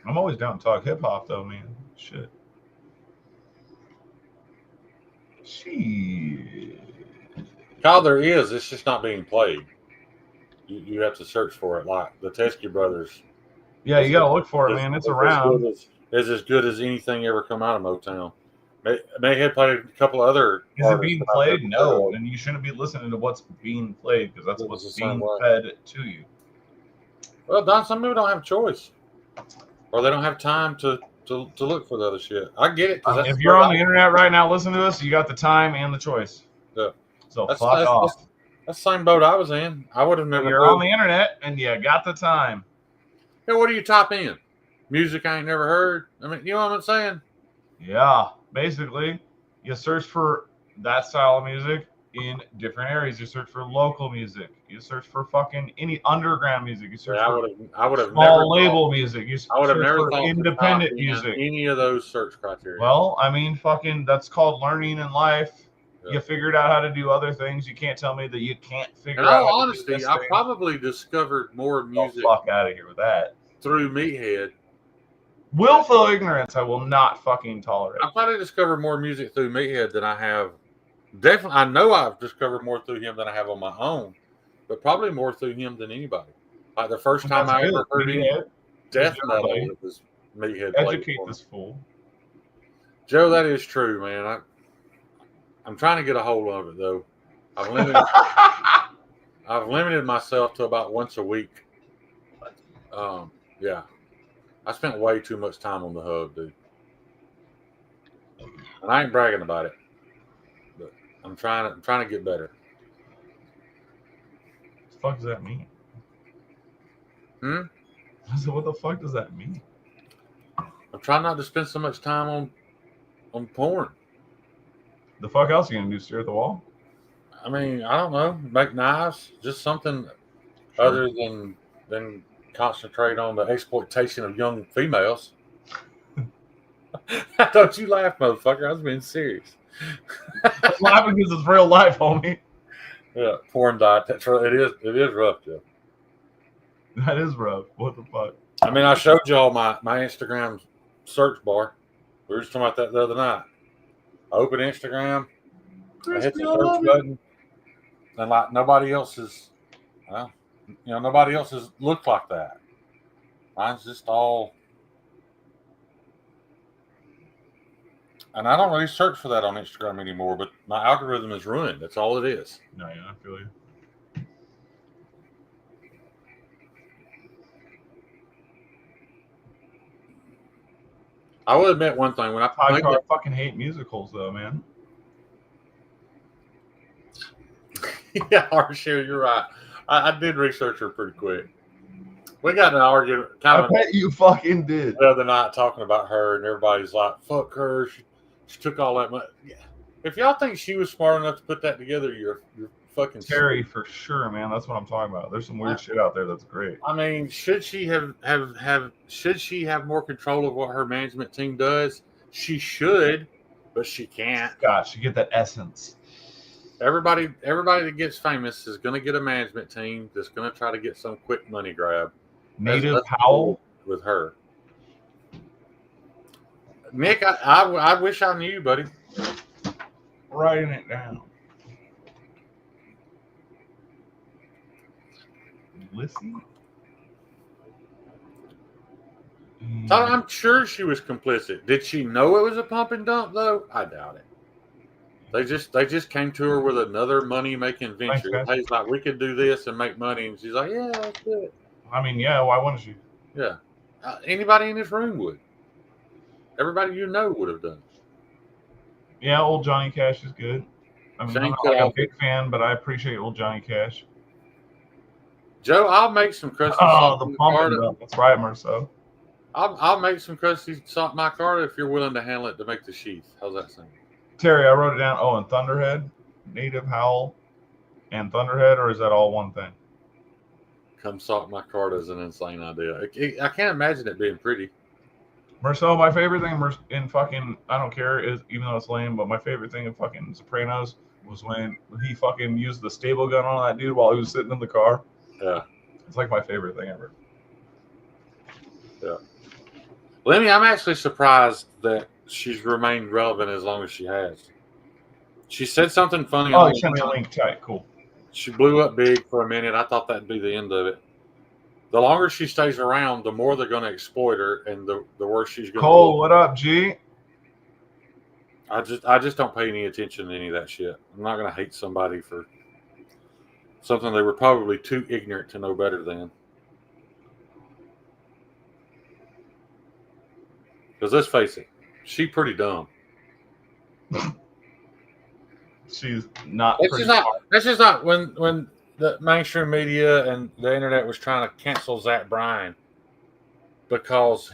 I'm always down to talk hip hop, though, man. Shit. Kyle, there is. It's just not being played. You have to search for it, like the Teskey Brothers. Yeah, you gotta look for it, man. It's around. It's as good as anything ever come out of Motown. They had played a couple other. Is it being played? No, and you shouldn't be listening to what's being played because that's what's being fed to you. Well, Don, some people don't have a choice, or they don't have time to look for the other shit. I get it. If you're on the internet right now listening to us, you got the time and the choice. Yeah. So fuck off. That's the same boat I was in. I would have never. You're on the internet and you got the time. Hey, what do you type in? Music I ain't never heard. I mean, you know what I'm saying? Yeah. Basically, you search for that style of music in different areas. You search for local music. You search for fucking any underground music. You search for I would have small label music. I would have never thought independent music. Any of those search criteria. Well, I mean, fucking, that's called learning in life. Yeah. You figured out how to do other things. You can't tell me that you can't figure out. In all honesty, I probably discovered more music. Oh, fuck out of here with that. Through Meathead. Willful ignorance, I will not fucking tolerate. I probably discovered more music through Meathead than I have. Definitely, I know I've discovered more through him than I have on my own, but probably more through him than anybody. Like the first time I ever heard him, death metal, it was Meathead. Educate this fool, Joe. That is true, man. I'm trying to get a hold of it though. I've limited myself to about once a week. Yeah. I spent way too much time on the hub, dude. And I ain't bragging about it. But I'm trying to get better. What the fuck does that mean? So what the fuck does that mean? I'm trying not to spend so much time on porn. The fuck else are you gonna do? Stare at the wall? I mean, I don't know. Make knives. Just something other than concentrate on the exploitation of young females. Don't you laugh, motherfucker. I was being serious. I'm laughing because it's real life, homie. Yeah, porn diet. That's right. It is rough, Joe. That is rough. What the fuck? I mean, I showed y'all my Instagram search bar. We were just talking about that the other night. I open Instagram, I hit the search button, and like nobody else has looked like that. Mine's just all, and I don't really search for that on Instagram anymore. But my algorithm is ruined. That's all it is. No, yeah, I feel you. I will admit one thing: when I fucking hate musicals, though, man. Yeah, Harshu, you're right. I did research her pretty quick. We got in an argument. I bet you fucking did. The other night talking about her, and everybody's like, "Fuck her! She took all that money." Yeah. If y'all think she was smart enough to put that together, you're fucking Terry for sure, man. That's what I'm talking about. There's some weird shit out there that's great. I mean, should she have should she have more control of what her management team does? She should, but she can't. Gosh, you get that essence. Everybody that gets famous is going to get a management team that's going to try to get some quick money grab. Native Powell with her. Nick, I wish I knew you, buddy. Writing it down. Listen. I'm sure she was complicit. Did she know it was a pump and dump, though? I doubt it. They just came to her with another money making venture. Thanks, guys. He's like, we could do this and make money, and she's like, yeah, let's do it. I mean, yeah, why wouldn't you? Yeah, anybody in this room would. Everybody you know would have done it. Yeah, old Johnny Cash is good. I mean, I'm not like a big fan, but I appreciate old Johnny Cash. Joe, I'll make some crusty Oh, salt the in pumping Micarta. up. That's right, Marcel. I'll make some crusty salt in Micarta if you're willing to handle it to make the sheath. How's that sound? Terry, I wrote it down. Oh, and Thunderhead, Native Howl, and Thunderhead, or is that all one thing? Come salt Micarta is an insane idea. I can't imagine it being pretty. Marcel, my favorite thing in fucking, I don't care, is even though it's lame, but my favorite thing in fucking Sopranos was when he fucking used the stable gun on that dude while he was sitting in the car. Yeah. It's like my favorite thing ever. Yeah. Lemmy, I'm actually surprised that she's remained relevant as long as she has. She said something funny. Oh, you sent me a link. Tight. Cool. She blew up big for a minute. I thought that'd be the end of it. The longer she stays around, the more they're going to exploit her, and the worse she's going to Cole, what up, G? I just don't pay any attention to any of that shit. I'm not going to hate somebody for something they were probably too ignorant to know better than. Because let's face it, she's pretty dumb. She's not. That's just not when the mainstream media and the internet was trying to cancel Zach Bryan because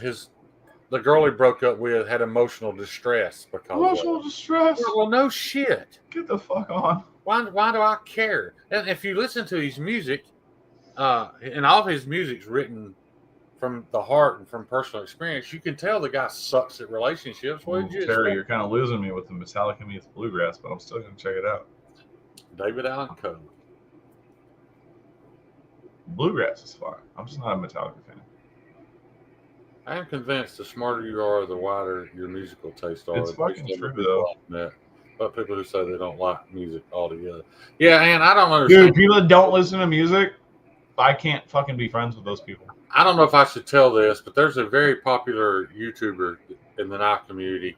the girl he broke up with had emotional distress because Emotional distress. Well, no shit. Get the fuck on. Why do I care? And if you listen to his music, and all of his music's written from the heart and from personal experience, you can tell the guy sucks at relationships. What did you Terry, expect? you're kind of losing me with the Metallica meets Bluegrass, but I'm still going to check it out. David Allen Coe. Bluegrass is fine. I'm just not a Metallica fan. I am convinced the smarter you are, the wider your musical taste are. It's fucking true, though. But people who say they don't like music altogether. Yeah, and I don't understand. Dude, people that don't listen to music, I can't fucking be friends with those people. I don't know if I should tell this, but there's a very popular YouTuber in the knife community.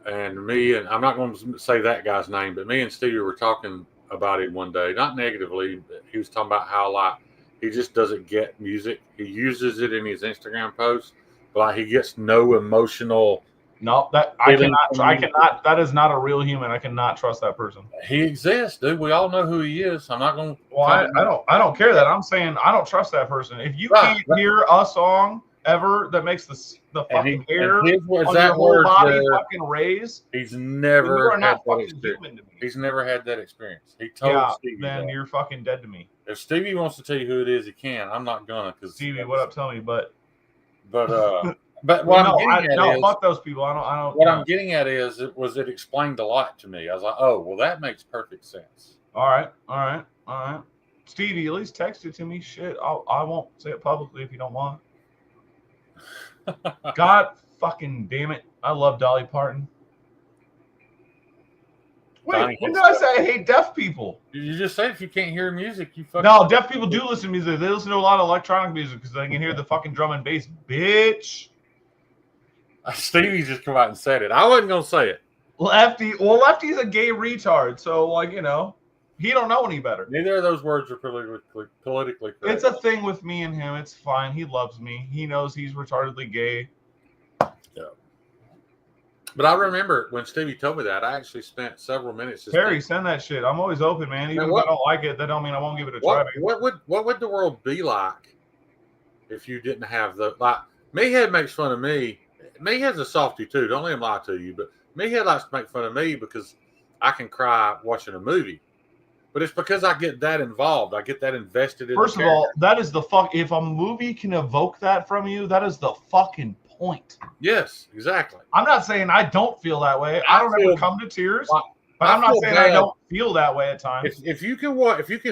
And I'm not going to say that guy's name, but me and Stevie were talking about him one day, not negatively. He was talking about how he just doesn't get music. He uses it in his Instagram posts, but he gets no emotional. No, I cannot. That is not a real human. I cannot trust that person. He exists, dude. We all know who he is. I'm not going to. Well, I don't care that. I'm saying I don't trust that person. If you can't hear a song ever that makes the fucking hair on your whole body fucking raise, he's never had that experience. He's never had that experience. He told Stevie then that. You're fucking dead to me. If Stevie wants to tell you who it is, he can. I'm not gonna. Cause Stevie, what up? Tell me, but what I'm getting at is, fuck those people. I don't. What I'm getting at is, it explained a lot to me. I was like, oh, well, that makes perfect sense. All right. Stevie, at least text it to me. Shit, I won't say it publicly if you don't want. God fucking damn it! I love Dolly Parton. Wait, when did I say I hate deaf people? You just said if you can't hear music, you fucking. No, deaf people do listen to music. They listen to a lot of electronic music because they can hear the fucking drum and bass, bitch. Stevie just come out and said it. I wasn't gonna say it. Lefty's a gay retard, so he don't know any better. Neither of those words are politically correct. It's a thing with me and him. It's fine. He loves me. He knows he's retardedly gay. Yeah. But I remember when Stevie told me that, I actually spent several minutes. Terry, send that shit. I'm always open, man. Even if I don't like it, that don't mean I won't give it a try. What would the world be like if you didn't have Meathead makes fun of me. Meathead's a softie too. Don't let him lie to you. But Meathead likes to make fun of me because I can cry watching a movie. But it's because I get that involved. I get that invested in. First of all, that is the fuck. If a movie can evoke that from you, that is the fucking point. Yes, exactly. I'm not saying I don't feel that way. I don't ever come to tears, but I'm not saying I don't feel that way at times. If you can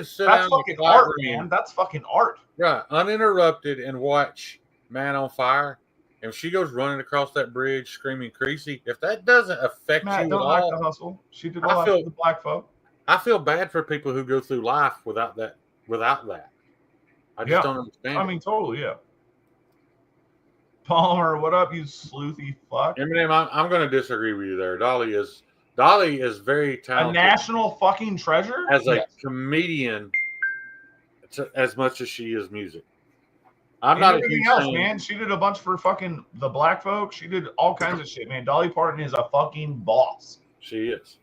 sit that's down fucking art, man. That's fucking art. Right, uninterrupted and watch Man on Fire. If she goes running across that bridge screaming "Creasy," if that doesn't affect you at all, like the hustle. She did a lot for the black folk. I feel bad for people who go through life without that. I just don't understand. I mean, totally, yeah. Palmer, what up, you sleuthy fuck? Eminem, I'm going to disagree with you there. Dolly is Dolly is very A talented national fucking treasure? as a Yes. comedian, as much as she is music. I'm And not a everything huge else, fan. man. She did a bunch for fucking the black folks. She did all kinds of shit, man. Dolly Parton is a fucking boss. She is.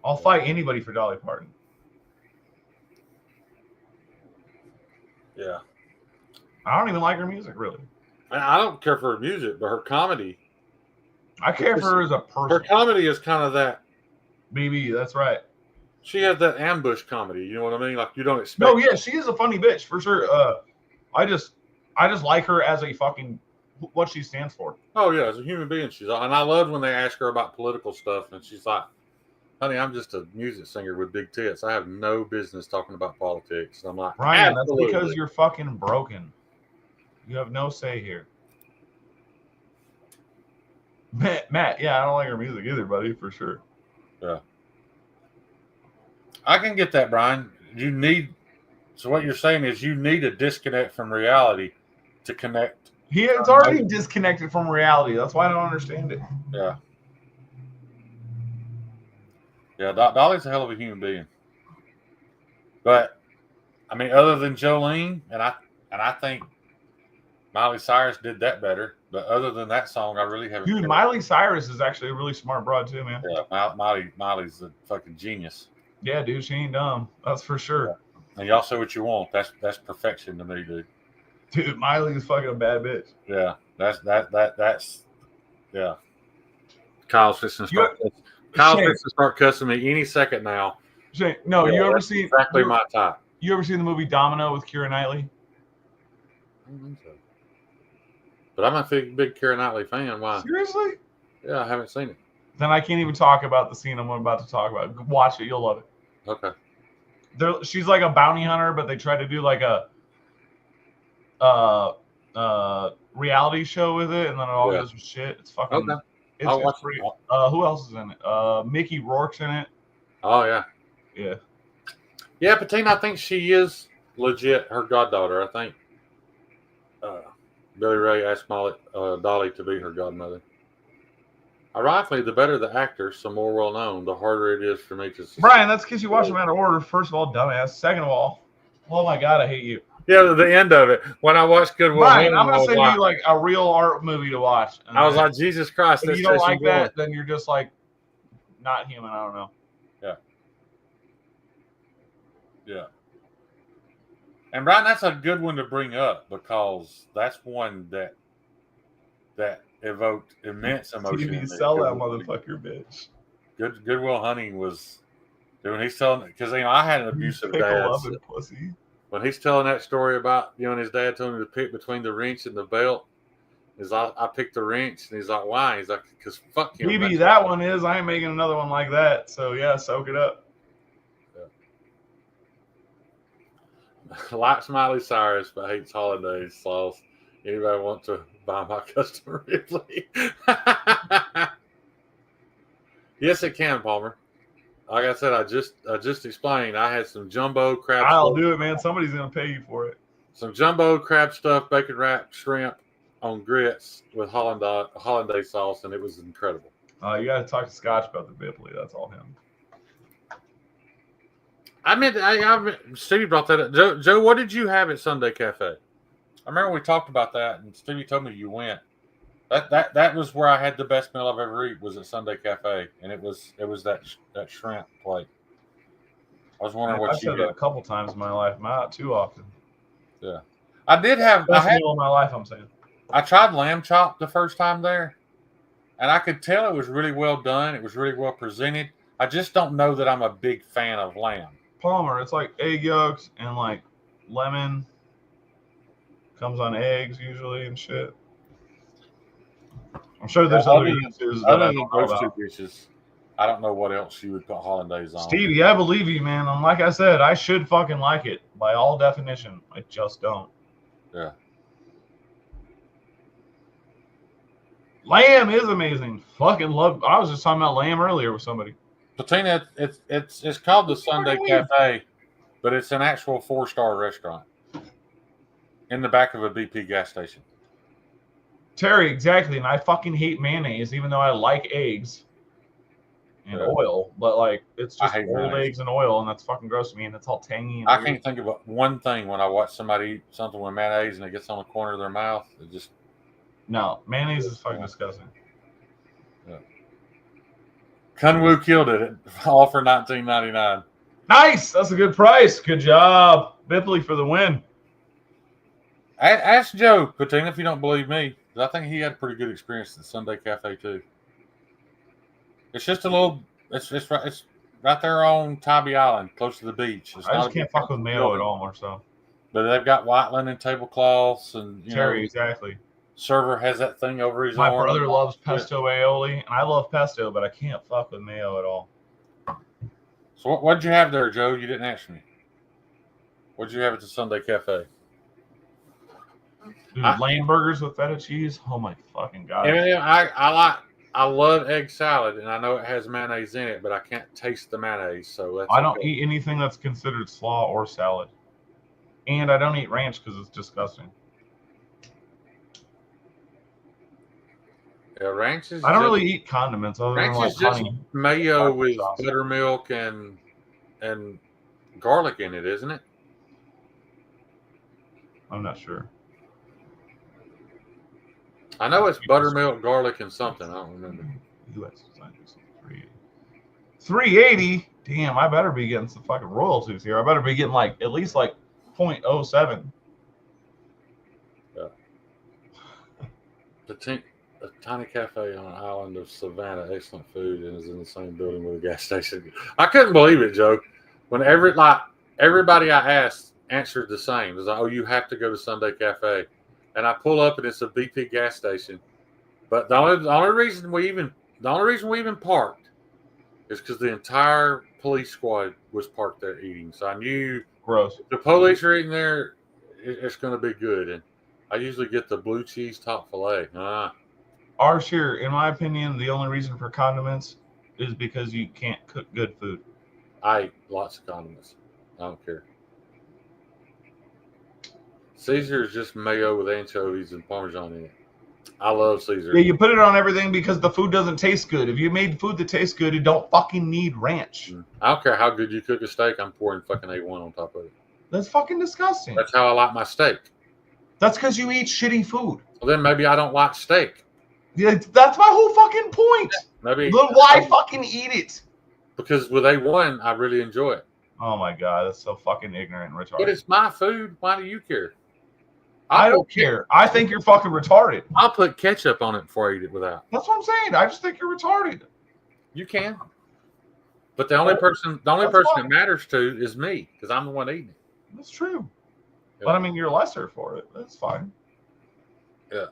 I'll fight anybody for Dolly Parton. Yeah. I don't even like her music, really. I don't care for her music, but her comedy. I care for her as a Her person. comedy is kind of that. BB, that's right. She has that ambush comedy. You know what I mean? Like you don't expect. No, yeah, she is a funny bitch for sure. I just like her as a fucking what she stands for. Oh yeah, as a human being, and I loved when they asked her about political stuff, and she's like, "Honey, I'm just a music singer with big tits. I have no business talking about politics." And I'm like, Ryan, absolutely. that's because you're fucking broken. You have no say here. Matt, yeah, I don't like her music either, buddy, for sure. Yeah. I can get that, Brian. So what you're saying is you need a disconnect from reality to connect. It's already disconnected from reality. That's why I don't understand it. Yeah. Yeah, Dolly's a hell of a human being. But I mean, other than Jolene, and I think Miley Cyrus did that better. But other than that song, I really haven't. Dude, Miley Cyrus is actually a really smart broad too, man. Yeah, Miley's a fucking genius. Yeah, dude, she ain't dumb. That's for sure. Yeah. And y'all say what you want. That's perfection to me, dude. Dude, Miley is fucking a bad bitch. Yeah, that's yeah. Kyle's fixing to start cussing me any second now. Shane, no, Yeah, you ever that's seen exactly my type? You ever seen the movie Domino with Keira Knightley? I don't think so. But I'm a big Keira Knightley fan. Why? Seriously? Yeah, I haven't seen it. Then I can't even talk about the scene I'm about to talk about. Watch it, you'll love it. Okay. She's like a bounty hunter, but they try to do like a reality show with it, and then it all goes with shit. It's fucking. Okay. It's pretty. Who else is in it? Mickey Rourke's in it. Oh yeah. Yeah. Yeah, Patina, I think she is legit her goddaughter. I think Billy Ray asked Dolly to be her godmother. Ironically, the better the actor, so more well known, the harder it is for me to. Brian, that's because you watch them out of order. First of all, dumbass. Second of all, oh my god, I hate you. Yeah, the end of it. When I watched Good Will Brian, Hunting, I'm gonna send you like a real art movie to watch. And I was like, Jesus Christ! if you don't like that, then you're just like not human. I don't know. Yeah. Yeah. And Brian, that's a good one to bring up because that's one that evoked immense emotion. TV, sell that motherfucker, bitch. Good Will Hunting was when he's telling, because I had an abusive dad. Pussy. When he's telling that story about and his dad told him to pick between the wrench and the belt, I picked the wrench, and he's like, why? He's like, because fuck him. BB, that one is. I ain't making another one like that. So yeah, soak it up. Likes Miley Cyrus, but hates holidays sauce. Anybody want to buy my custom Ripley? Yes, it can, Palmer. Like I said, I just explained. I had some jumbo crab. I'll do it, man. Somebody's gonna pay you for it. Some jumbo crab stuffed bacon wrapped shrimp on grits with hollandaise sauce, and it was incredible. You got to talk to Scotch about the Ripley. That's all him. Stevie brought that up. Joe, what did you have at Sunday Cafe? I remember we talked about that, and Stevie told me you went. That was where I had the best meal I've ever eaten, was at Sunday Cafe, and it was that shrimp plate. I was wondering what I've said that a couple times in my life, not too often. Yeah, I did have best meal of my life. I'm saying I tried lamb chop the first time there, and I could tell it was really well done. It was really well presented. I just don't know that I'm a big fan of lamb. Palmer, it's like egg yolks and like lemon. Comes on eggs usually and shit. I'm sure there's other dishes that I don't know those about. two dishes. I don't know what else you would put hollandaise on. Stevie, I believe you, man. And like I said, I should fucking like it by all definition. I just don't. Yeah. Lamb is amazing. Fucking love. I was just talking about lamb earlier with somebody. Patina, it's called the Sunday Cafe, but it's an actual 4-star restaurant in the back of a BP gas station. Terry, exactly. And I fucking hate mayonnaise, even though I like eggs. and Yeah. oil, but like it's I just hate boiled mayonnaise. eggs and oil, and that's fucking gross to me, and it's all tangy and I weird. can't think of one thing when I watch somebody eat something with mayonnaise and it gets on the corner of their mouth. It just No, mayonnaise is fucking disgusting. Kunwu killed it. All for $19.99. Nice, that's a good price. Good job, Bipley, for the win. Ask Joe Patina if you don't believe me. 'Cause I think he had a pretty good experience at Sunday Cafe too. It's just a little. It's right there on Tybee Island, close to the beach. It's I not just a big can't fuck with mayo building, at all, Marcel. but they've got white linen tablecloths, and Terry, exactly. server has that thing over his My arm. brother loves pesto aioli, and I love pesto, but I can't fuck with mayo at all. So what'd you have there, Joe? You didn't ask me. What'd you have at the Sunday Cafe? Dude, lamb burgers with feta cheese. Oh my fucking god! And I love egg salad, and I know it has mayonnaise in it, but I can't taste the mayonnaise, so that's I don't eat anything that's considered slaw or salad, and I don't eat ranch because it's disgusting. Yeah, ranch is. I don't really eat condiments other than Ranch like is just honey. mayo with sauce. buttermilk and garlic in it, isn't it? I'm not sure. I know it's buttermilk, garlic, and something. I don't remember. US 380. Damn, I better be getting some fucking royalties here. I better be getting like at least like 0.07. Yeah. A tiny cafe on an island of Savannah, excellent food, and is in the same building with a gas station. I couldn't believe it, Joe. When everybody I asked answered the same. It was like, oh, you have to go to Sunday Cafe. And I pull up and it's a BP gas station. But the only reason we even parked is because the entire police squad was parked there eating. So I knew Gross. if the police are eating there, it's going to be good. And I usually get the blue cheese top filet. Ours here, in my opinion, the only reason for condiments is because you can't cook good food. I eat lots of condiments. I don't care. Caesar is just mayo with anchovies and Parmesan in it. I love Caesar. Yeah, you put it on everything because the food doesn't taste good. If you made food that tastes good, it don't fucking need ranch. I don't care how good you cook a steak. I'm pouring fucking A1 on top of it. That's fucking disgusting. That's how I like my steak. That's because you eat shitty food. Well, then maybe I don't like steak. Yeah, that's my whole fucking point. Maybe Then why fucking eat it? because with A1, I really enjoy it. Oh my god, that's so fucking ignorant and retarded. But it's my food. Why do you care? I don't care. I think you're fucking retarded. I'll put ketchup on it before I eat it without. That's what I'm saying. I just think you're retarded. You can. But the only person that matters to is me because I'm the one eating it. That's true. Yeah. But I mean, you're lesser for it. That's fine. Yeah.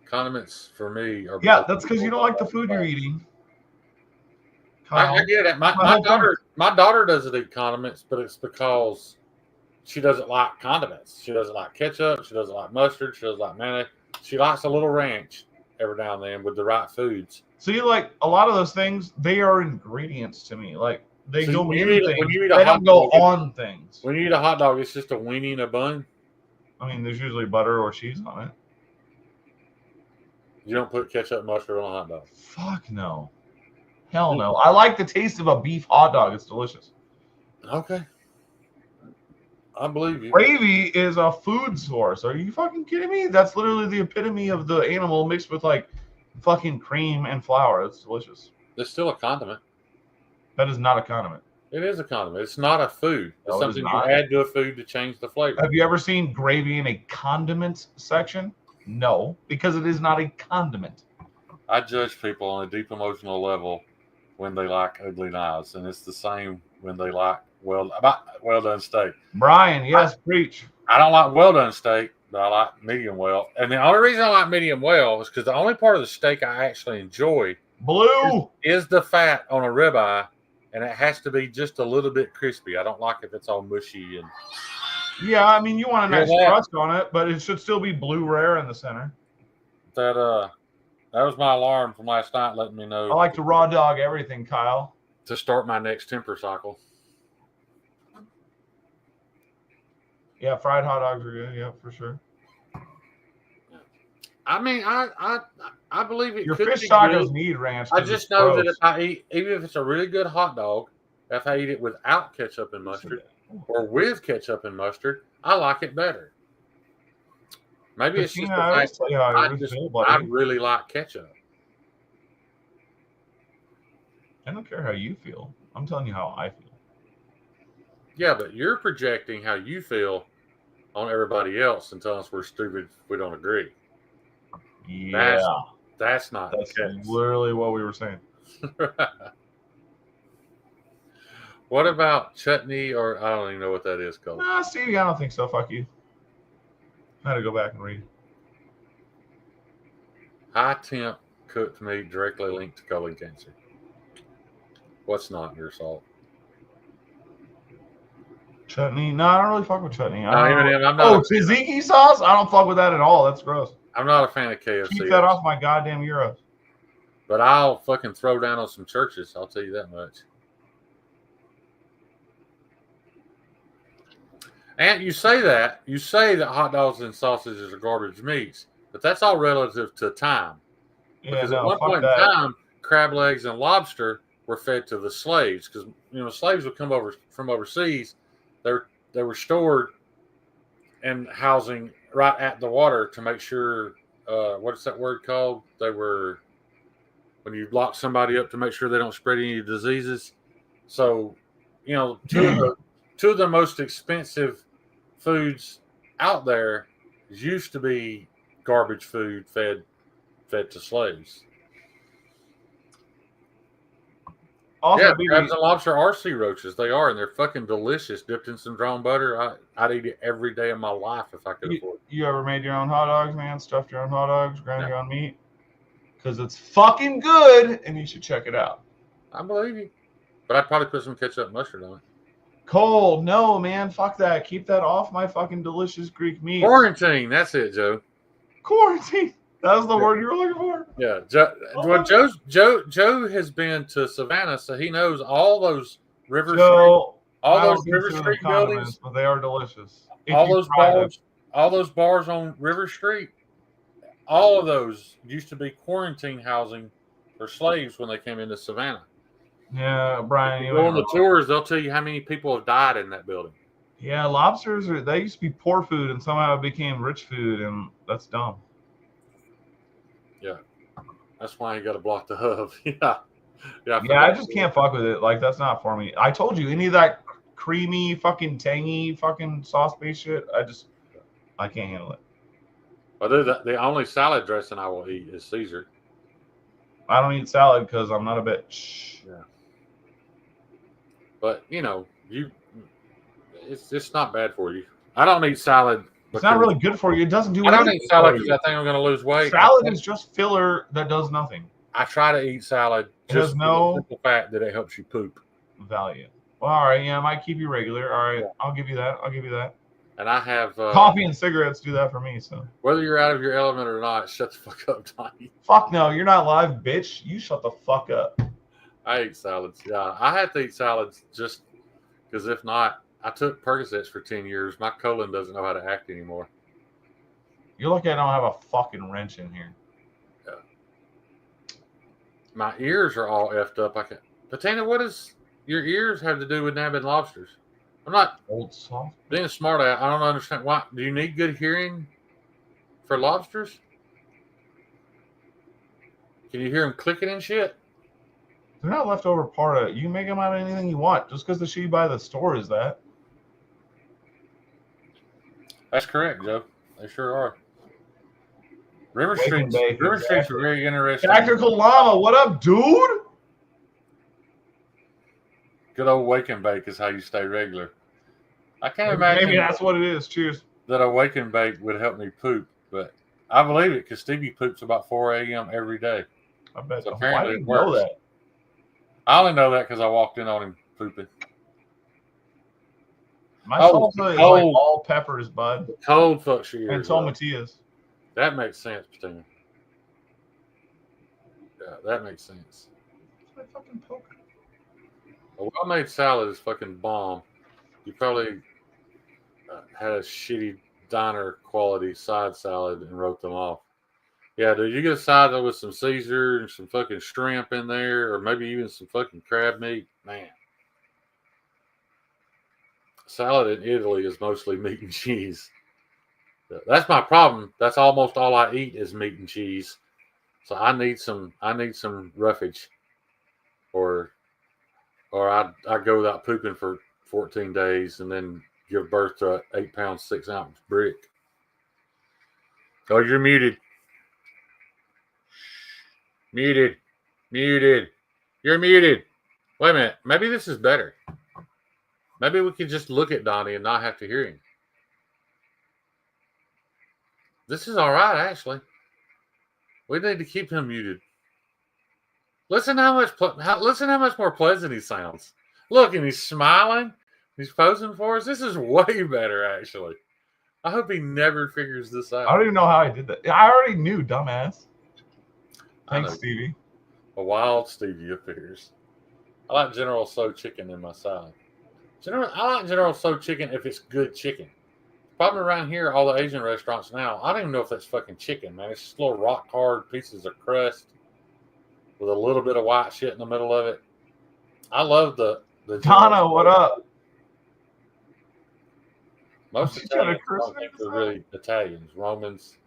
Condiments for me are. Yeah, that's because you don't like the food you're eating. I get it. My daughter doesn't eat condiments, but it's because she doesn't like condiments. She doesn't like ketchup. She doesn't like mustard. She doesn't like mayonnaise. She likes a little ranch every now and then with the right foods. See, like a lot of those things, they are ingredients to me. Like they go in things. They don't go on things. When you eat a hot dog, it's just a weenie and a bun. I mean, there's usually butter or cheese on it. You don't put ketchup and mustard on a hot dog. Fuck no. Hell no. I like the taste of a beef hot dog. It's delicious. Okay. I believe you. Gravy is a food source. Are you fucking kidding me? That's literally the epitome of the animal mixed with like fucking cream and flour. It's delicious. It's still a condiment. That is not a condiment. It is a condiment. It's not a food. It's No, it is something you not. add to a food to change the flavor. Have you ever seen gravy in a condiment section? No, because it is not a condiment. I judge people on a deep emotional level when they like ugly knives, and it's the same when they like well done steak. Brian, yes, preach. I don't like well done steak, but I like medium well. And the only reason I like medium well is because the only part of the steak I actually enjoy Blue is the fat on a ribeye, and it has to be just a little bit crispy. I don't like if it's all mushy and. Yeah, I mean, you want a nice Yeah, that- crust on it, but it should still be blue rare in the center. That was my alarm from last night, letting me know I like to raw dog everything, Kyle. to start my next temper cycle. Yeah, fried hot dogs are good. Yeah, for sure. I mean, I believe it Your could fish be tacos good. need ranch. I 'cause just it's know that gross. if I eat, even if it's a really good hot dog, if I eat it without ketchup and mustard or with ketchup and mustard, I like it better. Maybe it's just Christina, the I always fact tell that you how I I really just feel, I buddy. really like ketchup. I don't care how you feel. I'm telling you how I feel. Yeah, but you're projecting how you feel on everybody else and telling us we're stupid if we don't agree. Yeah, That's not that's the case. literally what we were saying. What about chutney, or I don't even know what that is called? Nah, Stevie, I don't think so. Fuck you. I had to go back and read. High temp cooked meat directly linked to colon cancer. What's not your salt? Chutney? No, I don't really fuck with chutney. No, Eminem, I'm not. Oh, tzatziki sauce? I don't fuck with that at all. That's gross. I'm not a fan of KFC. Keep that off my goddamn euros. But I'll fucking throw down on some churches. I'll tell you that much. And you say that hot dogs and sausages are garbage meats, but that's all relative to time. Because Yeah, at no, one fuck point that. in time, crab legs and lobster were fed to the slaves because slaves would come over from overseas. They were stored in housing right at the water to make sure. What is that word called? They were when you lock somebody up to make sure they don't spread any diseases. So, two of the most expensive foods out there used to be garbage food fed to slaves. Also, Yeah, BB, crabs and lobster are sea roaches. They are, and they're fucking delicious. Dipped in some drawn butter, I'd eat it every day of my life if I could afford it. you ever made your own hot dogs, man? Stuffed your own hot dogs, ground Yeah. your own meat? Because it's fucking good, and you should check it out. I believe you. But I'd probably put some ketchup and mustard on it. Cole, no, man, fuck that. Keep that off my fucking delicious Greek meat. Quarantine, that's it, Joe. Quarantine. That was the word you were looking for? Yeah, Joe has been to Savannah, so he knows all those River Street, all those River Street buildings, but they are delicious. all those bars on River Street. All of those used to be quarantine housing for slaves when they came into Savannah. Yeah, Brian. If you go on the tours, they'll tell you how many people have died in that building. Yeah, lobsters they used to be poor food, and somehow it became rich food, and that's dumb. Yeah, that's why you got to block the hub. Yeah. I just can't fuck with it. Like, that's not for me. I told you, any of that creamy, fucking tangy, fucking sauce-based shit, I can't handle it. I do that. The only salad dressing I will eat is Caesar. I don't eat salad because I'm not a bitch. Yeah. But it's not bad for you. I don't eat salad. It's not really good for you. It doesn't do I don't anything eat salad for because you. I think I'm going to lose weight. Salad is just filler that does nothing. I try to eat salad just for the simple fact that it helps you poop. Value. Well, all right, yeah, I might keep you regular. All right, yeah. I'll give you that. And I have coffee and cigarettes do that for me. So whether you're out of your element or not, shut the fuck up, Donnie. Fuck no, you're not live, bitch. You shut the fuck up. I eat salads. Yeah, I have to eat salads just because if not, I took Percocets for 10 years. My colon doesn't know how to act anymore. You're lucky I don't have a fucking wrench in here. Yeah. My ears are all effed up. Patina, what does your ears have to do with nabbing lobsters? I'm not old soft being smart. I don't understand why. Do you need good hearing for lobsters? Can you hear them clicking and shit? They're not leftover part of it. You can make them out of anything you want. Just because the shit you buy at the store is that. That's correct, Joe. They sure are. River Street's a very interesting. Tactical Llama, what up, dude? Good old wake and bake is how you stay regular. I can't imagine. Maybe that's what it is. Cheers. That a wake and bake would help me poop, but I believe it because Stevie poops about 4 a.m. every day. I bet. So apparently Why do you know that? I only know that because I walked in on him pooping. My salsa is like all peppers, bud. Cold fucks your ears. And tomatillas. That makes sense, Patina. Yeah, that makes sense. That's my fucking poker. A well-made salad is fucking bomb. You probably had a shitty diner quality side salad and wrote them off. Yeah, dude, you get a side with some Caesar and some fucking shrimp in there, or maybe even some fucking crab meat. Man, salad in Italy is mostly meat and cheese. That's my problem. That's almost all I eat is meat and cheese. So I need some roughage, or I go without pooping for 14 days and then give birth to an 8 pound 6 ounce brick. Oh, you're muted. Muted. Muted. You're muted. Wait a minute. Maybe this is better. Maybe we could just look at Donnie and not have to hear him. This is all right, actually. We need to keep him muted. Listen how much more pleasant he sounds. Look, and he's smiling. He's posing for us. This is way better, actually. I hope he never figures this out. I don't even know how I did that. I already knew, dumbass. Thanks, Stevie. A wild Stevie appears. I like General Tso chicken in my side. I like General Tso chicken if it's good chicken. Problem around here, all the Asian restaurants now, I don't even know if that's fucking chicken, man. It's just little rock hard pieces of crust with a little bit of white shit in the middle of it. I love the Donna, what up? Most Italians don't think they're really Italians. Romans.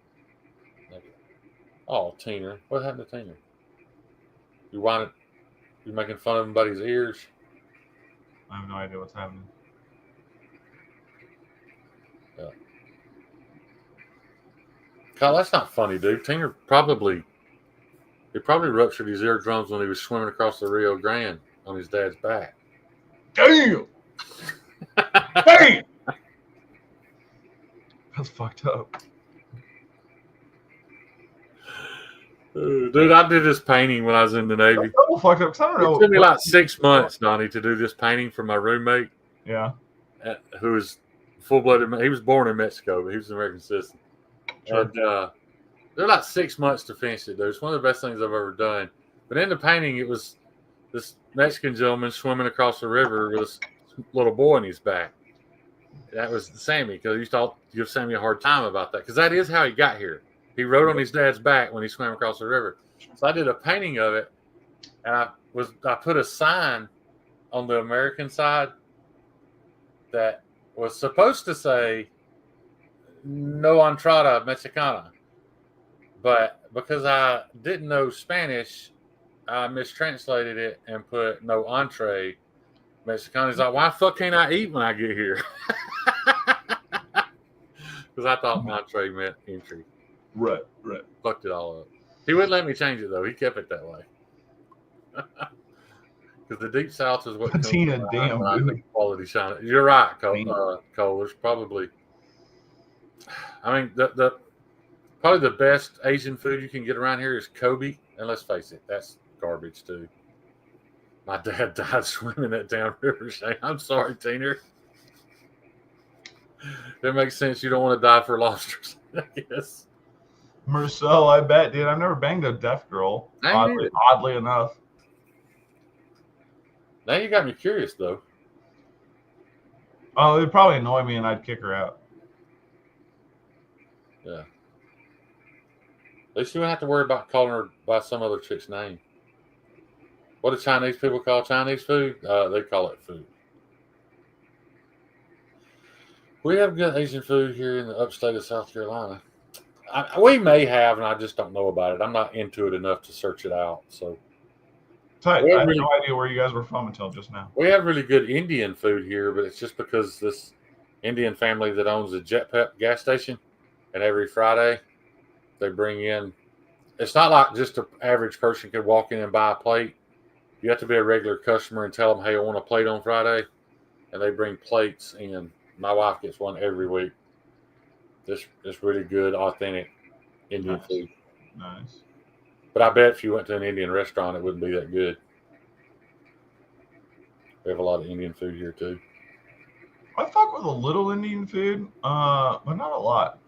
Oh, Tina. What happened to Tina? You're making fun of somebody's ears? I have no idea what's happening. Yeah. Kyle, that's not funny, dude. Tina probably ruptured his eardrums when he was swimming across the Rio Grande on his dad's back. Damn! Damn! That's fucked up. Dude, I did this painting when I was in the Navy. That's so fucked up. I don't know. It took me like 6 months, Donnie, to do this painting for my roommate. Yeah. Who was full-blooded. He was born in Mexico, but he was an American citizen. Sure. And they're like 6 months to finish it, dude. It's one of the best things I've ever done. But in the painting, it was this Mexican gentleman swimming across the river with this little boy on his back. That was Sammy, because I used to give Sammy a hard time about that, because that is how he got here. He rode on his dad's back when he swam across the river. So I did a painting of it, and I put a sign on the American side that was supposed to say "No entrada mexicana," but because I didn't know Spanish, I mistranslated it and put "No entree mexicana." He's like, "Why the fuck can't I eat when I get here?" Because I thought entree meant entry. Right. Fucked it all up. He wouldn't let me change it though. He kept it that way. Because the Deep South is what Patina, damn, dude. Quality China. You're right, Cole. There's probably, I mean, the probably the best Asian food you can get around here is Kobe, and let's face it, that's garbage too. My dad died swimming that downriver, Shane. I'm sorry, Tina. That makes sense. You don't want to die for lobsters, I guess. Marcel, I bet, dude. I've never banged a deaf girl. Oddly enough. Now you got me curious, though. Oh, it'd probably annoy me, and I'd kick her out. Yeah. At least you wouldn't have to worry about calling her by some other chick's name. What do Chinese people call Chinese food? They call it food. We have good Asian food here in the upstate of South Carolina. We may have, and I just don't know about it. I'm not into it enough to search it out. So, I had no idea where you guys were from until just now. We have really good Indian food here, but it's just because this Indian family that owns the Jet Pep gas station, and every Friday they bring in. It's not like just an average person could walk in and buy a plate. You have to be a regular customer and tell them, "Hey, I want a plate on Friday," and they bring plates in. My wife gets one every week. It's really good, authentic Indian food. Nice. But I bet if you went to an Indian restaurant, it wouldn't be that good. We have a lot of Indian food here, too. I fuck with a little Indian food, but not a lot.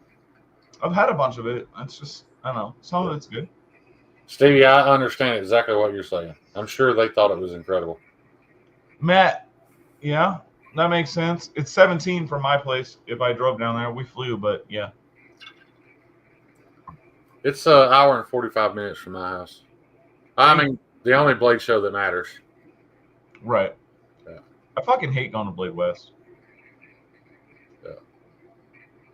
I've had a bunch of it. It's just, I don't know. Some of it's good. Stevie, I understand exactly what you're saying. I'm sure they thought it was incredible. Matt, yeah. That makes sense. It's 17 from my place. If I drove down there, we flew, but yeah. It's an hour and 45 minutes from my house. I mean, the only Blade show that matters. Right. Yeah. I fucking hate going to Blade West.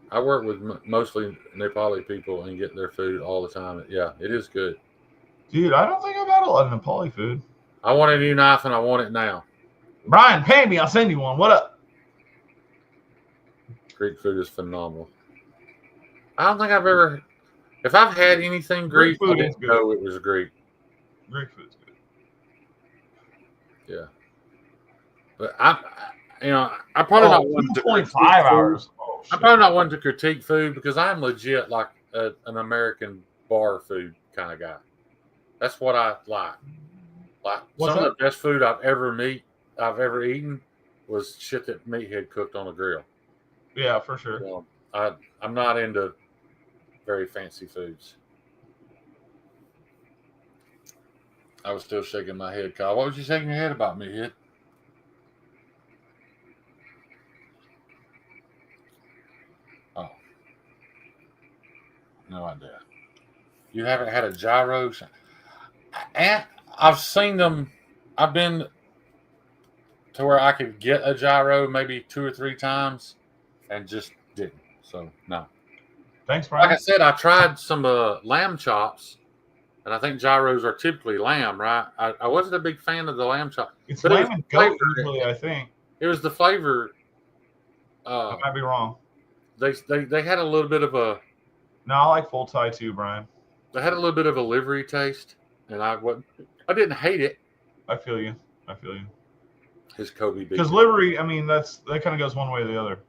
I work with mostly Nepali people and get their food all the time. Yeah, it is good. Dude, I don't think I've had a lot of Nepali food. I want a new knife and I want it now. Brian, pay me. I'll send you one. What up? Greek food is phenomenal. I don't think I've ever, if I've had anything Greek, Greek food I didn't is good. know it was Greek. Greek food's good. Yeah. But I'm probably not one to 2.5 critique food. hours. Oh, shit. I'm probably not one to critique food because I'm legit like an American bar food kind of guy. That's what I like. Like What's some that? of the best food I've ever eaten was shit that Meathead cooked on a grill. Yeah, for sure. You know, I'm not into very fancy foods. I was still shaking my head, Kyle. What was you shaking your head about, Meathead? Oh. No idea. You haven't had a gyro? And I've seen them. I've been to where I could get a gyro maybe 2 or 3 times and just didn't. So, no. Thanks, Like I Brian. said, I tried some lamb chops, and I think gyros are typically lamb, right? I wasn't a big fan of the lamb chop. It's but it lamb was and goat flavored. usually, I think. It was the flavor. I might be wrong. They had a little bit of a No, I like full Thai too, Brian. they had a little bit of a livery taste, and I didn't hate it. I feel you. His Kobe beef. Because livery, I mean, that kind of goes one way or the other.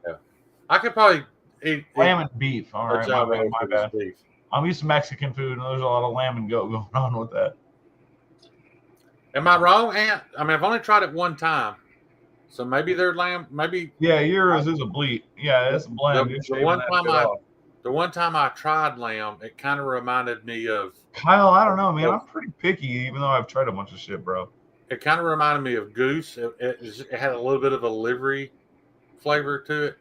I could probably eat Lamb and beef. All a right, gyro my with bad. beef. I'm used to Mexican food, and there's a lot of lamb and goat going on with that. Am I wrong, Ant? I mean, I've only tried it one time, so maybe they're lamb. Maybe Yeah, yours is a bleat. Yeah, it's a blend. You're shaving that shit off. the one time I tried lamb, it kind of reminded me of. Kyle, I don't know, man. I'm pretty picky, even though I've tried a bunch of shit, bro. It kind of reminded me of goose. It had a little bit of a livery flavor to it,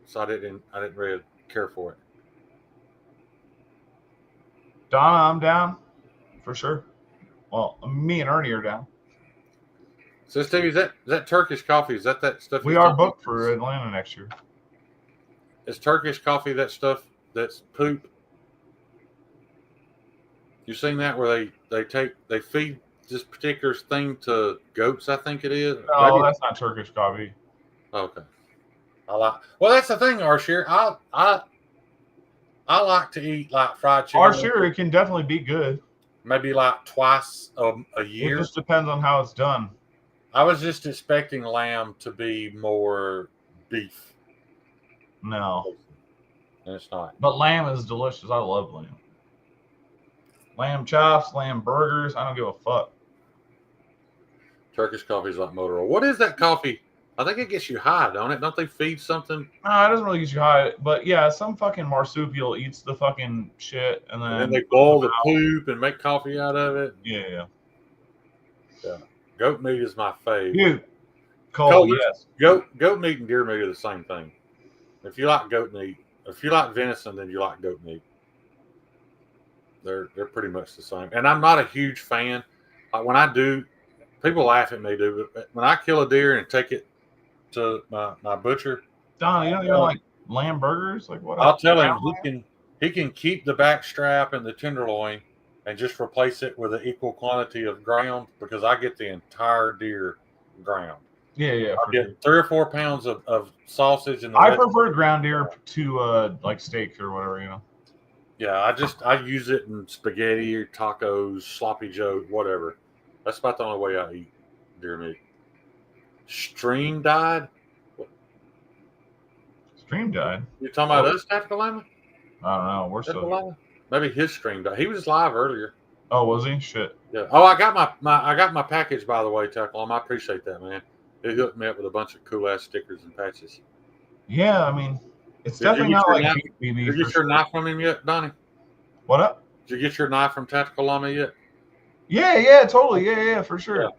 so I didn't really care for it. Donna, I'm down for sure. Well, me and Ernie are down. So, Stevie, is that Turkish coffee? Is that stuff? We you're are talking booked for Atlanta next year. Is Turkish coffee that stuff that's poop? You seen that where they feed this particular thing to goats? I think it is. No, Maybe- that's not Turkish coffee. Okay. Well, that's the thing, Arshir. I like to eat like fried chicken. Or sure, it can definitely be good. Maybe like twice a It year. just depends on how it's done. I was just expecting lamb to be more beef, No, and it's not. but lamb is delicious. I love lamb. Lamb chops, lamb burgers. I don't give a fuck. Turkish coffee is like motor oil. What is that coffee? I think it gets you high, don't it? Don't they feed something? No, it doesn't really get you high. But yeah, some fucking marsupial eats the fucking shit, and And then then they boil the poop and make coffee out of it. yeah. Goat meat is my fave. Dude, Cole, Cole, yes. Goat meat and deer meat are the same thing. If you like goat meat, if you like venison, then you like goat meat. They're pretty much the same. And I'm not a huge fan. Like when I do, people laugh at me, dude. But when I kill a deer and take it to my butcher, Don, you don't even like lamb burgers? Like what? I'll tell him he can keep the back strap and the tenderloin and just replace it with an equal quantity of ground because I get the entire deer ground. Yeah. I For get sure. 3 or 4 pounds of sausage and the I rest- prefer ground deer to like steak or whatever, you know. Yeah, I use it in spaghetti or tacos, sloppy joe, whatever. That's about the only way I eat deer meat. Stream died? Stream died. You talking about us, Tactical Lama? I don't know. We're Tactical still. Lama? Maybe his stream died. He was live earlier. Oh, was he? Shit. Yeah. Oh, I got my package, by the way, Tactical Lama. I appreciate that, man. It hooked me up with a bunch of cool ass stickers and patches. Yeah, I mean, it's Did you definitely get not your like knife- BB. Did you get your knife from him yet, Donnie? What up? Did you get your knife from Tactical Lama yet? Yeah, totally. Yeah, for sure. Yeah.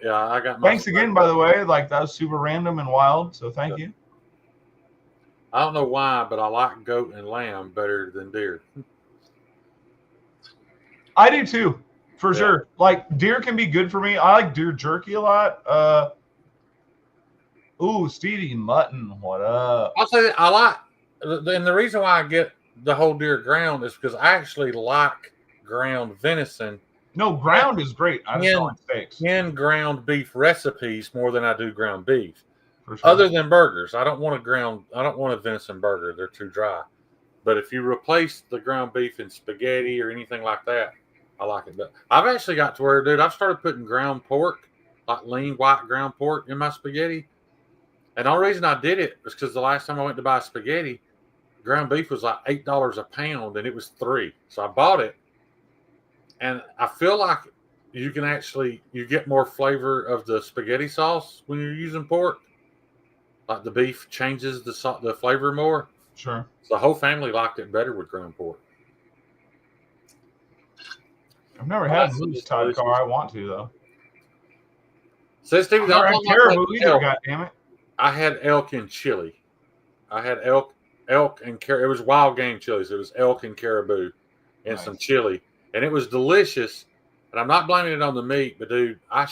Yeah, I got my. Thanks again, by the way. Like that was super random and wild. So thank you. I don't know why, but I like goat and lamb better than deer. I do too, for Yeah. sure. Like deer can be good for me. I like deer jerky a lot. Ooh, Stevie Mutton, what up? I'll say that I like, and the reason why I get the whole deer ground is because I actually like ground venison No, ground is great. I just don't in, like steaks, in ground beef recipes more than I do ground beef. for sure. Other than burgers, I don't want a venison burger. They're too dry. But if you replace the ground beef in spaghetti or anything like that, I like it. But I've actually got to where, dude, I've started putting ground pork, like lean white ground pork, in my spaghetti. And the only reason I did it was because the last time I went to buy spaghetti, ground beef was like $8 a pound, and it was $3. So I bought it, and I feel like you get more flavor of the spaghetti sauce when you're using pork. Like the beef changes the flavor more. Sure. So the whole family liked it better with ground pork. I've never had moose Todd car. I want to though. Says Stevie, I've never had caribou either. God damn it! I had elk and chili. I had elk and caribou. It was wild game chilies. It was elk and caribou and some chili, and it was delicious. And I'm not blaming it on the meat, but dude, I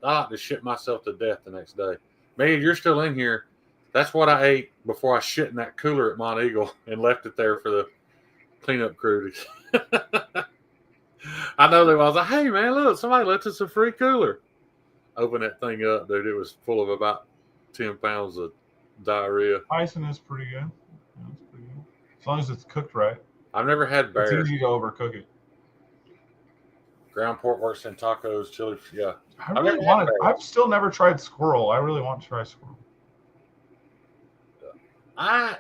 like to shit myself to death the next day. Man, you're still in here. That's what I ate before I shit in that cooler at Mont Eagle and left it there for the cleanup crew. I know they was like, hey man, look, somebody left us a free cooler. Open that thing up, dude. It was full of about 10 pounds of diarrhea. Bison is pretty good. Yeah, it's pretty good. As long as it's cooked right. I've never had bear. It's easy to overcook it. Ground pork works in tacos, chili. Yeah. I've still never tried squirrel. I really want to try squirrel. I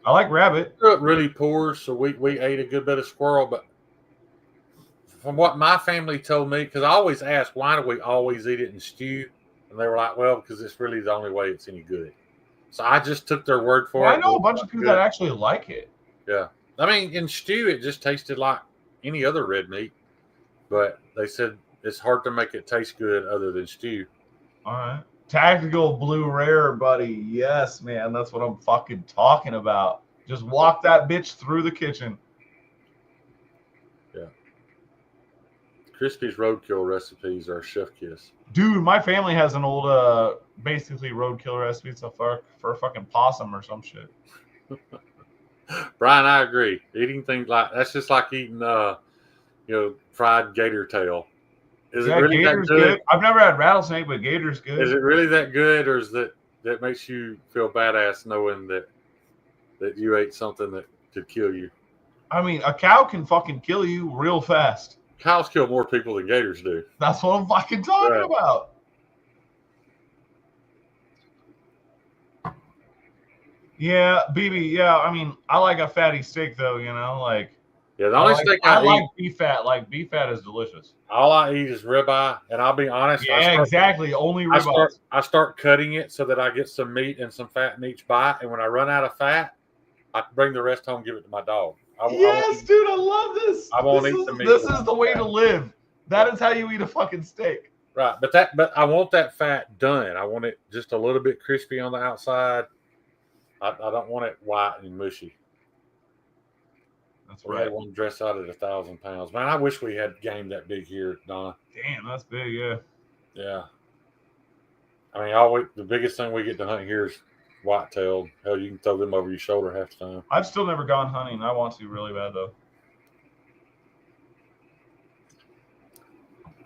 like rabbit. grew up really poor, so we ate a good bit of squirrel. But from what my family told me, because I always asked, why do we always eat it in stew? And they were like, well, because it's really the only way it's any good. So I just took their word for it. I know a bunch of people that actually like it. Yeah. I mean, in stew, it just tasted like any other red meat. But they said it's hard to make it taste good other than stew. All right. Tactical Blue Rare, buddy. Yes, man. That's what I'm fucking talking about. Just walk that bitch through the kitchen. Yeah. Crispy's roadkill recipes are chef kiss. Dude, my family has an old, basically roadkill recipe. It's for a fucking possum or some shit. Brian, I agree. Eating things like that's just like eating, fried gator tail. Is it really that good? I've never had rattlesnake, but gator's good. Is it really that good, or is that makes you feel badass knowing that you ate something that could kill you? I mean, a cow can fucking kill you real fast. Cows kill more people than gators do. That's what I'm fucking talking about. Yeah, BB. Yeah, I mean, I like a fatty steak though. Like. Yeah, the only steak I like beef fat. Like beef fat is delicious. All I eat is ribeye, and I'll be honest. Yeah, exactly. Only ribeye. I start cutting it so that I get some meat and some fat in each bite, and when I run out of fat, I bring the rest home and give it to my dog. Yes, dude, I love this. I won't eat the meat. This is the way to live. That is how you eat a fucking steak. Right, but I want that fat done. I want it just a little bit crispy on the outside. I don't want it white and mushy. That's right. right. We had one dress out at 1,000 pounds. Man, I wish we had game that big here, Donna. Damn, that's big, yeah. Yeah. I mean, the biggest thing we get to hunt here is whitetail. Hell, you can throw them over your shoulder half the time. I've still never gone hunting. I want to really bad though.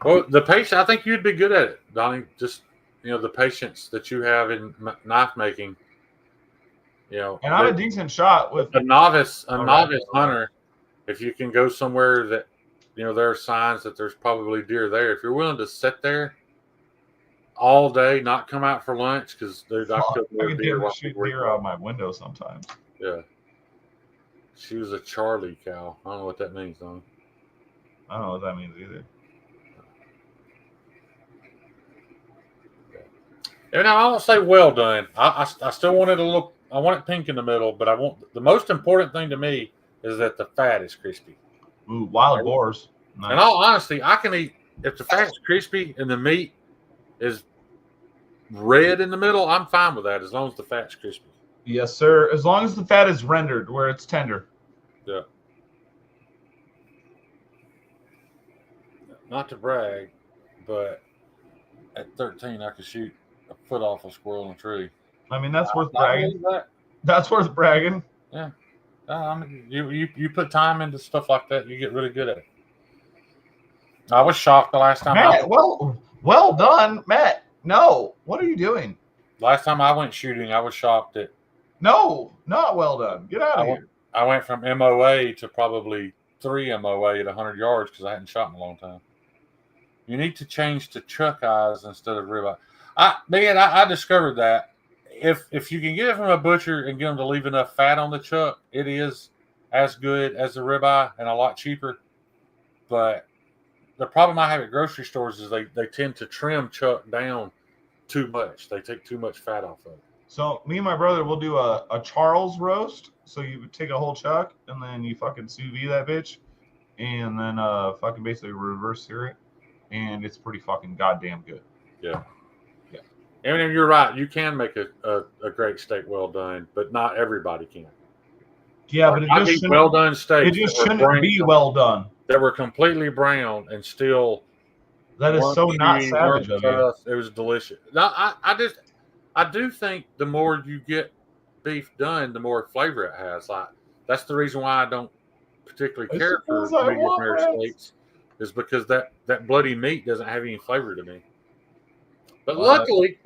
Well, I think you'd be good at it, Donnie. Just the patience that you have in knife making. And I'm a decent shot with a novice hunter. If you can go somewhere that there are signs that there's probably deer there. If you're willing to sit there all day, not come out for lunch, because dude, I could shoot deer out my window sometimes. Yeah. She was a Charlie cow. I don't know what that means, though. I don't know what that means either. And I won't say well done. I still want it a little. I want it pink in the middle, but the most important thing to me is that the fat is crispy. Ooh, wild boars. Nice. In all honesty, I can eat if the fat's crispy and the meat is red in the middle. I'm fine with that as long as the fat's crispy. Yes, sir. As long as the fat is rendered where it's tender. Yeah. not to brag, but at 13 I could shoot a foot off a squirrel in a tree. I mean, that's worth I bragging. believe that. That's worth bragging. Yeah. I mean, you put time into stuff like that, you get really good at it. I was shocked the last time. Matt, well done, Matt. No, what are you doing? Last time I went shooting, I was shocked that No, not well done. Get out of here. I went from MOA to probably 3 MOA at 100 yards because I hadn't shot in a long time. You need to change to chuck eyes instead of ribeye. I discovered that if you can get it from a butcher and get them to leave enough fat on the chuck, it is as good as the ribeye and a lot cheaper. But the problem I have at grocery stores is they tend to trim chuck down too much. They take too much fat off of it. So me and my brother will do a Charles roast. So you take a whole chuck and then you fucking sous vide that bitch, and then fucking basically reverse sear it, and it's pretty fucking goddamn good. Yeah. And you're right. You can make a great steak well done, but not everybody can. Yeah, but it I just eat shouldn't, well done steaks. it just shouldn't be well done. That were completely brown and still. That is so not weren't savage of you. tough. It was delicious. Now, I do think the more you get beef done, the more flavor it has. Like that's the reason why I don't particularly care for medium rare steaks, is because that bloody meat doesn't have any flavor to me. But luckily,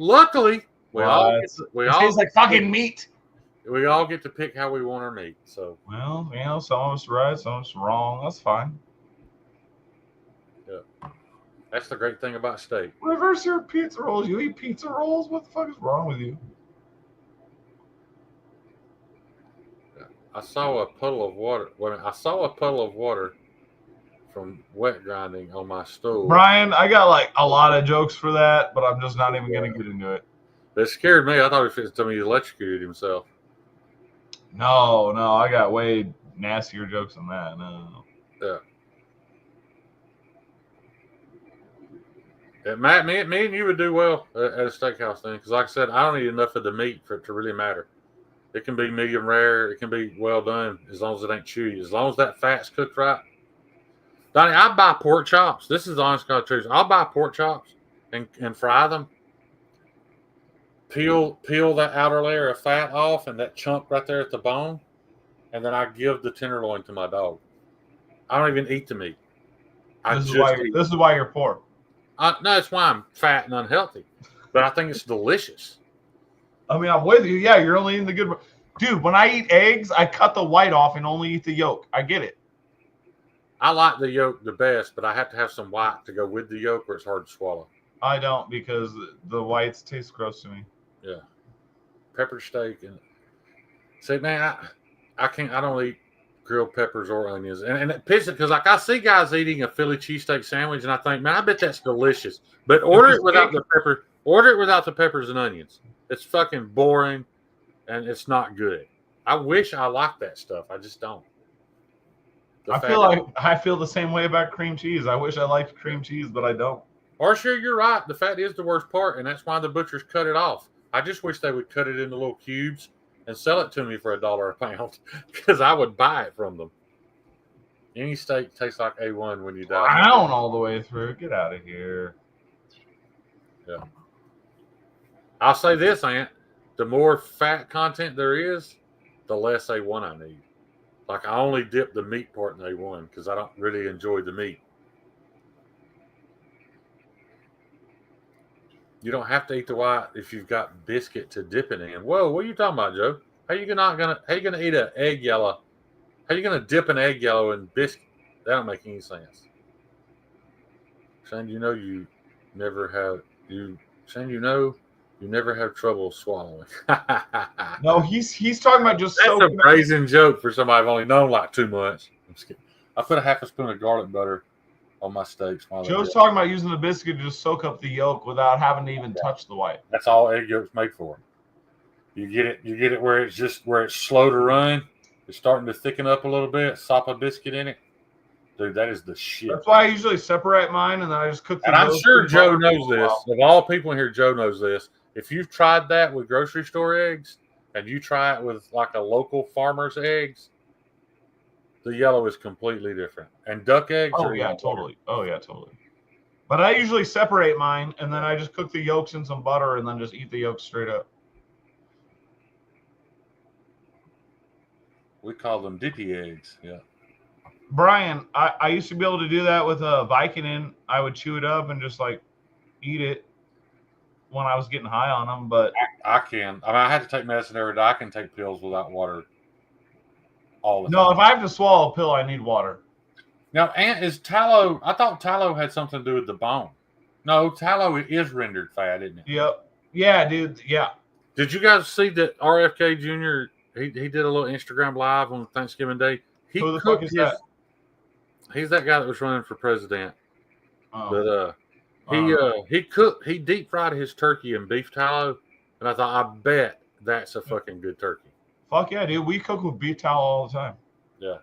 we all tastes like fucking meat. We all get to pick how we want our meat. So well, you know, some of us right, some of us wrong. That's fine. Yeah, that's the great thing about steak. Reverse your pizza rolls. You eat pizza rolls? What the fuck is wrong with you? I saw a puddle of water. I saw a puddle of water from wet grinding on my stove. Brian, I got like a lot of jokes for that, but I'm just not even going to get into it. That scared me. I thought if it's somebody electrocuted himself. No, I got way nastier jokes than that. No. Yeah, Matt, me and you would do well at a steakhouse thing because, like I said, I don't eat enough of the meat for it to really matter. It can be medium rare. It can be well done as long as it ain't chewy. As long as that fat's cooked right. Donnie, I buy pork chops. This is the honest God truth. I'll buy pork chops and fry them. Peel that outer layer of fat off and that chunk right there at the bone, and then I give the tenderloin to my dog. I don't even eat the meat. This is why you're poor. No, that's why I'm fat and unhealthy. But I think it's delicious. I mean, I'm with you. Yeah, you're only eating the good. Dude, when I eat eggs, I cut the white off and only eat the yolk. I get it. I like the yolk the best, but I have to have some white to go with the yolk or it's hard to swallow. I don't because the whites taste gross to me. Yeah. Pepper steak. And see, man, I can't. I don't eat grilled peppers or onions. And it pisses because like I see guys eating a Philly cheesesteak sandwich and I think, man, I bet that's delicious. But order it without the pepper. Order it without the peppers and onions. It's fucking boring and it's not good. I wish I liked that stuff. I just don't. I feel the same way about cream cheese. I wish I liked cream cheese, but I don't. Or sure, you're right. The fat is the worst part, and that's why the butchers cut it off. I just wish they would cut it into little cubes and sell it to me for $1 a pound because I would buy it from them. Any steak tastes like A1 when you die. Brown all the way through. Get out of here. Yeah. I'll say this, Ant. The more fat content there is, the less A1 I need. Like, I only dip the meat part in A1 because I don't really enjoy the meat. You don't have to eat the white if you've got biscuit to dip it in. Whoa, what are you talking about, Joe? How you gonna eat an egg yellow? How you gonna dip an egg yellow in biscuit? That don't make any sense. Shane, you never have trouble swallowing. No, he's talking about just that's a brazen joke for somebody I've only known like 2 months. I'm just kidding. I put a half a spoon of garlic butter on my steaks. Joe's talking about using the biscuit to just soak up the yolk without having to even touch the white. That's all egg yolk's made for. You get it where it's slow to run. It's starting to thicken up a little bit. Sop a biscuit in it. Dude, that is the shit. That's why I usually separate mine and then I just cook the And I'm sure Joe knows this. Of all people in here, Joe knows this. If you've tried that with grocery store eggs and you try it with like a local farmer's eggs, the yellow is completely different. And duck eggs totally. Oh, yeah, totally. But I usually separate mine, and then I just cook the yolks in some butter, and then just eat the yolks straight up. We call them dippy eggs. Yeah. Brian, I used to be able to do that with a Vicodin. I would chew it up and just like eat it when I was getting high on them. But I can. I mean, I had to take medicine every day. I can take pills without water all the no, time. if I have to swallow a pill, I need water. Now, Aunt, is tallow? I thought tallow had something to do with the bone. No, tallow is rendered fat, isn't it? Yep. Yeah, dude. Yeah. Did you guys see that RFK Jr. He did a little Instagram live on Thanksgiving Day? Who the fuck is that? He's that guy that was running for president. Oh. But he deep fried his turkey in beef tallow, and I thought, I bet that's a fucking good turkey. Fuck yeah, dude. We cook with beef tallow all the time. Yeah.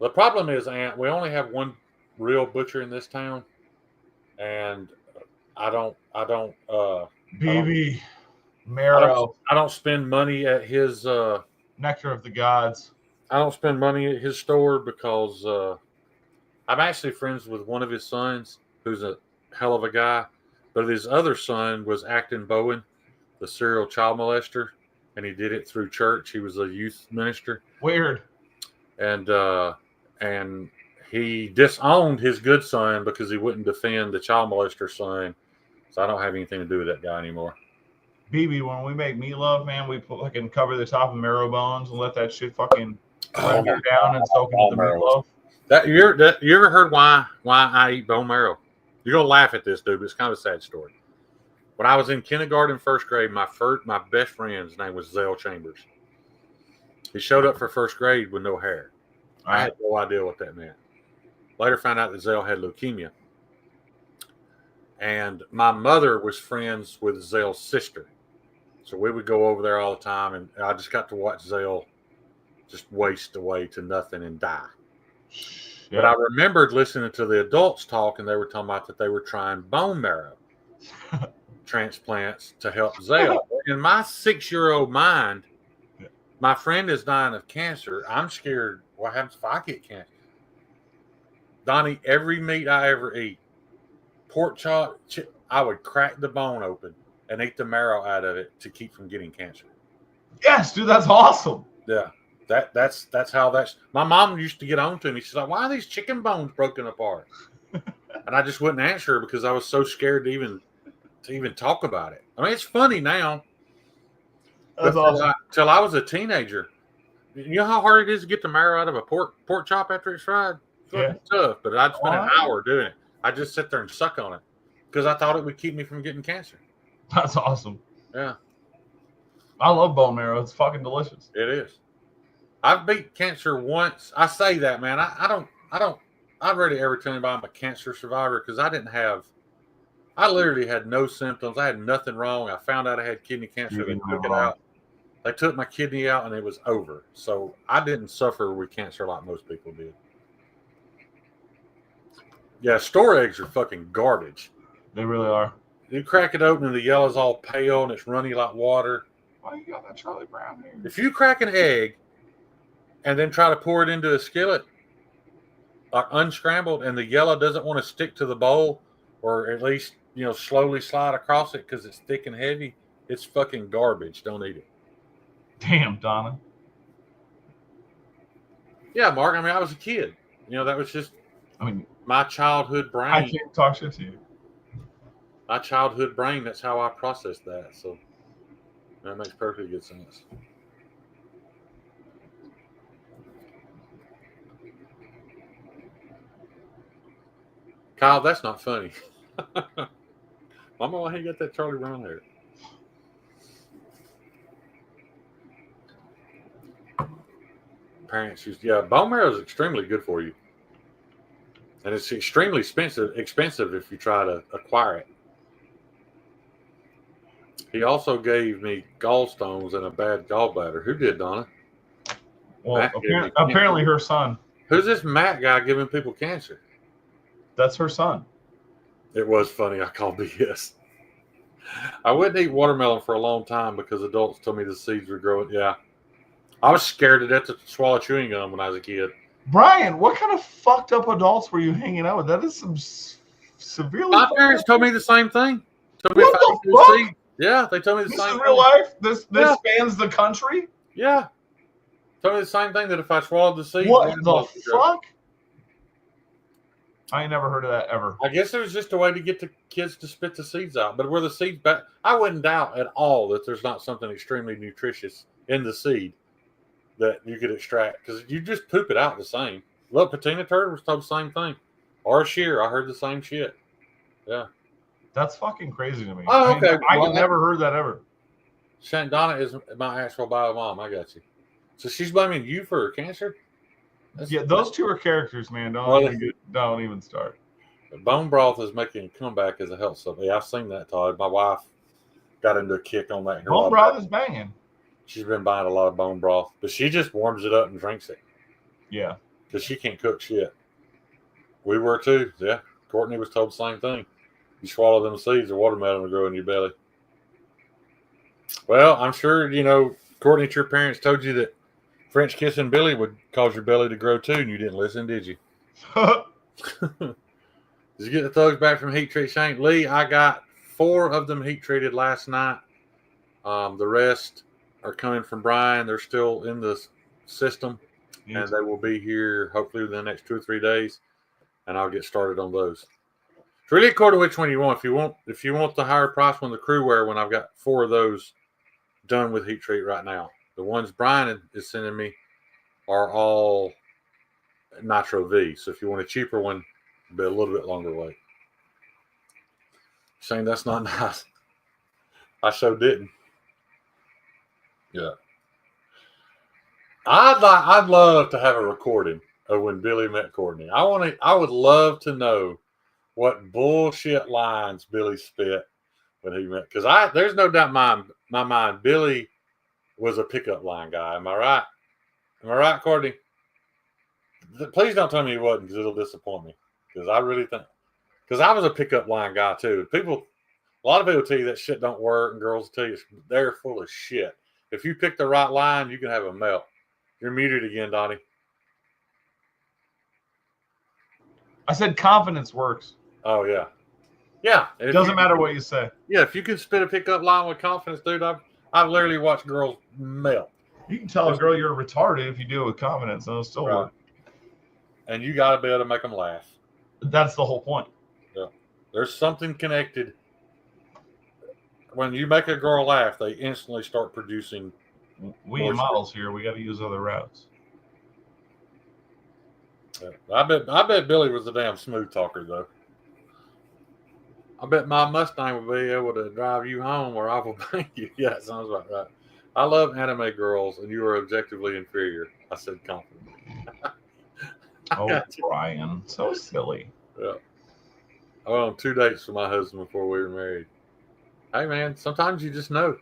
The problem is, Aunt, we only have one real butcher in this town, and I don't BB Marrow, I don't spend money at his nectar of the gods. I don't spend money at his store because I'm actually friends with one of his sons, who's a hell of a guy, but his other son was Acton Bowen, the serial child molester, and he did it through church. He was a youth minister. Weird. And he disowned his good son because he wouldn't defend the child molester son. So I don't have anything to do with that guy anymore. BB, when we make meatloaf, man, we fucking cover the top of marrow bones and let that shit fucking render down and soak into the meatloaf. You ever heard why I eat bone marrow? You're gonna laugh at this, dude, but it's kind of a sad story. When I was in kindergarten, first grade, my best friend's name was Zell Chambers. He showed up for first grade with no hair. I had no idea what that meant. Later found out that Zell had leukemia. And my mother was friends with Zell's sister. So we would go over there all the time, and I just got to watch Zell just waste away to nothing and die. Yeah. But I remembered listening to the adults talk, and they were talking about that they were trying bone marrow transplants to help Zell. In my 6-year-old mind, my friend is dying of cancer. I'm scared. What happens if I get cancer? Donnie, every meat I ever eat, pork chop, I would crack the bone open and eat the marrow out of it to keep from getting cancer. Yes, dude, that's awesome. Yeah, that's how that's. My mom used to get on to me. She's like, "Why are these chicken bones broken apart?" And I just wouldn't answer her because I was so scared to even talk about it. I mean, it's funny now. That's awesome. Till I was a teenager. You know how hard it is to get the marrow out of a pork chop after it's fried? It's tough, but I'd spend an hour doing it. I'd just sit there and suck on it because I thought it would keep me from getting cancer. That's awesome. Yeah. I love bone marrow. It's fucking delicious. It is. I've beat cancer once. I say that, man. I'd rarely ever tell anybody I'm a cancer survivor because I literally had no symptoms. I had nothing wrong. I found out I had kidney cancer. They took it out. They took my kidney out and it was over. So I didn't suffer with cancer like most people did. Yeah, store eggs are fucking garbage. They really are. You crack it open and the yellow's all pale and it's runny like water. Why you got that Charlie Brown here? If you crack an egg and then try to pour it into a skillet, like unscrambled, and the yellow doesn't want to stick to the bowl, or at least, slowly slide across it because it's thick and heavy, it's fucking garbage. Don't eat it. Damn, Donna. Yeah, Mark. I mean, I was a kid. That was just. My childhood brain. I can't talk shit to you. My childhood brain. That's how I processed that. So that makes perfectly good sense. Kyle, that's not funny. Mama, why you got that Charlie Brown there? Parents use, bone marrow is extremely good for you. And it's extremely expensive if you try to acquire it. He also gave me gallstones and a bad gallbladder. Who did, Donna? Well, apparently her son. Who's this Matt guy giving people cancer? That's her son. It was funny. I called BS. I wouldn't eat watermelon for a long time because adults told me the seeds were growing. Yeah. I was scared to death to swallow chewing gum when I was a kid. Brian, what kind of fucked up adults were you hanging out with? That is some severely. My parents told me the same thing. Told me What if I the eat fuck? seeds. Yeah, they told me the This same is thing. real life. This Yeah. spans the country. Yeah. Told me the same thing, that if I swallowed the seeds, What one the would grow. fuck? I ain't never heard of that ever. I guess it was just a way to get the kids to spit the seeds out. But were the seeds back? I wouldn't doubt at all that there's not something extremely nutritious in the seed that you could extract, because you just poop it out the same. Look, Patina Turd was told the same thing. Or Shear, I heard the same shit. Yeah. That's fucking crazy to me. Oh, okay. I Well, never heard that ever. Donna is my actual bio mom. I got you. So she's blaming you for her cancer? Yeah, those two are characters, man. Don't even start. Bone broth is making a comeback as a health supplement. Yeah, I've seen that, Todd. My wife got into a kick on that. Bone broth is banging. She's been buying a lot of bone broth, but she just warms it up and drinks it. Yeah. Because she can't cook shit. We were too. Yeah. Courtney was told the same thing. You swallow them seeds, the watermelon will grow in your belly. Well, I'm sure, Courtney, your parents told you that French kissing Billy would cause your belly to grow too, and you didn't listen, did you? Did you get the thugs back from Heat Treat Shank? Lee, I got 4 of them heat treated last night. The rest are coming from Brian. They're still in the system, and they will be here hopefully within the next 2 or 3 days, and I'll get started on those. It's really according to which one you want. If you want the higher price one, the crew wear one, I've got 4 of those done with heat treat right now. The ones Brian is sending me are all Nitro V. So if you want a cheaper one, it'll be a little bit longer wait. Saying that's not nice. I so didn't. Yeah. I'd love to have a recording of when Billy met Courtney. I would love to know what bullshit lines Billy spit when he met, because there's no doubt in my mind Billy was a pickup line guy. Am I right? Am I right, Courtney? Please don't tell me he wasn't, because it'll disappoint me. Because I really think, because I was a pickup line guy too. A lot of people tell you that shit don't work, and girls tell you they're full of shit. If you pick the right line, you can have a melt. You're muted again, Donnie. I said confidence works. Oh yeah, yeah. It doesn't matter what you say. Yeah, if you can spit a pickup line with confidence, dude, I've literally watched girls melt. You can tell a girl you're retarded if you do it with confidence, and it'll still work. And you got to be able to make them laugh. That's the whole point. Yeah, there's something connected. When you make a girl laugh, they instantly start producing. We ain't models here. We got to use other routes. Yeah. I bet Billy was a damn smooth talker, though. I bet my Mustang would be able to drive you home, or I will bang you. Yeah, it sounds about right. I love anime girls, and you are objectively inferior. I said confidently. Oh, Brian, so silly. Yeah. I went on 2 dates with my husband before we were married. Hey, man, sometimes you just know.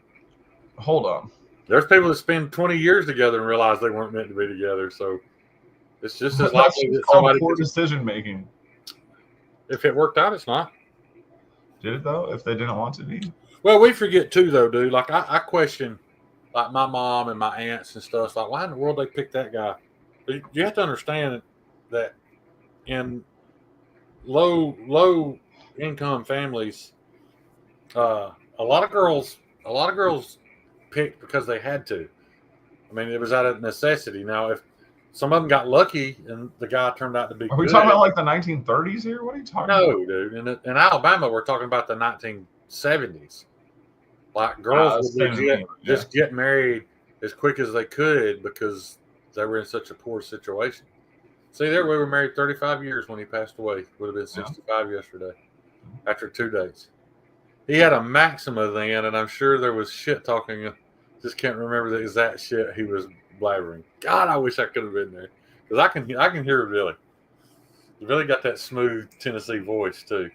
Hold on. There's people that spend 20 years together and realize they weren't meant to be together. So it's just as likely that somebody. Poor decision making. If it worked out, it's not. Did it though? If they didn't want to be. Well, we forget too, though, dude. Like I question, like my mom and my aunts and stuff. It's like, why in the world they picked that guy? But you have to understand that in low income families, a lot of girls picked because they had to. I mean, it was out of necessity. Now, if some of them got lucky and the guy turned out to be Are we good, talking about like the 1930s here? What are you talking about? No, dude. In Alabama, we're talking about the 1970s. Like girls would just get married as quick as they could because they were in such a poor situation. See, there we were married 35 years when he passed away. Would have been 65 yesterday after 2 days. He had a Maxima then, and I'm sure there was shit talking. Just can't remember the exact shit he was blabbering. God, I wish I could have been there, because I can hear Billy. He really got that smooth Tennessee voice too.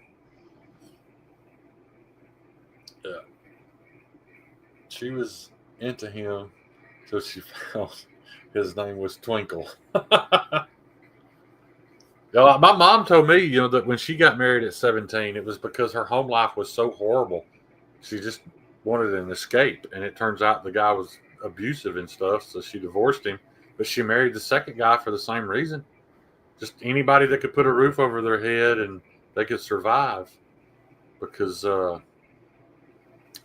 Yeah, she was into him till she found his name was Twinkle. My mom told me, that when she got married at 17, it was because her home life was so horrible. She just wanted an escape, and it turns out the guy was abusive and stuff, so she divorced him. But she married the second guy for the same reason. Just anybody that could put a roof over their head and they could survive because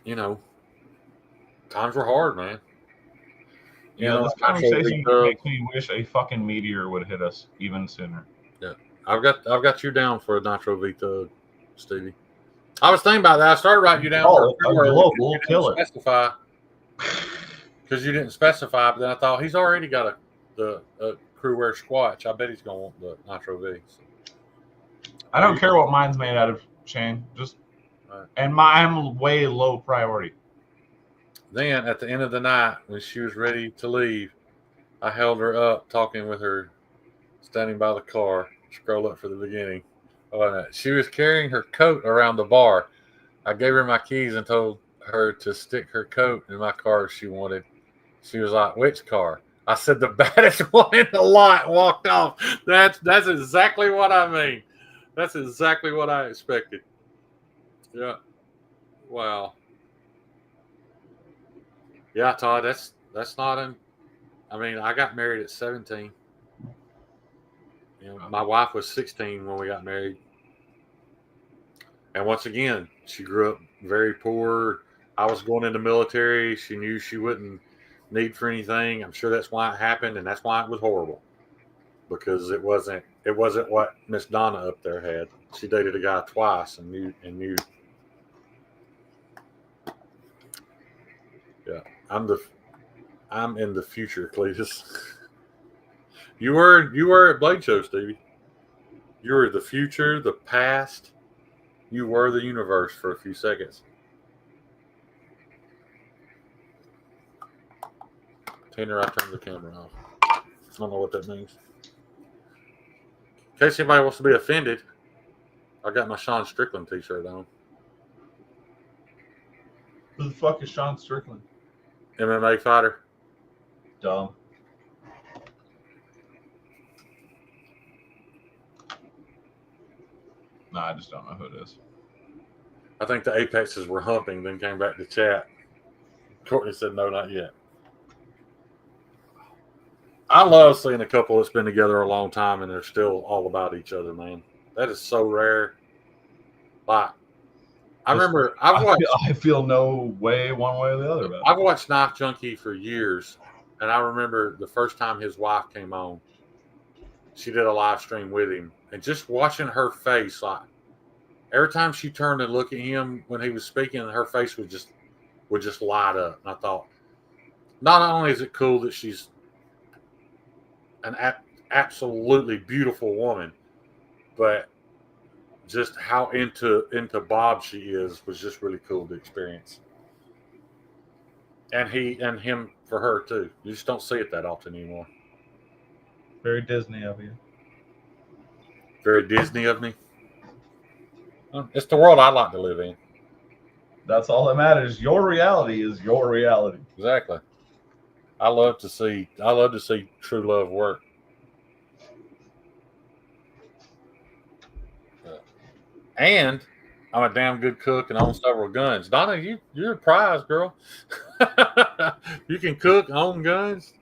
you know, times were hard, man. You Yeah, know, this Nitro conversation Vita, makes me wish a fucking meteor would hit us even sooner. I've got you down for a Nitro Vita, Stevie. I was thinking about that. I started writing you down for Oh, a global killer. specify because you didn't specify, but then I thought he's already got a crew wear Squatch. I bet he's gonna want the Nitro V. I don't care what mine's made out of, Shane. Just Right. and I'm way low priority. Then at the end of the night, when she was ready to leave, I held her up, talking with her, standing by the car. Scroll up for the beginning. Oh, no. She was carrying her coat around the bar. I gave her my keys and told her to stick her coat in my car if she wanted. She was like, "Which car?" I said, "The baddest one in the lot." Walked off. That's exactly what I mean. That's exactly what I expected. Yeah. Wow. Yeah, Todd. That's not an. I mean, I got married at 17. You know, my wife was 16 when we got married. And once again, she grew up very poor. I was going into the military. She knew she wouldn't need for anything. I'm sure that's why it happened, and that's why it was horrible. Because it wasn't what Miss Donna up there had. She dated a guy twice and knew. Yeah. I'm in the future, Cletus. You were at Blade Show, Stevie. You were the future, the past. You were the universe for a few seconds. Tanner, I turned the camera off. I don't know what that means. In case anybody wants to be offended, I got my Sean Strickland t-shirt on. Who the fuck is Sean Strickland? MMA fighter. Dumb. No, I just don't know who it is. I think the Apexes were humping, then came back to chat. Courtney said, "No, not yet." I love seeing a couple that's been together a long time and they're still all about each other, man. That is so rare. Like, I feel no way one way or the other about it. I've watched Knife Junkie for years, and I remember the first time his wife came on, she did a live stream with him, and just watching her face, like every time she turned and looked at him when he was speaking, her face would just light up. And I thought, not only is it cool that she's an absolutely beautiful woman, but just how into Bob she is was just really cool to experience. And him for her too. You just don't see it that often anymore. Very Disney of you. Very Disney of me. It's the world I like to live in. That's all that matters. Your reality is your reality. Exactly. I love to see true love work. And I'm a damn good cook and own several guns. Donna, you're a prize, girl. You can cook, own guns.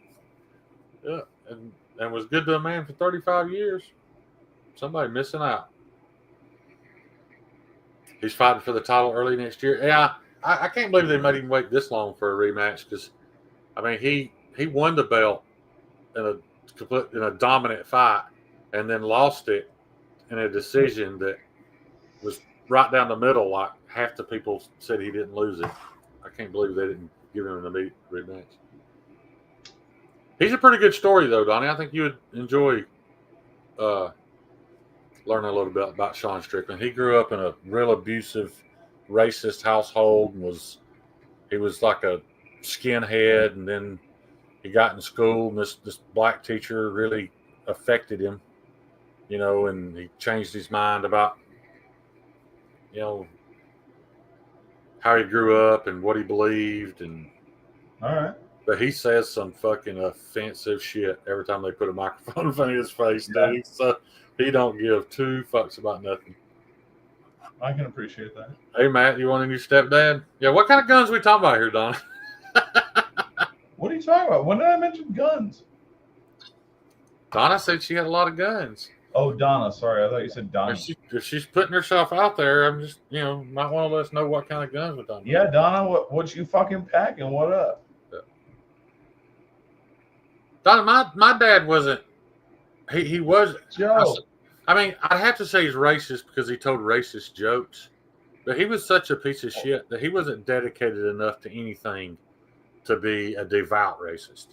Yeah, and was good to a man for 35 years. Somebody missing out. He's fighting for the title early next year. Yeah, I can't believe they made him wait this long for a rematch because, I mean, he won the belt in a dominant fight and then lost it in a decision that was right down the middle. Like half the people said he didn't lose it. I can't believe they didn't give him an immediate rematch. He's a pretty good story, though, Donnie. I think you would enjoy learning a little bit about Sean Strickland. He grew up in a real abusive, racist household and he was like a skinhead, and then he got in school and this black teacher really affected him, you know, and he changed his mind about, you know, how he grew up and what he believed. And all right. But he says some fucking offensive shit every time they put a microphone in front of his face, Yeah. dude. So he don't give two fucks about nothing. I can appreciate that. Hey, Matt, you want a new stepdad? Yeah, what kind of guns we talking about here, Don? What are you talking about? When did I mention guns? Donna said she had a lot of guns. Oh, Donna. Sorry, I thought you said Donna. If she's putting herself out there, I'm just, might want to let us know what kind of guns we're talking Yeah, about. Donna. What you fucking packing? What up? Donna, my dad wasn't. He was. Joe. I mean, I'd have to say he's racist because he told racist jokes, but he was such a piece of shit that he wasn't dedicated enough to anything to be a devout racist.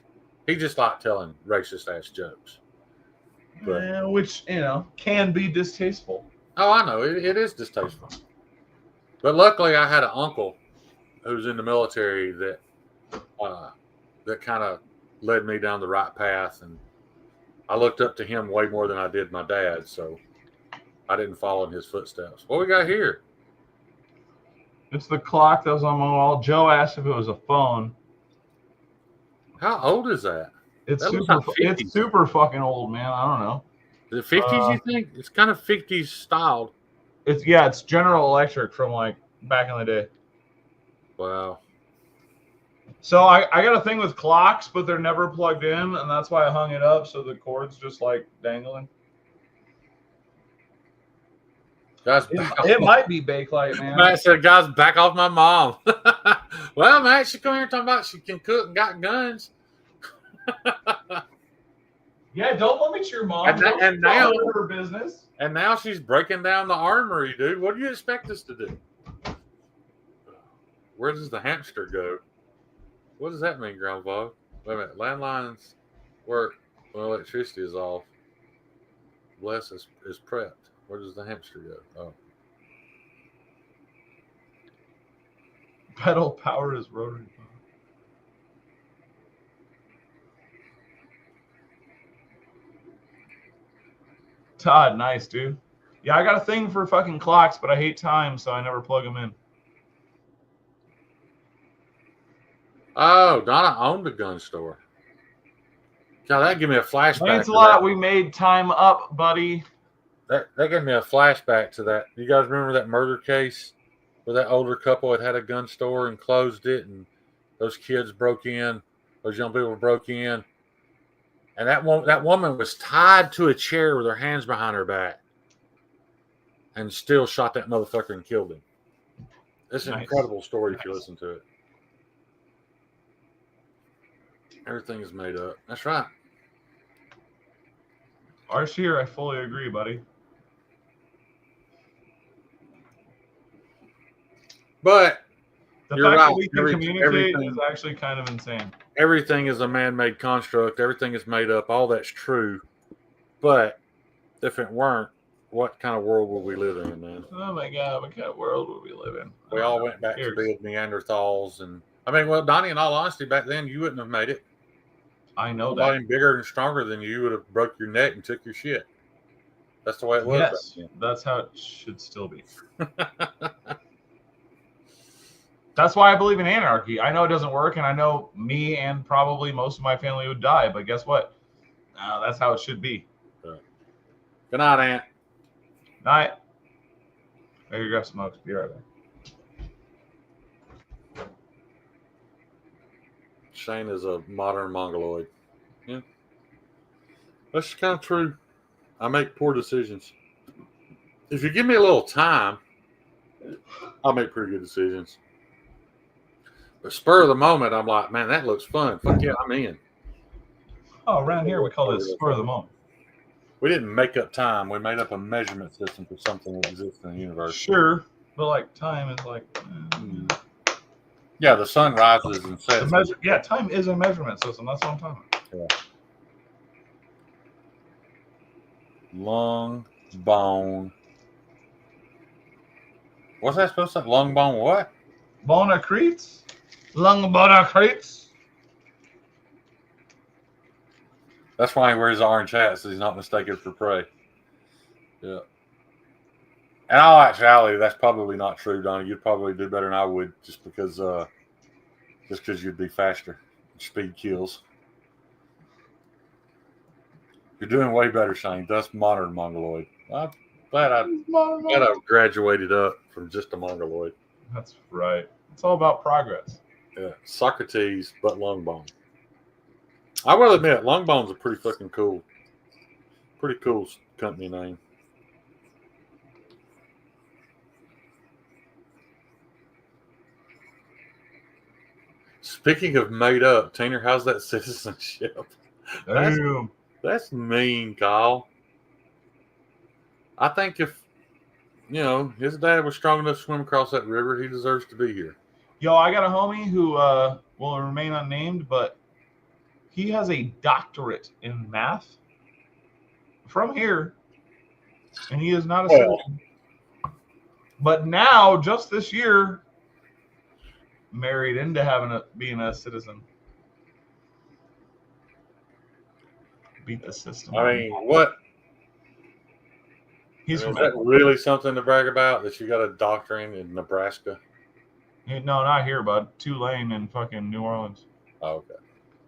He just liked telling racist ass jokes. But, which can be distasteful. Oh, I know it is distasteful. But luckily, I had an uncle who was in the military that kind of led me down the right path, and I looked up to him way more than I did my dad, so I didn't follow in his footsteps. What we got here? It's the clock that was on my wall. Joe asked if it was a phone. How old is that? It's That it's super fucking old, man. I don't know. Is it 50s, you think? It's kind of 50s styled. It's General Electric from like back in the day. Wow. So I got a thing with clocks, but they're never plugged in, and that's why I hung it up so the cord's just like dangling. Guys, it might be Bakelite, man. Matt said, guys, back off my mom. Well, Matt, she come here talking about she can cook and got guns. Yeah, don't limit your mom. And now her business. And now she's breaking down the armory, dude. What do you expect us to do? Where does the hamster go? What does that mean, Grandpa? Wait a minute. Landlines work when electricity is off. Bless is prepped. Where does the hamster go? Oh. Pedal power is rotary. Todd, nice, dude. Yeah, I got a thing for fucking clocks, but I hate time, so I never plug them in. Oh, Donna owned a gun store. God, that gave me a flashback. Thanks a lot. We made time up, buddy. That gave me a flashback to that. You guys remember that murder case where that older couple had a gun store and closed it, and those kids broke in, those young people broke in, and that woman was tied to a chair with her hands behind her back, and still shot that motherfucker and killed him. It's an incredible story if you listen to it. Everything is made up. That's right. Arshir, I fully agree, buddy. But the you're fact right. that we can communicate is actually kind of insane. Everything is a man-made construct. Everything is made up. All that's true. But if it weren't, what kind of world would we live in, man? Oh my God, what kind of world would we live in? We all went back to being Neanderthals, and I mean, well, Donnie, in all honesty, back then you wouldn't have made it. I know that. Somebody bigger and stronger than you would have broke your neck and took your shit. That's the way it was. Yes, that's how it should still be. That's why I believe in anarchy. I know it doesn't work, and I know me and probably most of my family would die, but guess what? That's how it should be. Good night, Aunt. Night. I gotta grab some smokes. Be right back. Shane is a modern mongoloid. Yeah. That's kind of true. I make poor decisions. If you give me a little time, I'll make pretty good decisions. But spur of the moment, I'm like, man, that looks fun. Fuck yeah, I'm in. Oh, around here we call this spur of the moment. We didn't make up time. We made up a measurement system for something that exists in the universe. Sure, but like time is like. Yeah, the sun rises and sets. Time is a measurement system. That's what I'm talking about. Yeah. Long bone. What's that supposed to say? Long bone what? Bonacretes? Lung bonacretes? That's why he wears the orange hat, so he's not mistaken for prey. Yeah. In all actuality, that's probably not true, Donnie. You'd probably do better than I would just because you'd be faster. Speed kills. You're doing way better, Shane. That's modern mongoloid. I'm glad I graduated up from just a mongoloid. That's right. It's all about progress. Yeah. Socrates, but long bone. I will admit, long bones are pretty fucking cool. Pretty cool company name. Speaking of made up, Tanner, how's that citizenship? Damn. That's mean, Kyle. I think if, his dad was strong enough to swim across that river, he deserves to be here. Yo, I got a homie who will remain unnamed, but he has a doctorate in math from here, and he is not a citizen. But now, just this year, married into being a citizen. Beat the system. I mean, what? He's is that really something to brag about, that you got a doctorate in Nebraska? No, not here, bud. Tulane in fucking New Orleans. Oh, okay.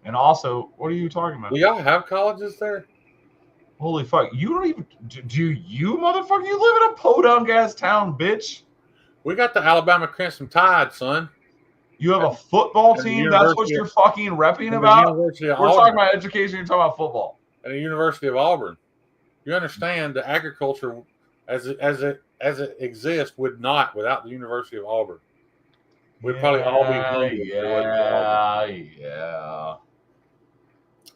And also, what are you talking about? Do y'all have colleges there? Holy fuck. You don't even... Do you, motherfucker? You live in a podunk-ass town, bitch. We got the Alabama Crimson Tide, son. You have a football team? That's what you're fucking repping about? We're talking about education. You're talking about football. At the University of Auburn. You understand the agriculture as it exists would not without the University of Auburn. We'd probably all be hungry. Yeah.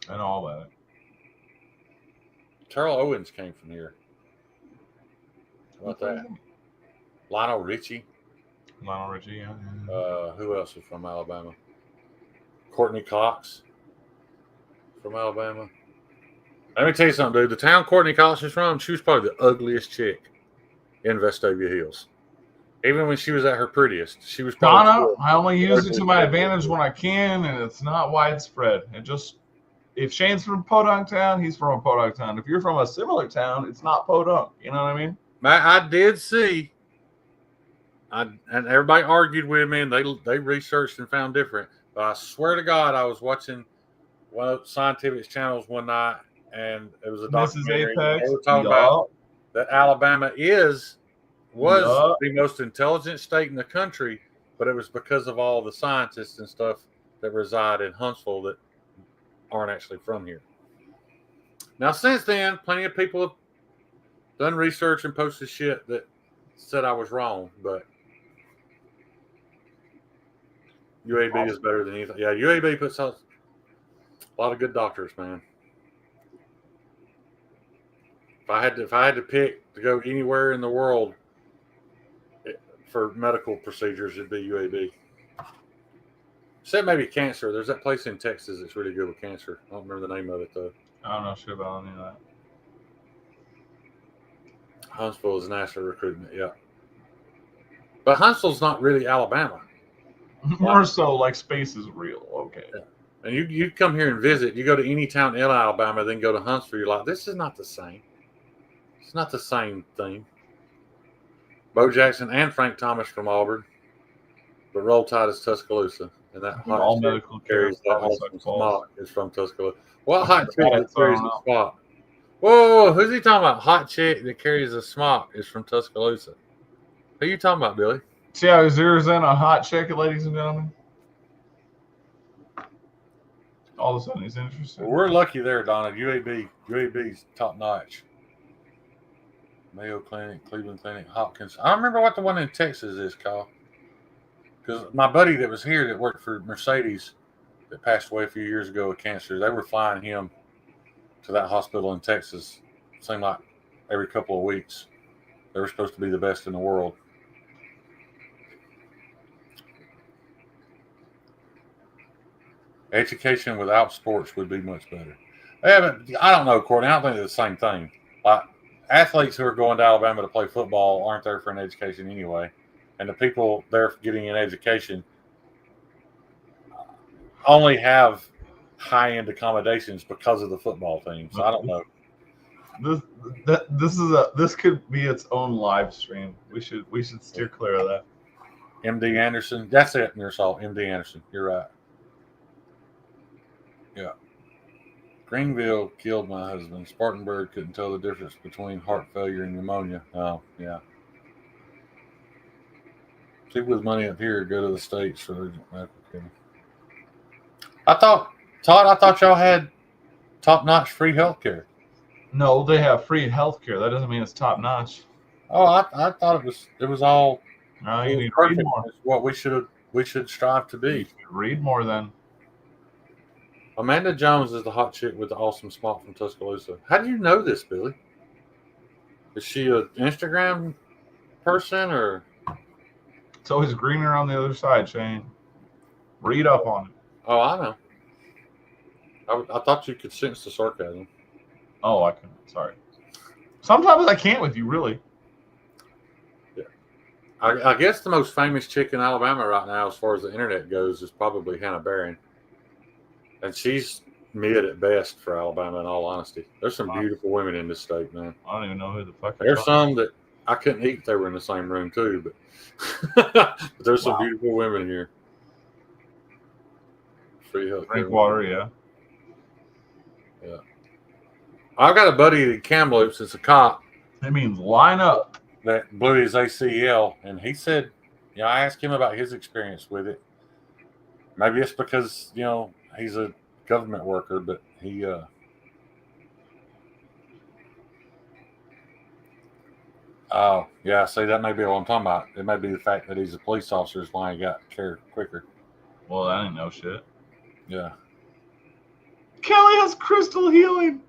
And all that. Terrell Owens came from here. How about that? Lionel Richie. Yeah. Who else is from Alabama? Courtney Cox from Alabama. Let me tell you something, dude. The town Courtney Cox is from, she was probably the ugliest chick in Vestavia Hills. Even when she was at her prettiest, she was probably... Donna, I only use it to my advantage when I can, and it's not widespread. If Shane's from Podunk Town, he's from a Podunk Town. If you're from a similar town, it's not Podunk. You know what I mean? I did see, and everybody argued with me, and they researched and found different. But I swear to God, I was watching one of Scientific's channels one night, and it was a documentary. They were talking about that Alabama was the most intelligent state in the country, but it was because of all the scientists and stuff that reside in Huntsville that aren't actually from here. Now, since then, plenty of people have done research and posted shit that said I was wrong, but UAB is better than anything. Yeah, UAB puts out a lot of good doctors, man. If I had to pick to go anywhere in the world for medical procedures, it'd be UAB. Except maybe cancer. There's that place in Texas that's really good with cancer. I don't remember the name of it, though. I don't know shit about any of that. Huntsville is national recruitment, yeah. But Huntsville's not really Alabama. More so like space is real. Okay. Yeah. And you come here and visit. You go to any town in Alabama, then go to Huntsville. You're like, this is not the same. It's not the same thing. Bo Jackson and Frank Thomas from Auburn. But Roll Tide is Tuscaloosa. And that hot medical carries that awesome smock is from Tuscaloosa. What hot chick that carries a smock? Whoa, who's he talking about? Hot chick that carries a smock is from Tuscaloosa. Who are you talking about, Billy? See how he zeroes in a hot chick, ladies and gentlemen? All of a sudden he's interested. Well, we're lucky there, Donna. UAB's top notch. Mayo Clinic, Cleveland Clinic, Hopkins. I don't remember what the one in Texas is called. Because my buddy that was here that worked for Mercedes that passed away a few years ago with cancer, they were flying him to that hospital in Texas. Seemed like every couple of weeks. They were supposed to be the best in the world. Education without sports would be much better. I don't know, Courtney. I don't think it's the same thing. Like, athletes who are going to Alabama to play football aren't there for an education anyway. And the people there getting an education only have high-end accommodations because of the football team. So I don't know. This could be its own live stream. We should steer clear of that. MD Anderson. That's it, Nearsall. MD Anderson. You're right. Yeah. Greenville killed my husband. Spartanburg couldn't tell the difference between heart failure and pneumonia. Oh, yeah. People with money up here go to the States for urgent medical care. I thought y'all had top-notch free health care. No, they have free health care. That doesn't mean it's top notch. Oh, I thought it was all No, it you was need to read perfect. more. It's what we should strive to You be. should read more then. Amanda Jones is the hot chick with the awesome smile from Tuscaloosa. How do you know this, Billy? Is she an Instagram person or? It's always greener on the other side, Shane. Read up on it. Oh, I know. I thought you could sense the sarcasm. Oh, I can. Sorry. Sometimes I can't with you, really. I guess the most famous chick in Alabama right now, as far as the internet goes, is probably Hannah Barron, and she's mid at best for Alabama. In all honesty, there's some Wow. beautiful women in this state, man. I don't even know who the fuck you're There's talking some that I couldn't eat if they were in the same room too, but there's some Wow. beautiful women here. Free health. Drink water, yeah. I've got a buddy in Kamloops that's a cop It means line up. that blew his ACL, and he said, I asked him about his experience with it. Maybe it's because he's a government worker, but he oh yeah, see, that may be what I'm talking about. It may be the fact that he's a police officer is why he got care quicker. Well, that ain't no shit. Yeah. Kelly has crystal healing.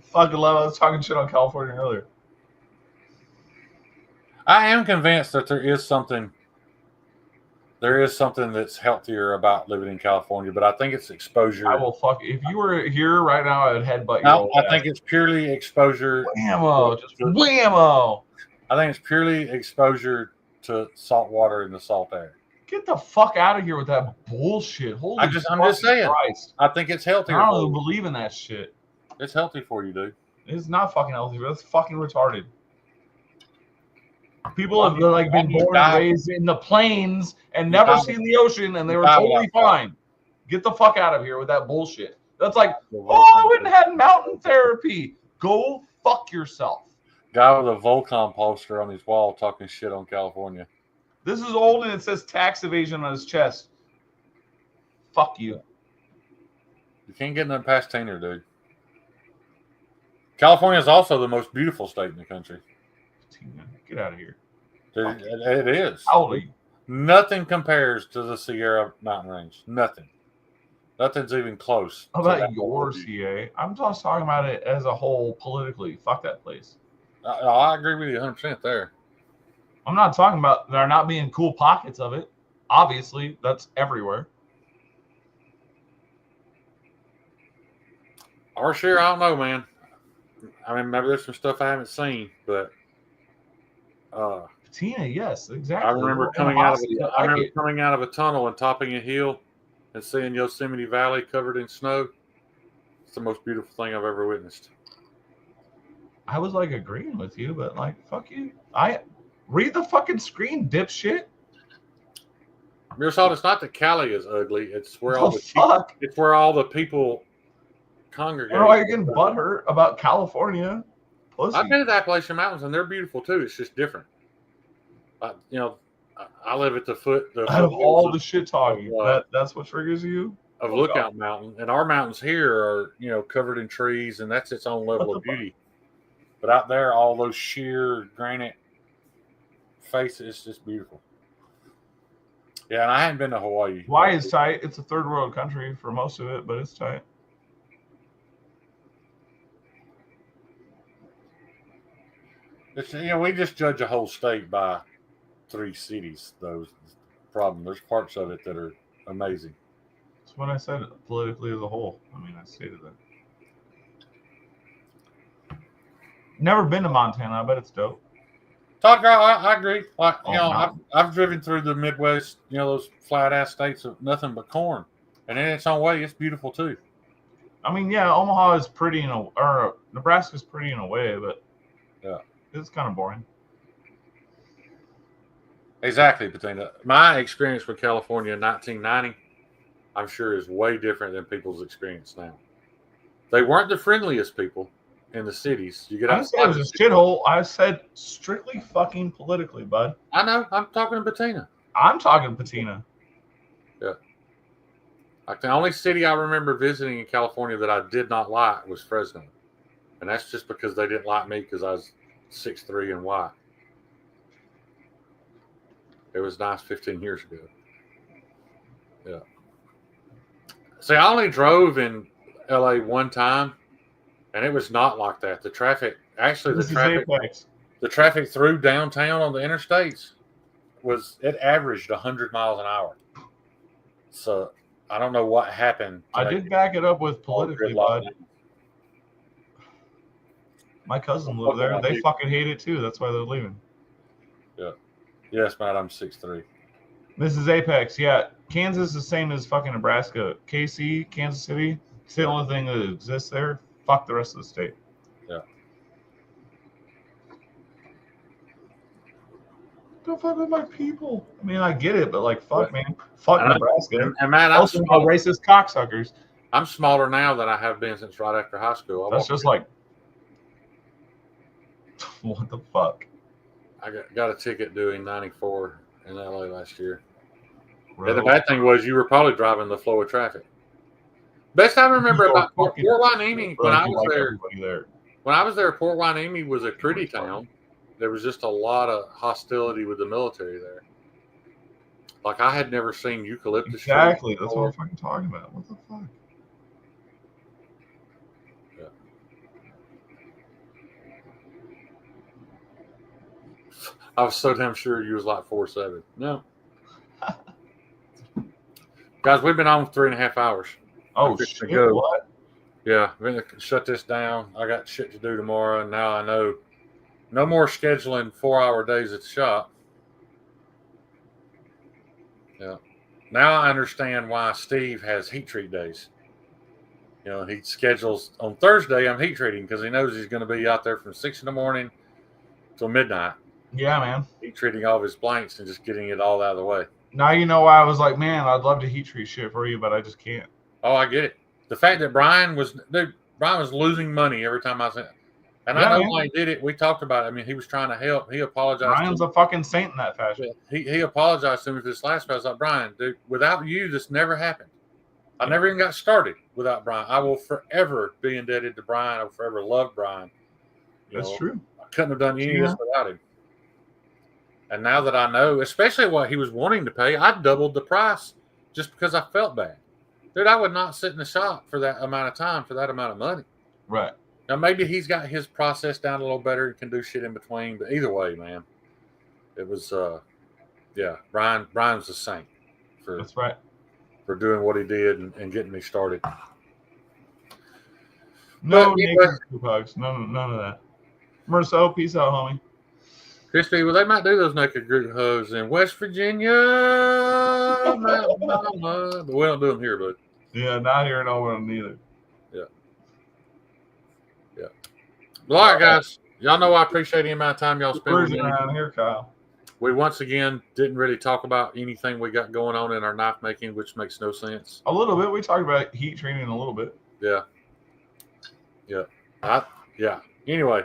Fucking love it. I was talking shit on California earlier. I am convinced that there is something that's healthier about living in California, but I think it's exposure. I will fuck. If you were here right now, I would headbutt you. No, I think it's purely exposure. Whammo. Just whammo. I think it's purely exposure to salt water and the salt air. Get the fuck out of here with that bullshit. Holy I'm just fucking saying. Christ. I think it's healthier. I for don't even you. believe in that shit. It's healthy for you, dude. It's not fucking healthy. That's fucking retarded. People have like been born and raised in the plains and never seen the ocean, and they were totally fine. Get the fuck out of here with that bullshit. That's like, I went and had mountain therapy. Go fuck yourself. Guy with a Volcom poster on his wall talking shit on California. This is old and it says tax evasion on his chest. Fuck you. You can't get nothing past Tainer, dude. California is also the most beautiful state in the country. Get out of here. Dude, it is. How old are you? Nothing compares to the Sierra Mountain Range. Nothing. Nothing's even close. How about your CA? I'm just talking about it as a whole politically. Fuck that place. I agree with you 100% there. I'm not talking about there not being cool pockets of it. Obviously, that's everywhere. Or sure, I don't know, man. I mean, maybe there's some stuff I haven't seen, but Patina, yes, exactly. I remember coming out of a tunnel and topping a hill and seeing Yosemite Valley covered in snow. It's the most beautiful thing I've ever witnessed. I was like agreeing with you, but like, fuck you. I read the fucking screen, dipshit. Mirsad, it's not that Cali is ugly. It's where it's where all the people congregate. I don't know why you're getting butthurt about California. Pussy. I've been to the Appalachian Mountains and they're beautiful too. It's just different. I live at the foot out of all the shit talking. That's what triggers you? Of Lookout Mountain. And our mountains here are, covered in trees, and that's its own level of beauty. But out there, all those sheer granite faces, it's just beautiful. Yeah, and I haven't been to Hawaii. Hawaii is tight. It's a third world country for most of it, but it's tight. It's, we just judge a whole state by 3 cities, though. Is the problem. There's parts of it that are amazing. That's what I said politically as a whole. I mean, I stated that. Never been to Montana. I bet it's dope. Todd, I agree. Like, I've driven through the Midwest, those flat ass states of nothing but corn. And in its own way, it's beautiful too. I mean, yeah, Omaha is pretty or Nebraska's pretty in a way, but yeah, it's kind of boring. Exactly, Patina. My experience with California in 1990, I'm sure, is way different than people's experience now. They weren't the friendliest people in the cities. You get I said it was a shithole. I said strictly fucking politically, bud. I know. I'm talking to Patina. I'm talking Patina. Yeah. Like the only city I remember visiting in California that I did not like was Fresno. And that's just because they didn't like me because I was 6'3" and white. It was nice 15 years ago. Yeah. See, I only drove in LA one time, and it was not like that. The traffic, actually, This is Apex. the traffic through downtown on the interstates it averaged 100 miles an hour. So I don't know what happened. I did back it up with politically, bud. My cousin lived there. They fucking hate it too. That's why they're leaving. Yeah. Yes, Matt, I'm 6'3". This is Apex. Yeah. Kansas is the same as fucking Nebraska. KC, Kansas City. It's the only thing that exists there. Fuck the rest of the state. Yeah. Don't fuck with my people. I mean, I get it, but like, fuck, man. Fuck Nebraska. And Matt, also racist cocksuckers. I'm smaller now than I have been since right after high school. That's just like, what the fuck? I got a ticket doing 94 in LA last year. Really? And the bad thing was you were probably driving the flow of traffic. Best I remember about Port Hueneme when I was there. When I was there, Port Hueneme was a pretty town. There was just a lot of hostility with the military there. Like I had never seen eucalyptus. Exactly. That's what I'm fucking talking about. What the fuck? Yeah. I was so damn sure you was like 4'7". No. Guys, we've been on 3.5 hours. Oh shit! What? Yeah, we're gonna shut this down. I got shit to do tomorrow, and now I know no more scheduling 4-hour days at the shop. Yeah. Now I understand why Steve has heat treat days. You know, he schedules on Thursday. I'm heat treating because he knows he's going to be out there from 6 in the morning till midnight. Yeah, man. Heat treating all of his blanks and just getting it all out of the way. Now you know why I was like, man, I'd love to heat treat shit for you, but I just can't. Oh, I get it. The fact that Brian was losing money every time I said, and I know why he did it. We talked about it. I mean, he was trying to help. He apologized. Brian's a fucking saint in that fashion. He apologized to me for this last. I was like, Brian, dude, without you, this never happened. I never even got started without Brian. I will forever be indebted to Brian. I will forever love Brian. That's true. I couldn't have done any of this without him. And now that I know, especially what he was wanting to pay, I doubled the price just because I felt bad. Dude, I would not sit in the shop for that amount of time for that amount of money. Right. Now, maybe he's got his process down a little better and can do shit in between. But either way, man, it was, Brian's a saint That's right. for doing what he did and getting me started. No naked group hugs. None of that. Marcel, peace out, homie. Christy, well, they might do those naked group hugs in West Virginia, but we don't do them here, bud. Yeah, not here in Owen either. Yeah. Well, all right, guys. Y'all know I appreciate the amount of time y'all spend with me. Around here, Kyle. We once again didn't really talk about anything we got going on in our knife making, which makes no sense. A little bit. We talked about heat treating a little bit. Yeah. Anyway,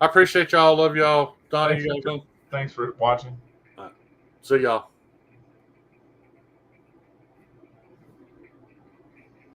I appreciate y'all. Love y'all. Donnie, you guys go. Thanks for watching. See y'all.